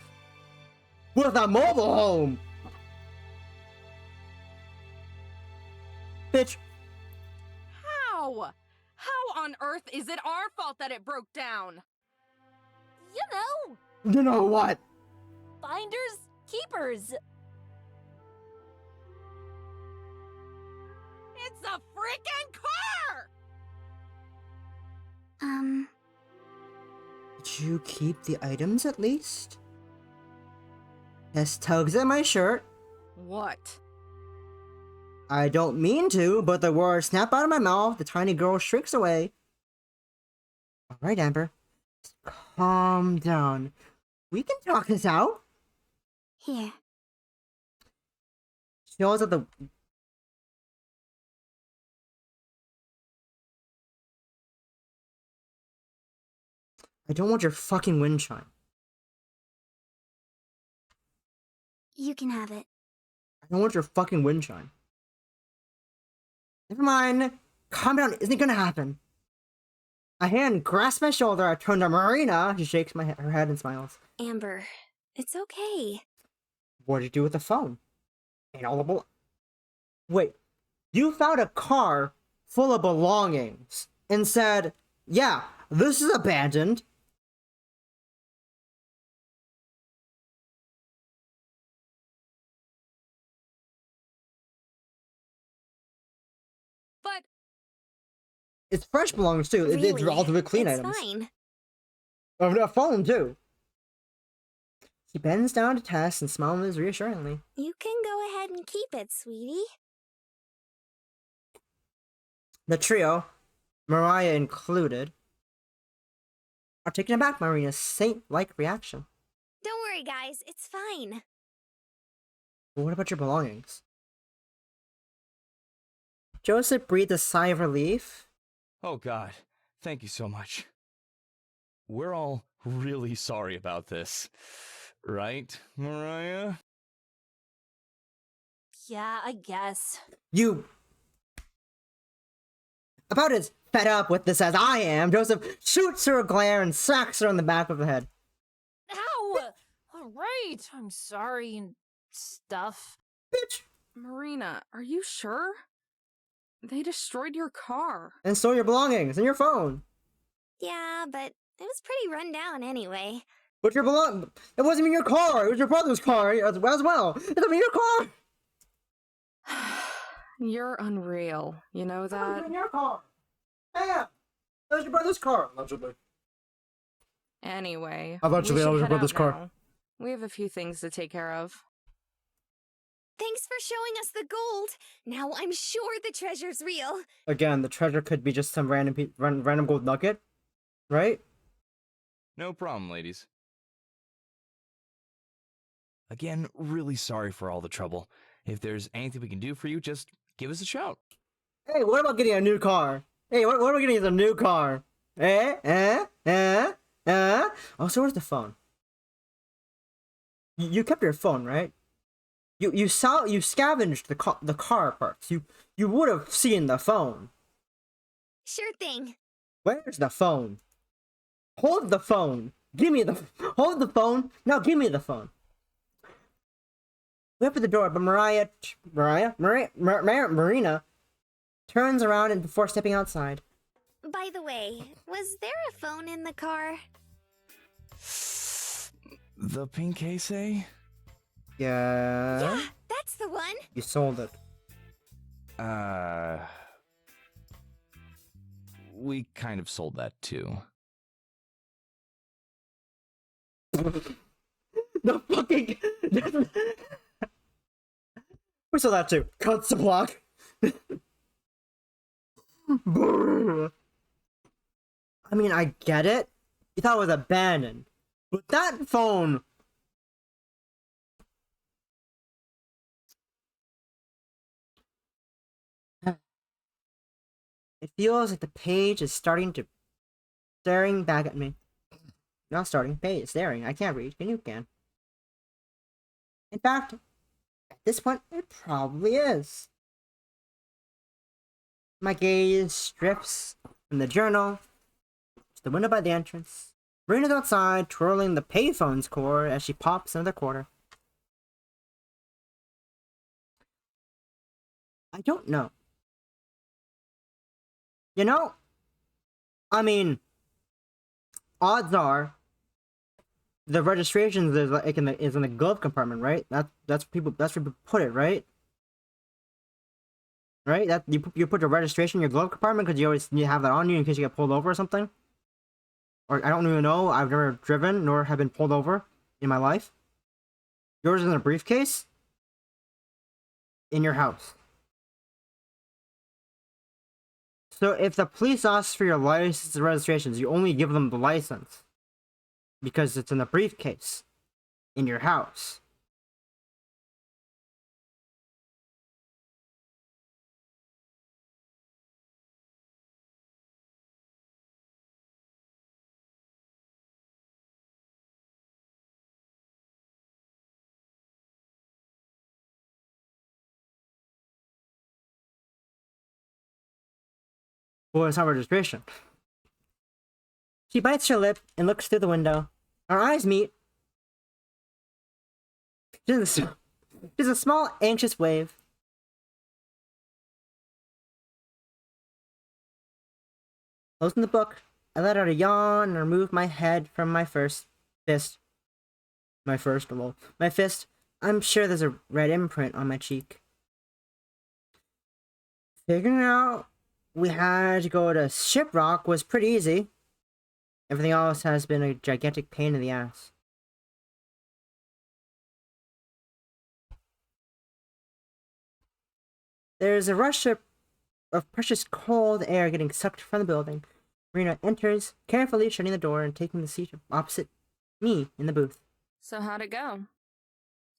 With a mobile home. Bitch. How? How on earth is it our fault that it broke down? You know, You know what? finders, keepers. It's a freaking car! Did you keep the items at least? Tess tugs at my shirt. What? I don't mean to, but the words snap out of my mouth. The tiny girl shrieks away. Alright, Amber. Just calm down. We can talk this out. Here. She holds up the... I don't want your fucking wind chime. You can have it. I don't want your fucking wind chime. Never mind. Calm down. Isn't gonna happen. A hand grasps my shoulder. I turn to Marina. She shakes her head and smiles. Amber, it's okay. What did you do with the phone? Ain't all the Wait. You found a car full of belongings and said, yeah, this is abandoned. But It's fresh belongings too. Really? It's relatively clean it's items. fine. Oh, a phone too. She bends down to Tess and smiles reassuringly. You can go ahead and keep it, sweetie. The trio, Mariah included, are taken aback by Marina's saint-like reaction. Don't worry, guys. It's fine. But what about your belongings? Joseph breathed a sigh of relief. Oh God, thank you so much. We're all really sorry about this. Right, Mariah? Yeah, I guess. You... About as fed up with this as I am, Joseph shoots her a glare and smacks her on the back of the head. Ow! Alright, I'm sorry and stuff. Bitch! Marina, are you sure? They destroyed your car. And stole your belongings and your phone. Yeah, but it was pretty run down anyway. But your it wasn't even your car. It was your brother's car as well. It wasn't even your car. You're unreal. You know It that? wasn't even your car. Yeah. That was your brother's car. Allegedly. Anyway. Allegedly, we that was should your head brother's out car. now. We have a few things to take care of. Thanks for showing us the gold. Now I'm sure the treasure's real. Again, the treasure could be just some random gold nugget, right? No problem, ladies. Again, really sorry for all the trouble. If there's anything we can do for you, just give us a shout. Hey, what about getting a new car? Hey, what about getting a new car? Also, where's the phone? You kept your phone, right? You scavenged the car parts. You would have seen the phone. Sure thing. Where's the phone? Hold the phone. Hold the phone. Now give me the phone. We open the door, but Marina turns around and before stepping outside. By the way, was there a phone in the car? The pink case, eh? Yeah, that's the one. You sold it. We kind of sold that too. The fucking... We sold that too. Cuts the block. I mean, I get it. You thought it was abandoned. But that phone... It feels like the page is staring back at me. Not starting, page, staring. I can't read. You can. In fact, at this point, it probably is. My gaze strips from the journal to the window by the entrance. Marina's outside, twirling the payphone's cord as she pops another quarter. I don't know. You know, I mean, odds are the registration is like is in the glove compartment, right? That's where people put it, right? Right? That you put the registration in your glove compartment because you have that on you in case you get pulled over or something. Or I don't even know. I've never driven nor have been pulled over in my life. Yours is in a briefcase in your house. So if the police ask for your license and registrations, you only give them the license. Because it's in a briefcase. In your house. Well, it's not registration. She bites her lip and looks through the window. Our eyes meet. There's a small, anxious wave. Closing the book, I let out a yawn and removed my head from my fist. My fist. I'm sure there's a red imprint on my cheek. Figuring out we had to go to Shiprock was pretty easy. Everything else has been a gigantic pain in the ass. There's a rush of precious cold air getting sucked from the building. Marina enters, carefully shutting the door and taking the seat opposite me in the booth. So how'd it go?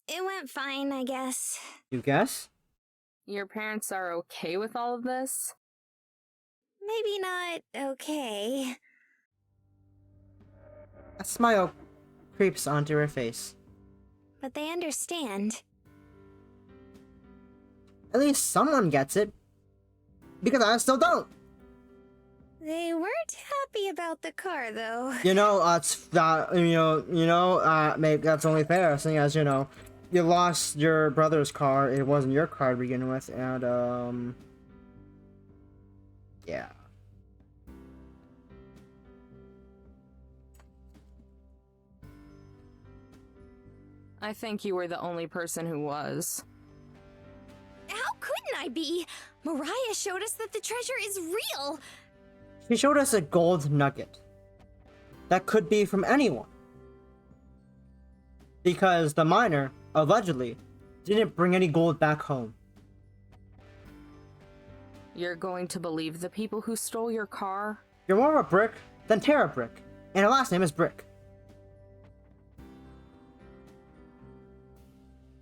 It went fine, I guess. You guess? Your parents are okay with all of this? Maybe not okay. A smile creeps onto her face. But they understand. At least someone gets it. Because I still don't. They weren't happy about the car, though. You know, maybe that's only fair, seeing as, you know, you lost your brother's car, it wasn't your car to begin with, and, yeah. I think you were the only person who was. How couldn't I be? Mariah showed us that the treasure is real. She showed us a gold nugget. That could be from anyone. Because the miner, allegedly, didn't bring any gold back home. You're going to believe the people who stole your car? You're more of a brick than Tara Brick, and her last name is Brick.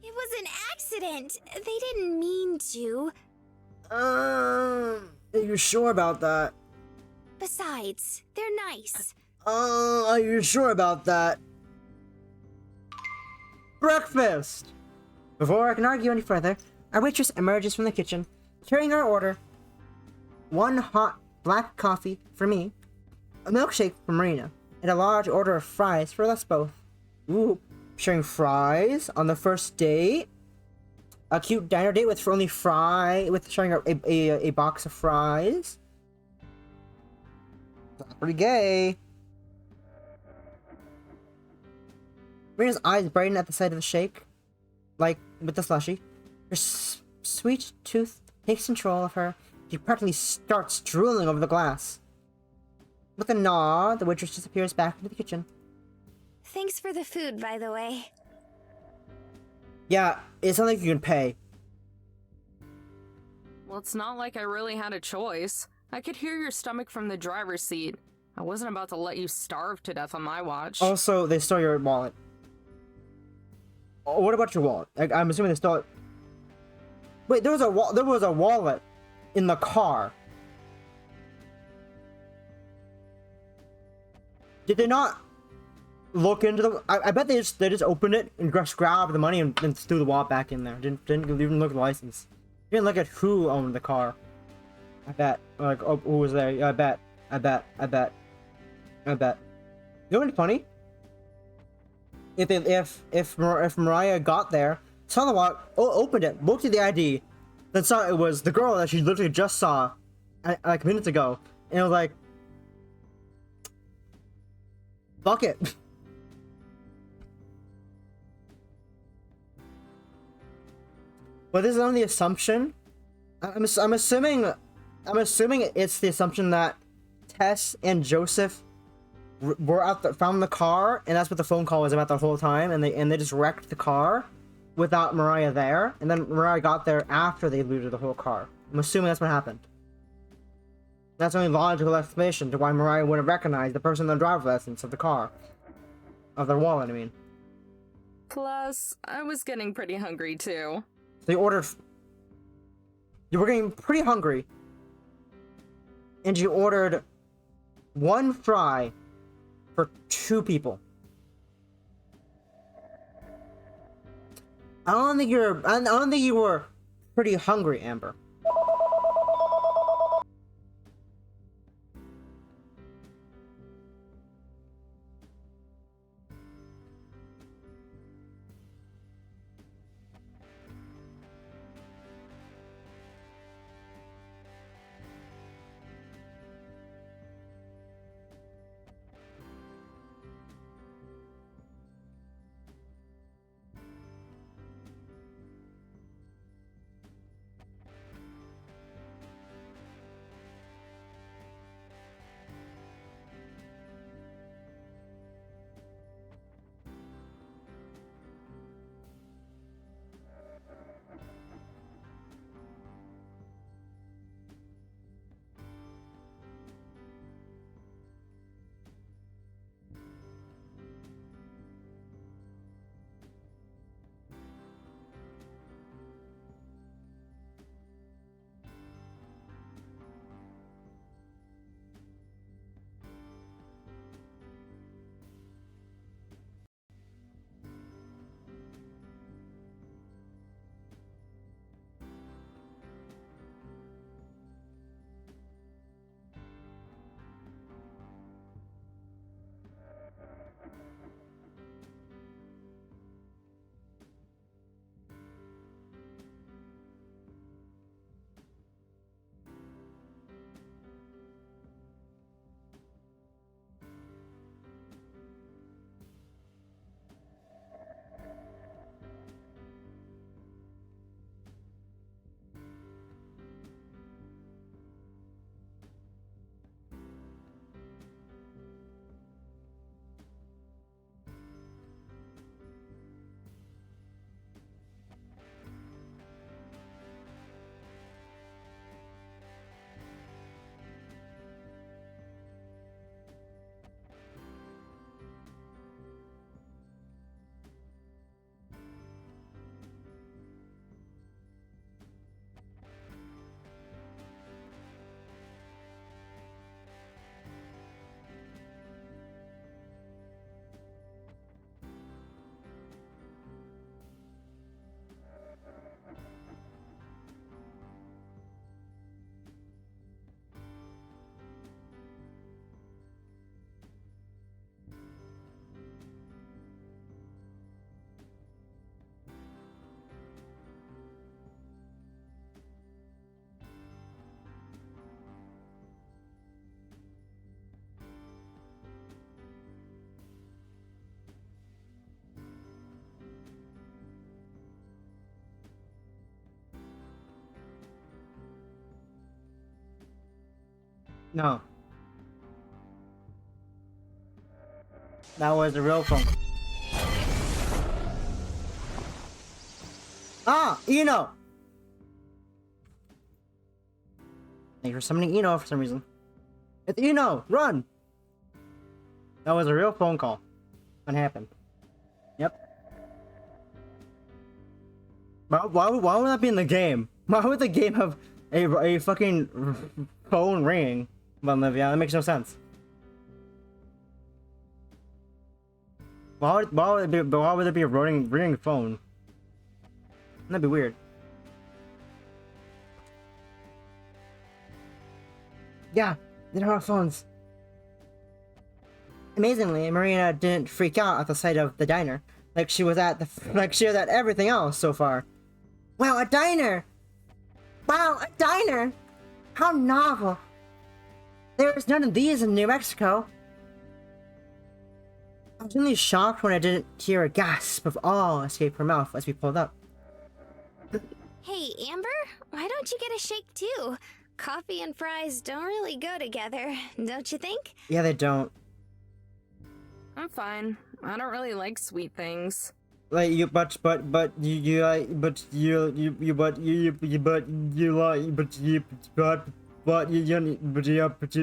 It was an accident. They didn't mean to. Are you sure about that? Besides, they're nice. Are you sure about that? Breakfast! Before I can argue any further, our waitress emerges from the kitchen, carrying our order. 1 hot black coffee for me, a milkshake for Marina, and a large order of fries for us both. Ooh, sharing fries on the first date? A cute diner date with sharing a box of fries? That's pretty gay. Marina's eyes brighten at the sight of the shake, like with the slushie. Her sweet tooth takes control of her. She practically starts drooling over the glass. With a nod, the waitress disappears back into the kitchen. Thanks for the food, by the way. Yeah, it's not like you can pay. Well, it's not like I really had a choice. I could hear your stomach from the driver's seat. I wasn't about to let you starve to death on my watch. Also, they stole your wallet. Oh, what about your wallet? I'm assuming they stole it. Wait, there was a wallet in the car. Did they not look into the? I bet they just opened it and just grabbed the money and then threw the wallet back in there. Didn't even look at the license. Didn't look at who owned the car. I bet. Like, oh, who was there? Yeah, I bet. You know what's funny? If Mariah got there, saw the wallet, opened it, looked at the ID, then saw it was the girl that she literally just saw, like minutes ago, and was like, fuck it. But this is only the assumption. I'm assuming it's the assumption that Tess and Joseph found the car, and that's what the phone call was about the whole time, and they just wrecked the car without Mariah there, and then Mariah got there after they looted the whole car. I'm assuming that's what happened. That's the only logical explanation to why Mariah wouldn't recognize the person in the driver's license of the car. Of their wallet, I mean. Plus, I was getting pretty hungry too. So you ordered... You were getting pretty hungry. And you ordered 1 fry for 2 people. I don't think you were pretty hungry, Amber. No. That was a real phone. Ah! Eno! Thank you for summoning Eno for some reason. It's Eno! Run! That was a real phone call. What happened? Yep. Why would that be in the game? Why would the game have a fucking phone ringing? Well, Olivia, that makes no sense. Why would there be a ringing phone? That'd be weird. Yeah, they don't have phones. Amazingly, Marina didn't freak out at the sight of the diner, like she was at everything else so far. Wow, a diner! Wow, a diner! How novel! There's none of these in New Mexico. I was really shocked when I didn't hear a gasp of awe escape her mouth as we pulled up. Hey, Amber, why don't you get a shake too? Coffee and fries don't really go together, don't you think? Yeah, they don't. I'm fine. I don't really like sweet things. Like you, but But you. But you. But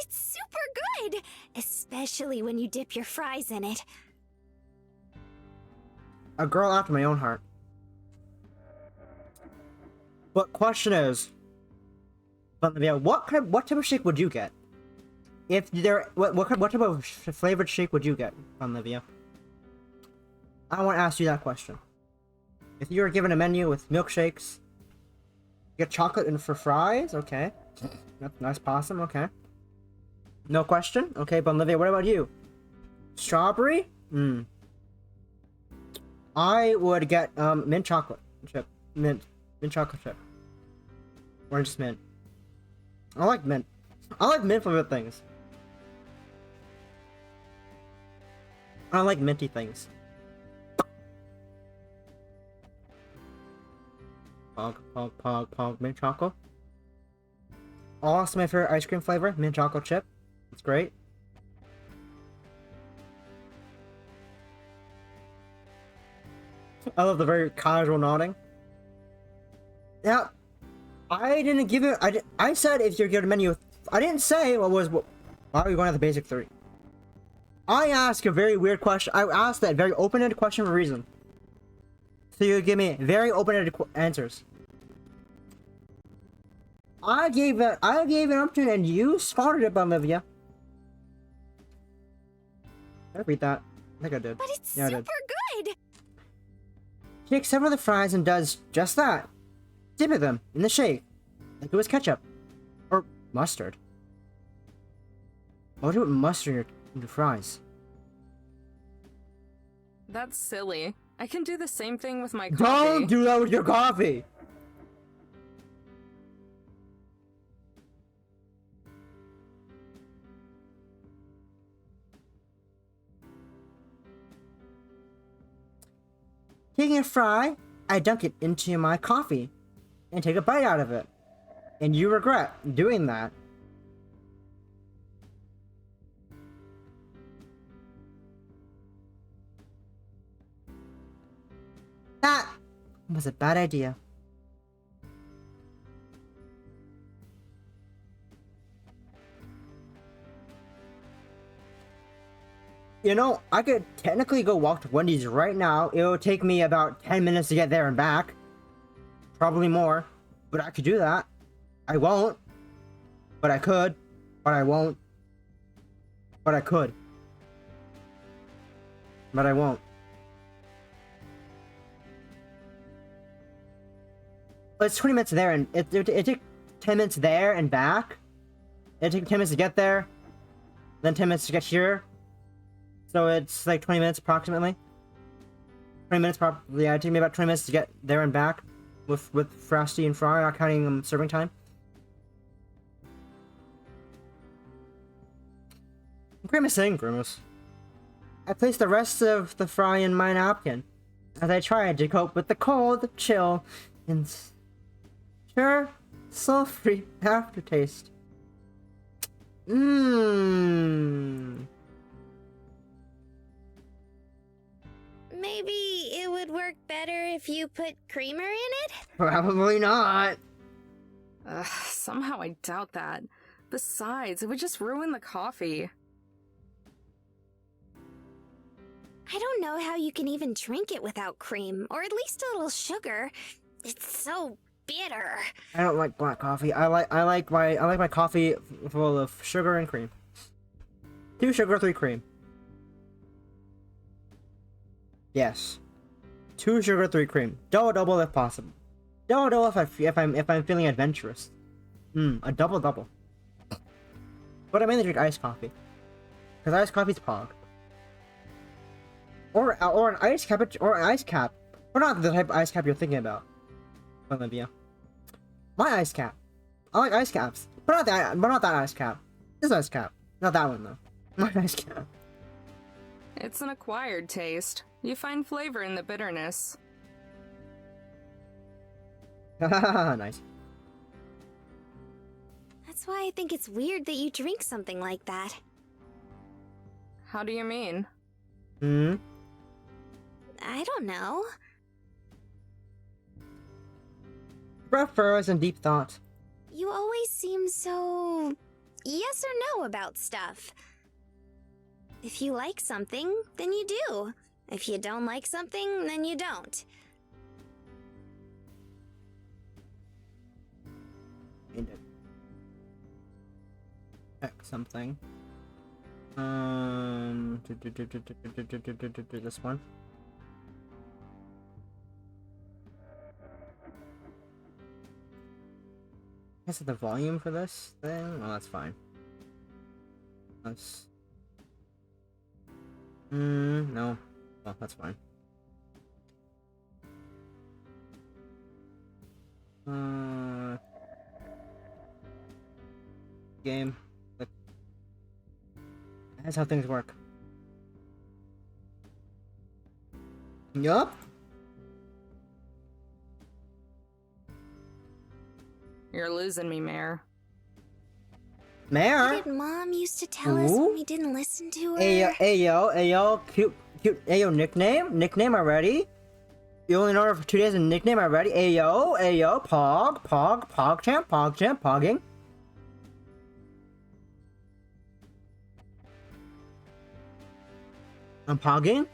it's super good! Especially when you dip your fries in it. A girl after my own heart. But question is, Olivia, what type of shake would you get? If there, what type of flavored shake would you get, Olivia? I want to ask you that question. If you were given a menu with milkshakes, you get chocolate and for fries, okay, that's nice possum, okay. No question, okay. But Olivia, what about you? Strawberry? I would get mint chocolate chip, mint chocolate chip, or just mint. I like mint. I like mint flavored things. I like minty things. Pog, mint chocolate. Also, my favorite ice cream flavor, mint chocolate chip. It's great. I love the very casual nodding. Yeah, I didn't give it. I said if you're given a menu, I didn't say why are we going at the basic 3? I asked a very weird question. I asked that very open-ended question for a reason. So you give me very open-ended answers. I gave an option and you spotted it, Olivia. Did I read that? I think I did. But it's Yeah, super good! She takes several of the fries and does just that. Dip them in the shake, like it was ketchup. Or mustard. Why would you put mustard in your fries? That's silly. I can do the same thing with my coffee. Don't do that with your coffee! Taking a fry, I dunk it into my coffee and take a bite out of it. And you regret doing that. That was a bad idea. You know, I could technically go walk to Wendy's right now. It would take me about 10 minutes to get there and back. Probably more. But I could do that. I won't. But I could. But I won't. But I could. But I won't. But it's 20 minutes there and it took 10 minutes there and back. It took 10 minutes to get there. Then 10 minutes to get here. So it's like 20 minutes approximately. 20 minutes probably. Yeah, it took me about 20 minutes to get there and back with Frosty and Fry, not counting serving time. Grimacing, Grimace. I placed the rest of the fry in my napkin as I tried to cope with the cold, chill, and sure, sulfury aftertaste. Maybe it would work better if you put creamer in it? Probably not. Somehow I doubt that. Besides, it would just ruin the coffee. I don't know how you can even drink it without cream, or at least a little sugar. It's so bitter. I don't like black coffee. I like my coffee full of sugar and cream. 2 sugar, 3 cream. Yes. 2 sugar, 3 cream. Double if possible. Double if I'm feeling adventurous. A double. But I mainly drink iced coffee. Cause iced coffee's pog. Or an ice cap, Or not the type of ice cap you're thinking about, Olivia. My ice cap. I like ice caps, but not that ice cap. This ice cap, not that one though. My ice cap. It's an acquired taste. You find flavor in the bitterness. Nice. That's why I think it's weird that you drink something like that. How do you mean? Hmm? I don't know. Rough furrows and deep thought. You always seem so yes or no about stuff. If you like something, then you do. If you don't like something, then you don't. Need to check something. This one. I set the volume for this thing. Oh, that's fine. That's. No. Well, that's fine. Game. Like, that's how things work. Yup. You're losing me, Mare. Mare? What did Mom used to tell us when we didn't listen to her? Ayo, cute, ayo, nickname already? You only know her for 2 days and nickname already? Ayo, pog champ, pogging. I'm pogging?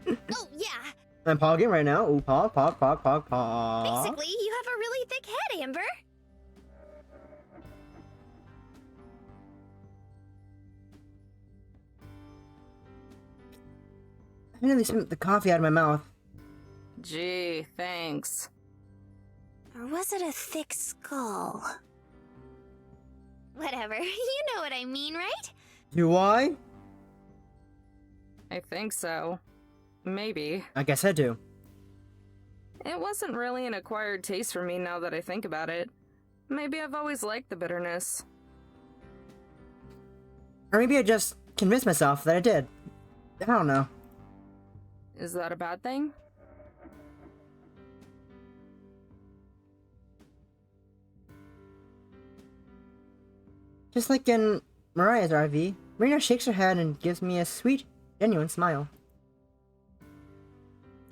Oh, yeah. I'm pogging right now. Ooh, pog. Basically, you have a really thick head, Amber. I nearly spit the coffee out of my mouth. Gee, thanks. Or was it a thick skull? Whatever, you know what I mean, right? Do I? I think so. Maybe. I guess I do. It wasn't really an acquired taste for me now that I think about it. Maybe I've always liked the bitterness. Or maybe I just convinced myself that I did. I don't know. Is that a bad thing? Just like in Mariah's RV, Marina shakes her head and gives me a sweet, genuine smile.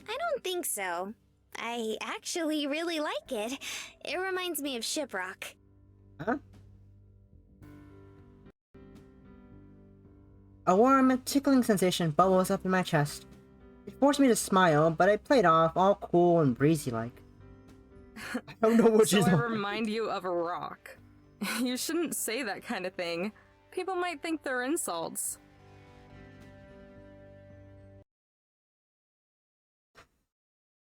I don't think so. I actually really like it. It reminds me of Shiprock. Huh? A warm, tickling sensation bubbles up in my chest. It forced me to smile, but I played off all cool and breezy like. I don't know what So she's I on. remind you of a rock. You shouldn't say that kind of thing. People might think they're insults.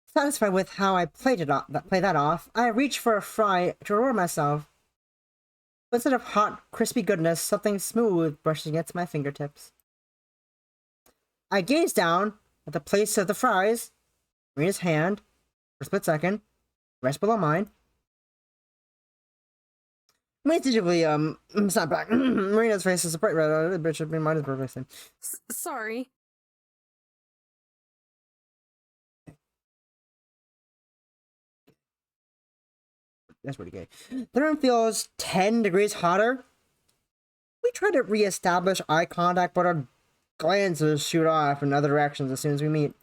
Satisfied with how I played that off, I reached for a fry to reward myself. But instead of hot, crispy goodness, something smooth brushed against my fingertips. I gazed down at the place of the fries, Marina's hand, for a split second, rest below mine. Instinctively, snap back. Marina's face is a bright red, the bitch should be mine is perfect. Sorry. That's pretty gay. The room feels 10 degrees hotter. We try to re-establish eye contact, but our glances shoot off in other directions as soon as we meet.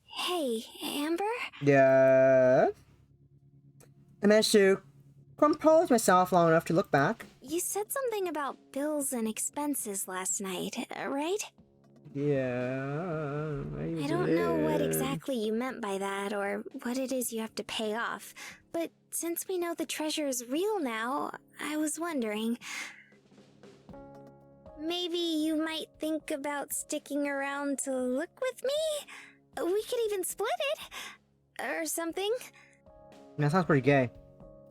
Hey, Amber? Yeah. I managed to compose myself long enough to look back. You said something about bills and expenses last night, right? Yeah. I don't know what exactly you meant by that or what it is you have to pay off, but since we know the treasure is real now, I was wondering. Maybe you might think about sticking around to look with me? We could even split it, or something. That sounds pretty gay.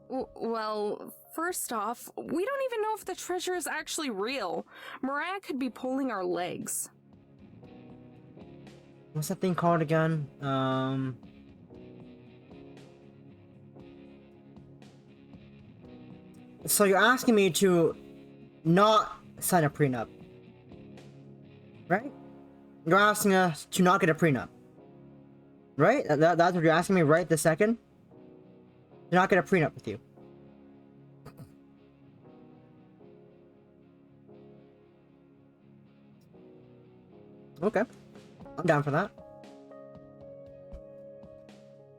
Well, first off, we don't even know if the treasure is actually real. Mariah could be pulling our legs. What's that thing called again? So you're asking me to not sign a prenup, right? You're asking us to not get a prenup, right? That's what you're asking me right this second? To not get a prenup with you. Okay. I'm down for that.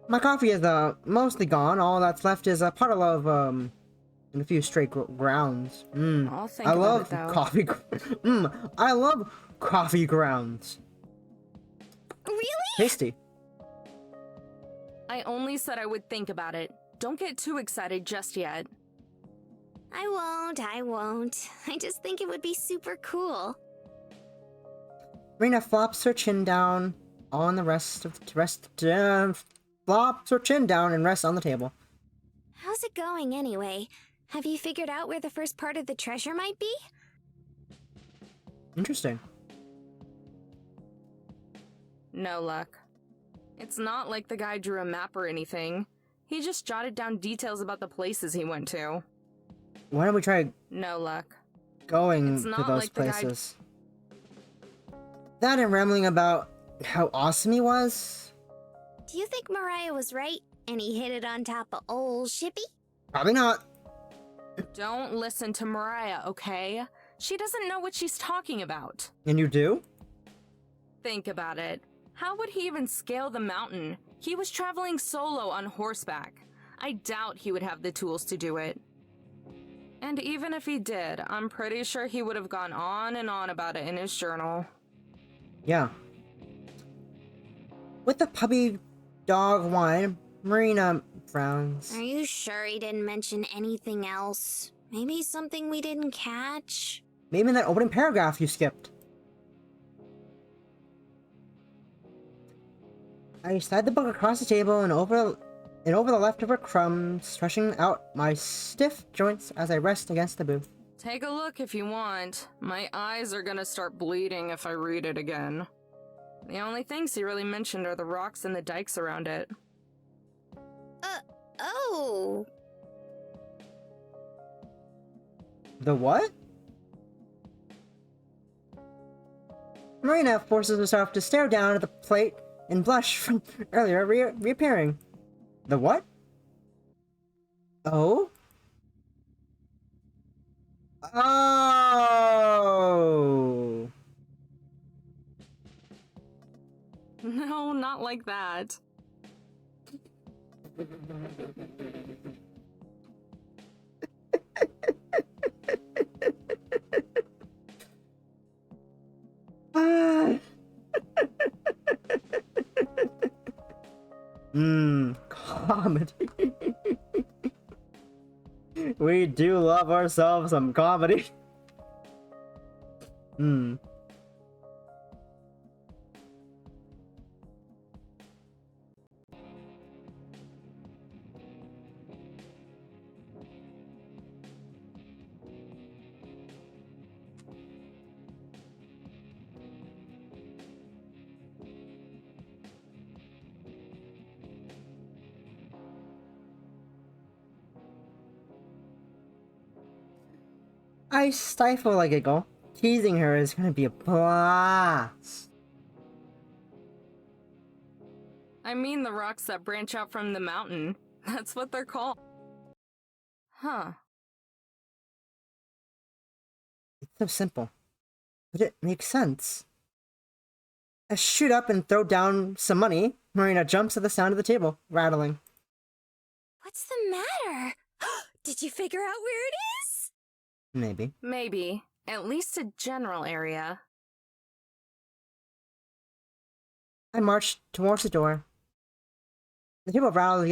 My coffee is mostly gone. All that's left is a puddle of and a few straight grounds. I'll think I about love it, though. coffee. I love coffee grounds. Really? Tasty. I only said I would think about it. Don't get too excited just yet. I won't. I just think it would be super cool. Marina flops her chin down on the flops her chin down and rests on the table. How's it going anyway? Have you figured out where the first part of the treasure might be? Interesting. No luck. It's not like the guy drew a map or anything. He just jotted down details about the places he went to. Why don't we try No luck. going It's to not those like the guy- places? That and rambling about how awesome he was? Do you think Mariah was right and he hit it on top of old Shippy? Probably not. Don't listen to Mariah, okay? She doesn't know what she's talking about. And you do? Think about it. How would he even scale the mountain? He was traveling solo on horseback. I doubt he would have the tools to do it. And even if he did, I'm pretty sure he would have gone on and on about it in his journal. Yeah. With the puppy dog wine, Marina frowns. Are you sure he didn't mention anything else? Maybe something we didn't catch? Maybe in that opening paragraph you skipped. I slide the book across the table and over the leftover crumbs, stretching out my stiff joints as I rest against the booth. Take a look if you want. My eyes are gonna start bleeding if I read it again. The only things he really mentioned are the rocks and the dikes around it. Oh. The what? Marina forces herself to stare down at the plate and blush from earlier reappearing. The what? Oh? Oh! No, not like that. Comedy. We do love ourselves some comedy. I stifle a giggle. Teasing her is gonna be a blast. I mean the rocks that branch out from the mountain. That's what they're called. Huh. It's so simple, but it makes sense. I shoot up and throw down some money. Marina jumps at the sound of the table, rattling. What's the matter? Did you figure out where it is? Maybe. Maybe. At least a general area. I march towards the door. The table rattles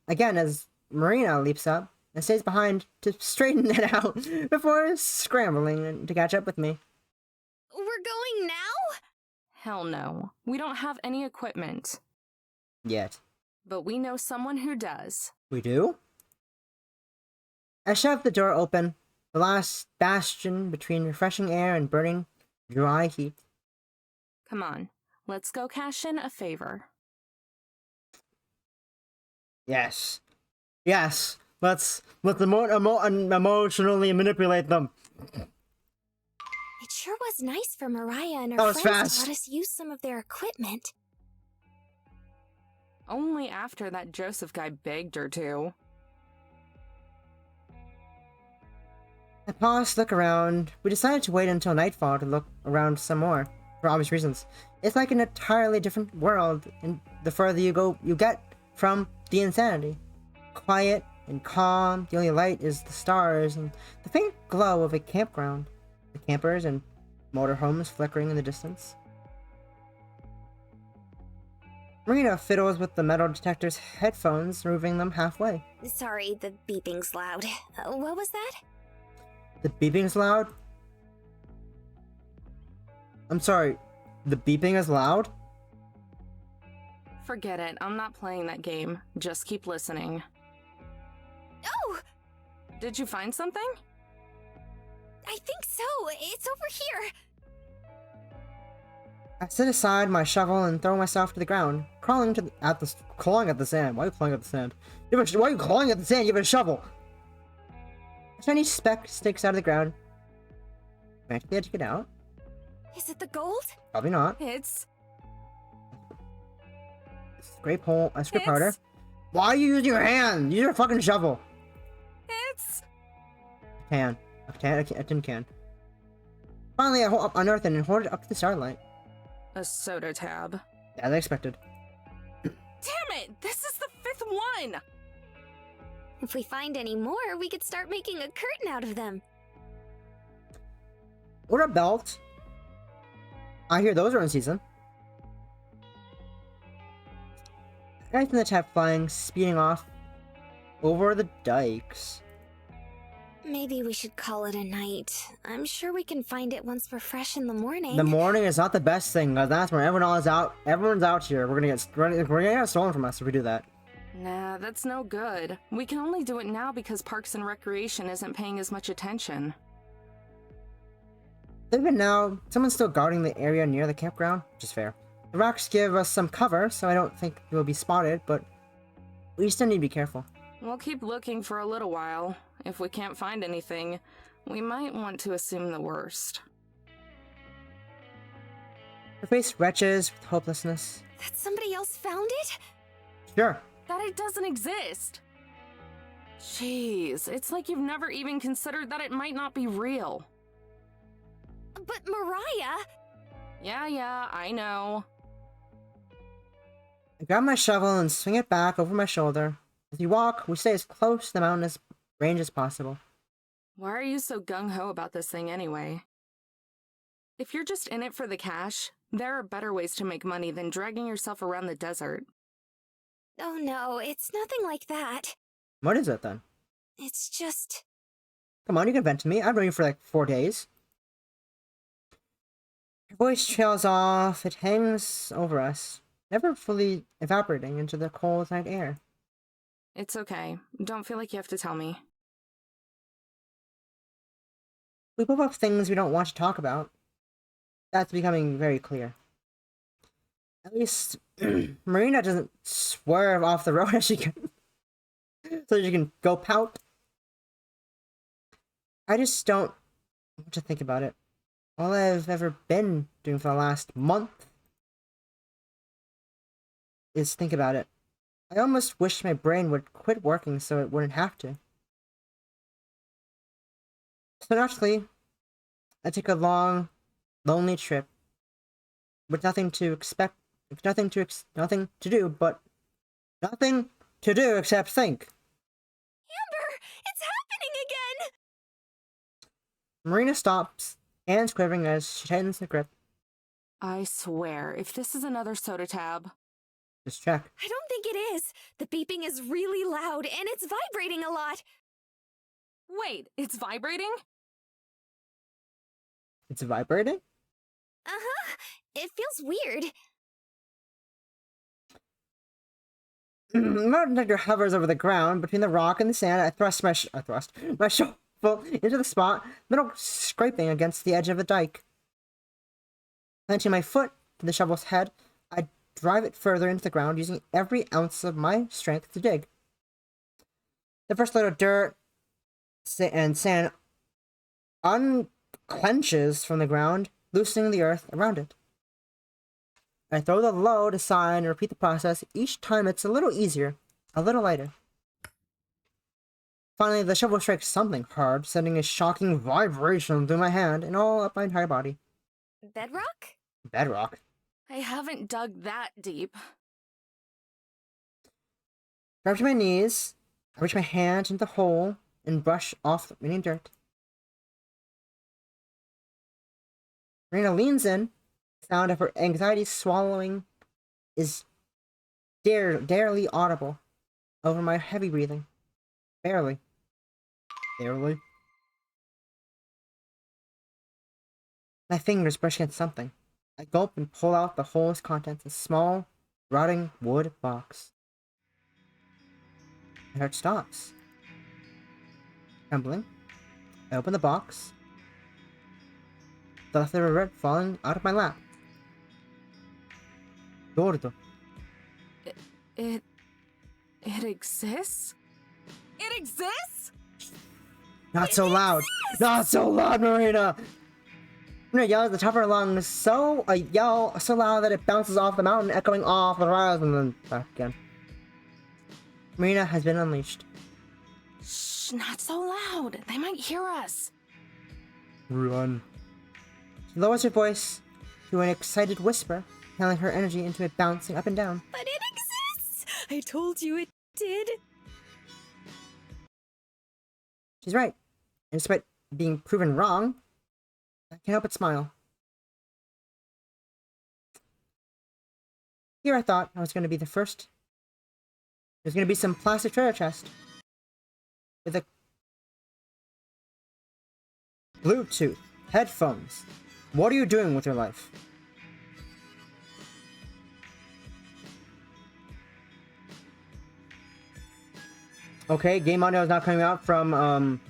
again as Marina leaps up and stays behind to straighten it out before scrambling to catch up with me. We're going now? Hell no. We don't have any equipment. Yet. But we know someone who does. We do? I shove the door open, the last bastion between refreshing air and burning, dry heat. Come on, let's go cash in a favor. Yes. Yes. Let's emotionally manipulate them. It sure was nice for Mariah and her That was friends fast. to let us use some of their equipment. Only after that Joseph guy begged her to. I paused to look around. We decided to wait until nightfall to look around some more. for obvious reasons. It's like an entirely different world, and the further you go, you get from the insanity. Quiet and calm, the only light is the stars and the faint glow of a campground. The campers and motorhomes flickering in the distance. Marina fiddles with the metal detector's headphones, removing them halfway. Sorry, the beeping's loud. What was that? The beeping's loud? I'm sorry, the beeping is loud? Forget it, I'm not playing that game. Just keep listening. Oh! Did you find something? I think so. It's over here. I set aside my shovel and throw myself to the ground, clawing at the sand. Why are you clawing at the sand? Why are you clawing at the sand? You have a shovel. A tiny speck sticks out of the ground. Magically, I take it out. Is it the gold? Probably not. It's Scrape hole. I scrape harder. Why are you using your hand? Use your fucking shovel. It's Can. I didn't can. Finally, I unearth it and hold it up to the starlight. a soda tab. As I expected. Damn it! This is the 5th one! If we find any more, we could start making a curtain out of them. Or a belt. I hear those are in season. Knife in the tab flying, speeding off over the dikes. Maybe we should call it a night. I'm sure we can find it once we're fresh in the morning. The morning is not the best thing, because that's when everyone's out here. We're gonna get stolen from us if we do that. Nah, that's no good. We can only do it now because Parks and Recreation isn't paying as much attention. Even now, someone's still guarding the area near the campground, which is fair. The rocks give us some cover, so I don't think we'll be spotted, but we still need to be careful. We'll keep looking for a little while. If we can't find anything, we might want to assume the worst. Her face retches with hopelessness. That somebody else found it? Sure. That it doesn't exist! Jeez, it's like you've never even considered that it might not be real. But Mariah! Yeah, I know. I grab my shovel and swing it back over my shoulder. As we walk, we stay as close to the mountainous range as possible. Why are you so gung-ho about this thing anyway? If you're just in it for the cash, there are better ways to make money than dragging yourself around the desert. Oh no, it's nothing like that. What is it then? It's just... Come on, you can vent to me. I've known you for like 4 days. Her voice trails off. It hangs over us, never fully evaporating into the cold night air. It's okay. Don't feel like you have to tell me. We both have things we don't want to talk about. That's becoming very clear. At least, Marina doesn't swerve off the road as she can, so she can go pout. I just don't want to think about it. All I've ever been doing for the last month is think about it. I almost wish my brain would quit working so it wouldn't have to. So naturally, I take a long, lonely trip with nothing to do except think. Amber! It's happening again! Marina stops, hands quivering as she tightens the grip. I swear, if this is another soda tab... Just check. I don't think it is. The beeping is really loud, and it's vibrating a lot. Wait, it's vibrating? It's vibrating? Uh-huh. It feels weird. The metal detector hovers over the ground. Between the rock and the sand, I thrust my shovel into the spot, metal scraping against the edge of the dike. Planting my foot to the shovel's head, I drive it further into the ground, using every ounce of my strength to dig. The first load of dirt and sand unclenches from the ground, loosening the earth around it. I throw the load aside and repeat the process. Each time it's a little easier, a little lighter. Finally, the shovel strikes something hard, sending a shocking vibration through my hand and all up my entire body. Bedrock? Bedrock. I haven't dug that deep. Drop to my knees. I reach my hand into the hole and brush off the remaining dirt. Marina leans in. The sound of her anxiety swallowing is barely audible over my heavy breathing. Barely. Barely. My fingers brush against something. I gulp and pull out the hole's contents, a small, rotting wood box. My heart stops. Trembling, I open the box. The leftover falling out of my lap. Gordo. It exists? It exists? Not so loud! Not so loud, Marina! Marina yells at the top of her lungs, yell so loud that it bounces off the mountain, echoing off the rise and then back again. Marina has been unleashed. Shh, not so loud. They might hear us. Run. She lowers her voice to an excited whisper, channeling her energy into it bouncing up and down. But it exists! I told you it did. She's right. And despite being proven wrong, I can't help but smile. Here I thought I was going to be the first. There's going to be some plastic treasure chest with a Bluetooth, headphones. What are you doing with your life? Okay, game audio is not coming out from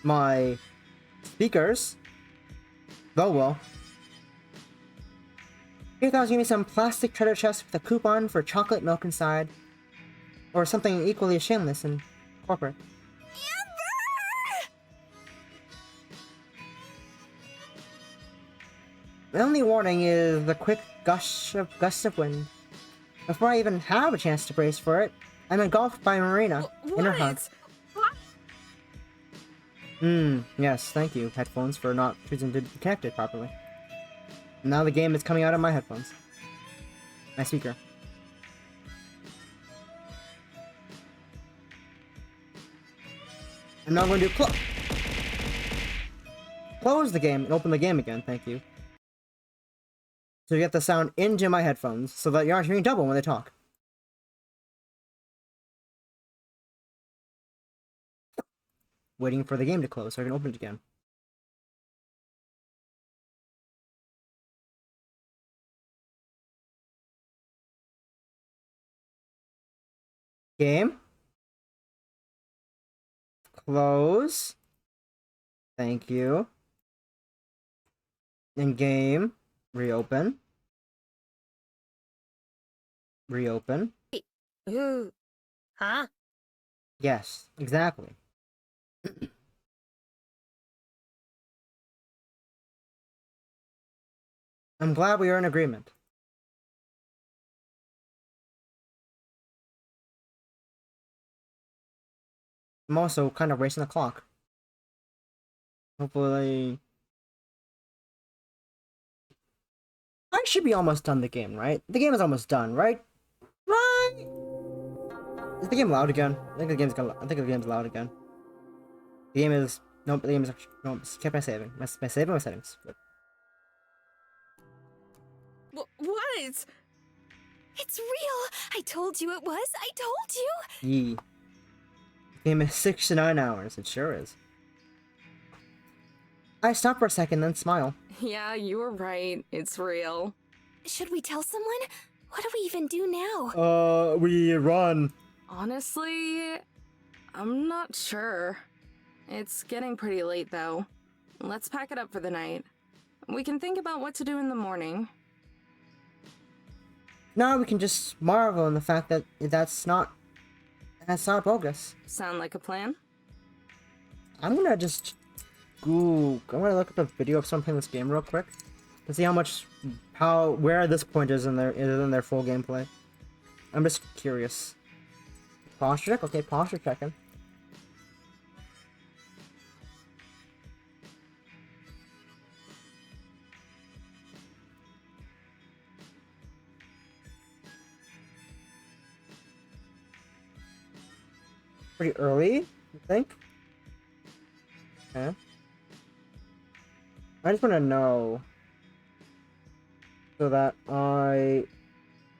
my speakers. Oh well. Here thought I was giving me some plastic treasure chest with a coupon for chocolate milk inside. Or something equally shameless and corporate. My only warning is the quick gust of wind. Before I even have a chance to brace for it, I'm engulfed by Marina in her hug. Yes, thank you, headphones, for not choosing to be connected properly. Now the game is coming out of my headphones. My speaker. I'm now going to close the game and open the game again, thank you. So you get the sound into my headphones, so that you're not hearing double when they talk. Waiting for the game to close so I can open it again. Game. Close. Thank you. And game. Reopen. Reopen. Ooh. Huh? Yes, exactly. I'm glad we are in agreement. I'm also kind of racing the clock. Hopefully... I should be almost done the game, right? The game is almost done, right? Right? Is the game loud again? I think the game's loud again. The game is... Nope, the game is actually... Nope, kept my saving. My saving my settings. Good. What? It's real! I told you it was! I told you! Yee. The game is 6 to 9 hours. It sure is. I stop for a second, then smile. Yeah, you were right. It's real. Should we tell someone? What do we even do now? We run. Honestly, I'm not sure. It's getting pretty late, though. Let's pack it up for the night. We can think about what to do in the morning. Now we can just marvel in the fact that that's not bogus. Sound like a plan? I'm gonna just I'm gonna look up a video of someone playing this game real quick to see where this point is in their full gameplay. I'm just curious. Posture check? Okay, posture checking. Pretty early, I think. Okay. I just want to know so that I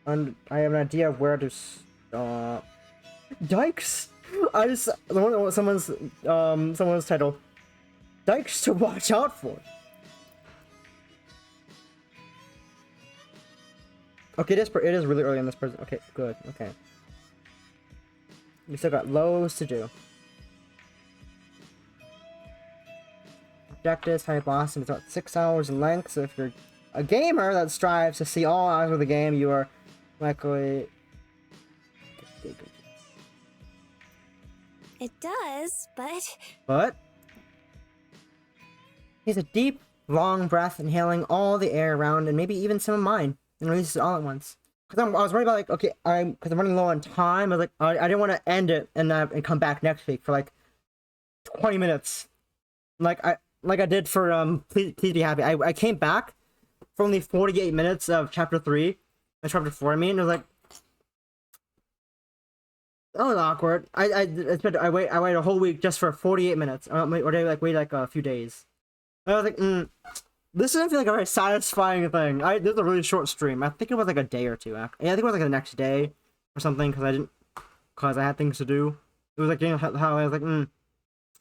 have an idea of where to stop. Dykes. I just someone's title. Dykes to watch out for. Okay, it is really early in this person. Okay, good. Okay. We still got loads to do. Objectives, high boss, and it's about 6 hours in length, so if you're a gamer that strives to see all hours of the game, you are likely... It does, but... But... Takes a deep, long breath, inhaling all the air around, and maybe even some of mine, and releases it all at once. Because I was worried about, like, okay, because I'm running low on time, I was like, I didn't want to end it and come back next week for, like, 20 minutes. Like I did for, Please Be Happy. I came back for only 48 minutes of Chapter 3, and Chapter 4, I mean, it was like... That was awkward. I waited a whole week just for 48 minutes. Or did I, like, wait, like, a few days. I was like, this doesn't feel like a very satisfying thing. This is a really short stream. I think it was like a day or two after. Yeah, I think it was like the next day or something because I had things to do. It was like getting how I was like,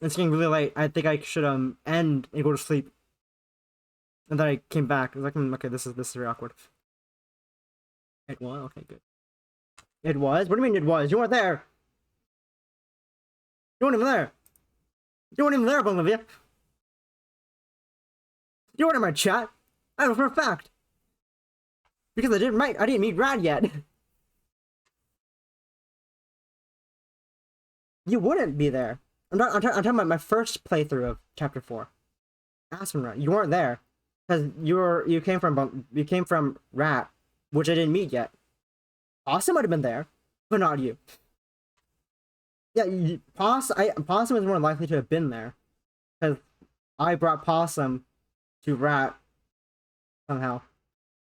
it's getting really late. I think I should end and go to sleep. And then I came back. I was like, okay, this is very awkward. It was okay, good. It was. What do you mean it was? You weren't there. You weren't even there. You weren't even there, both of you. You weren't in my chat. I know for a fact. Because I didn't meet Rad yet. You wouldn't be there. I'm talking about my first playthrough of Chapter 4. Aspen Rat. You weren't there. Because you came from Rat, which I didn't meet yet. Possum might have been there, but not you. Yeah, Possum is more likely to have been there. Because I brought Possum to Rat somehow.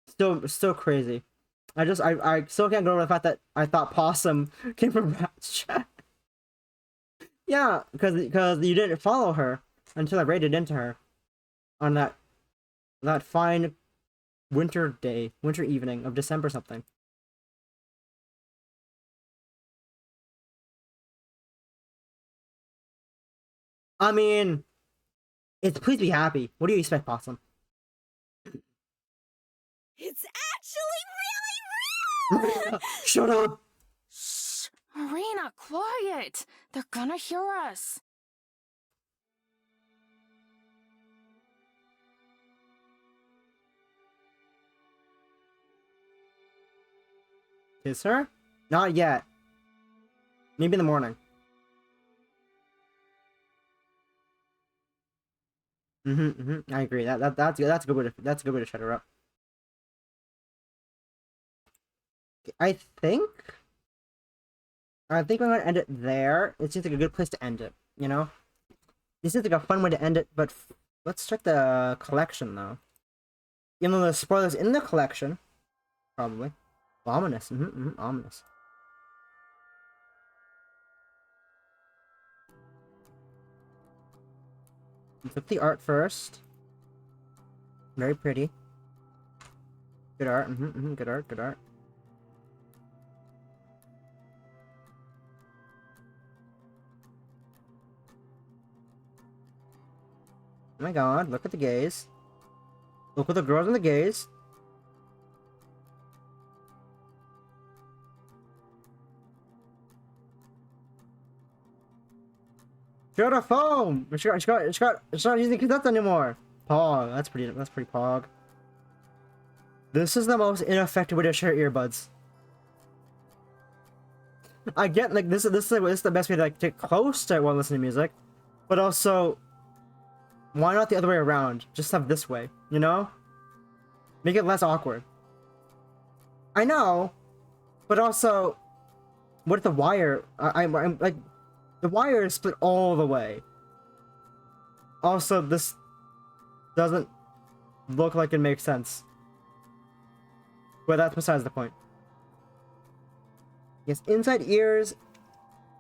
Still crazy. I still can't go over the fact that I thought Possum came from Rat's chat. Yeah, because you didn't follow her until I raided into her on that fine winter evening of December something. I mean, it's Please Be Happy. What do you expect, Possum? It's actually really real! Shut up! Shh! Marina, quiet! They're gonna hear us. Kiss her? Not yet. Maybe in the morning. I agree. That's a good way to shut her up. I think I'm gonna end it there. It seems like a good place to end it. You know, this seems like a fun way to end it. But let's check the collection though. Even though the spoilers in the collection, probably ominous. Ominous. Let's look at the art first. Very pretty. Good art. Good art. Good art. Oh my god, look at the gays. Look at the girls and the gays. Shut a phone! It's not using cassettes anymore. Pog. That's pretty pog. This is the most ineffective way to share earbuds. I get like this is the best way to like get close to while listening to music, but also why not the other way around? Just have this way, you know? Make it less awkward. I know, but also, what if the wire? I'm like, the wire is split all the way. Also, this doesn't look like it makes sense. But that's besides the point. Yes, inside ears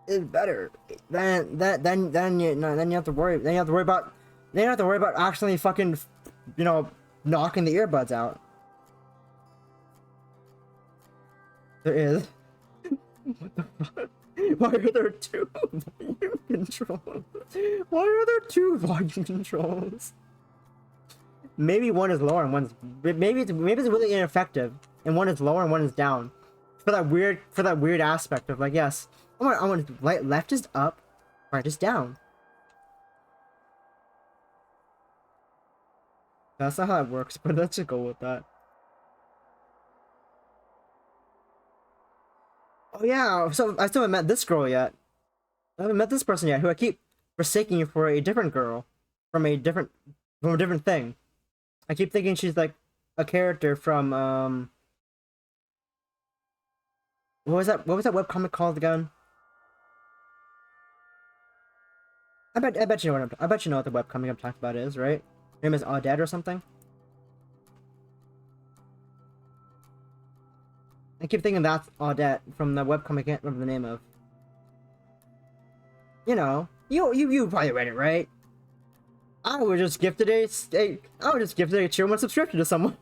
is better. Then you have to worry. Then you have to worry about. Then you have to worry about actually fucking, you know, knocking the earbuds out. There is. What the fuck? Why are there two volume controls? Why are there two volume controls? Maybe one is lower and one's maybe it's really ineffective, and one is lower and one is down. For that weird aspect of like, yes, I want left is up, right is down. That's not how it works, but let's just go with that. Oh yeah, so I still haven't met this girl yet. I haven't met this person yet, who I keep forsaking for a different girl from a different thing. I keep thinking she's like a character from what was that webcomic called again? I bet you know what the webcomic I'm talking about is, right? Her name is Audette or something. I keep thinking that's Audette from the webcomic I can't remember the name of. You know, you probably read it, right? I was just gifted a tier 1 subscription to someone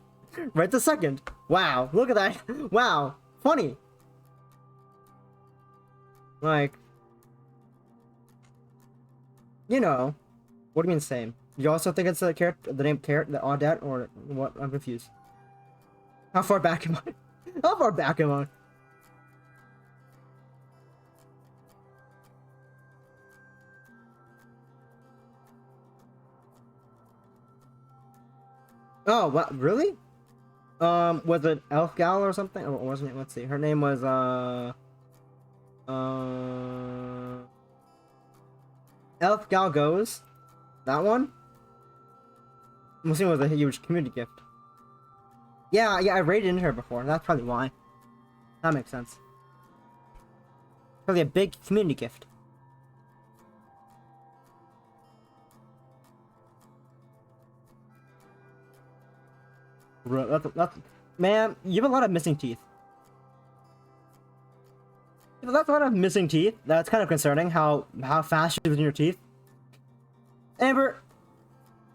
right this second. Wow, look at that. Wow, funny. Like, you know, what do you mean same? You also think it's the character, the name character, the Audette, or what? I'm confused. How far back am I? How far back am I? Oh, what? Really? Was it Elf Gal or something? Or wasn't it? Let's see. Her name was, Elf Gal Goes. That one? I'm assuming it was a huge community gift. Yeah, I raided into her before. That's probably why. That makes sense. Probably a big community gift. Man, you have a lot of missing teeth. That's a lot of missing teeth. That's kind of concerning. How fast you're losing your teeth. Amber,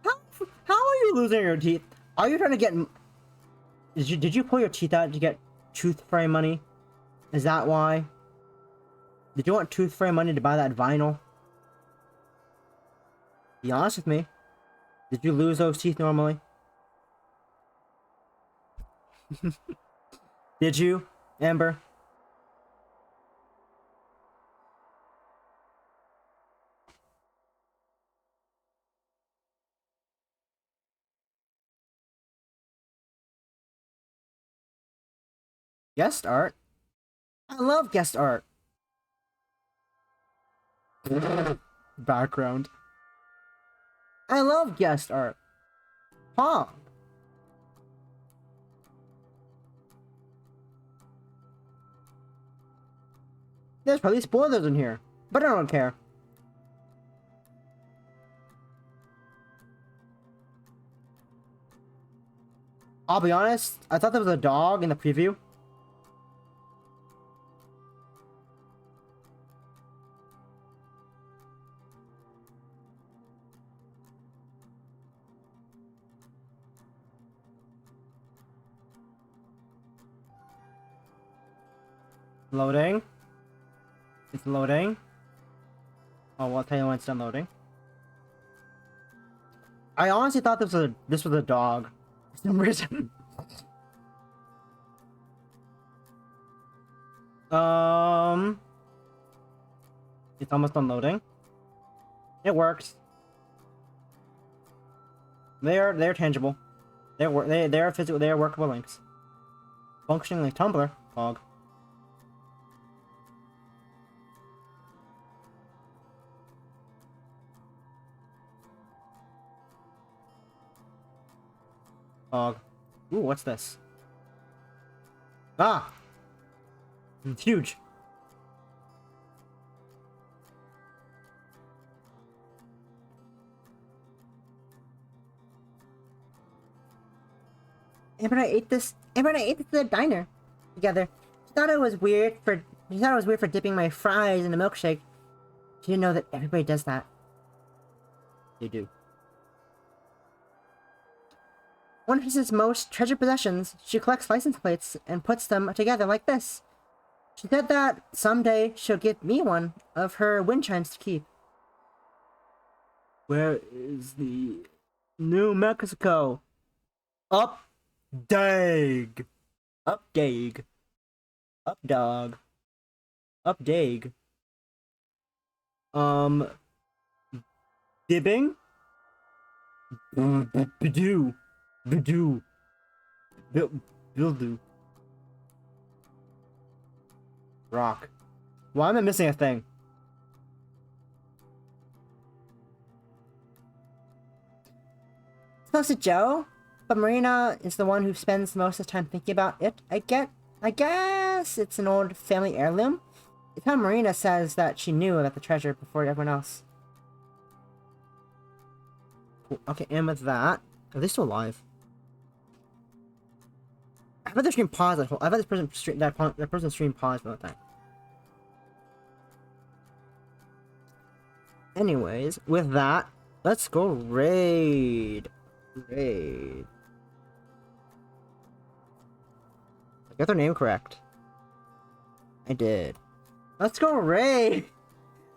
how are you losing your teeth? Are you trying to get? Did you pull your teeth out to get tooth fairy money? Is that why? Did you want tooth fairy money to buy that vinyl? Be honest with me. Did you lose those teeth normally? Did you, Amber? Guest art? I love guest art. Background. I love guest art. Huh. There's probably spoilers in here, but I don't care. I'll be honest, I thought there was a dog in the preview. Loading. It's loading. Oh, well, I'll tell you when it's done loading. I honestly thought this was a dog for some reason. It's almost done loading. It works. They're tangible. They are physical. They are workable links. Functioning like Tumblr. Fog. Fog. Ooh, what's this? Ah! It's huge. Amber and I ate this at the diner together. She thought it was weird for She thought it was weird for dipping my fries in a milkshake. She didn't know that everybody does that. They do. One of his most treasured possessions, she collects license plates and puts them together like this. She said that someday she'll give me one of her wind chimes to keep. Where is the New Mexico? Up Dag. Up Dag. Up Dog. Up Dag. Dibbing? Badoo. Badoo. Bildu. Rock. Why am I missing a thing? Supposed to Joe, but Marina is the one who spends most of the time thinking about it. I guess it's an old family heirloom. It's how Marina says that she knew about the treasure before everyone else. Cool. Okay, and with that, are they still alive? I've had the stream pause that whole. I've had this person stream that person stream pause for that time. Anyways, with that, let's go raid. Raid. I got their name correct. I did. Let's go raid.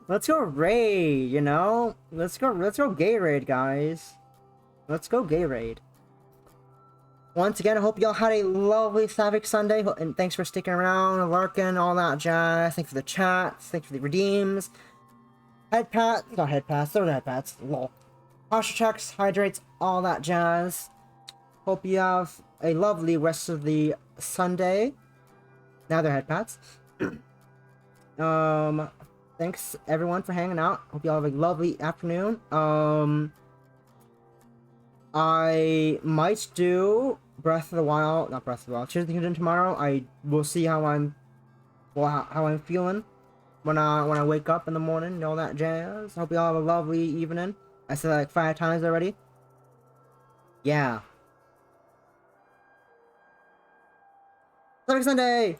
Let's go raid. You know, let's go gay raid, guys. Let's go gay raid. Once again, I hope y'all had a lovely Slavic Sunday, and thanks for sticking around, lurking, all that jazz. Thanks for the chats, thanks for the redeems. Head pat, not head pats, those are head pats, lol. Posture checks, hydrates, all that jazz. Hope you have a lovely rest of the Sunday. Now they're head pats. Thanks everyone for hanging out. Hope y'all have a lovely afternoon. I might do Breath of the Wild, not Breath of the Wild, Tears of the Kingdom tomorrow. I will see how I'm feeling when I wake up in the morning and all that jazz. Hope y'all have a lovely evening. I said that like 5 times already. Yeah. Happy Sunday!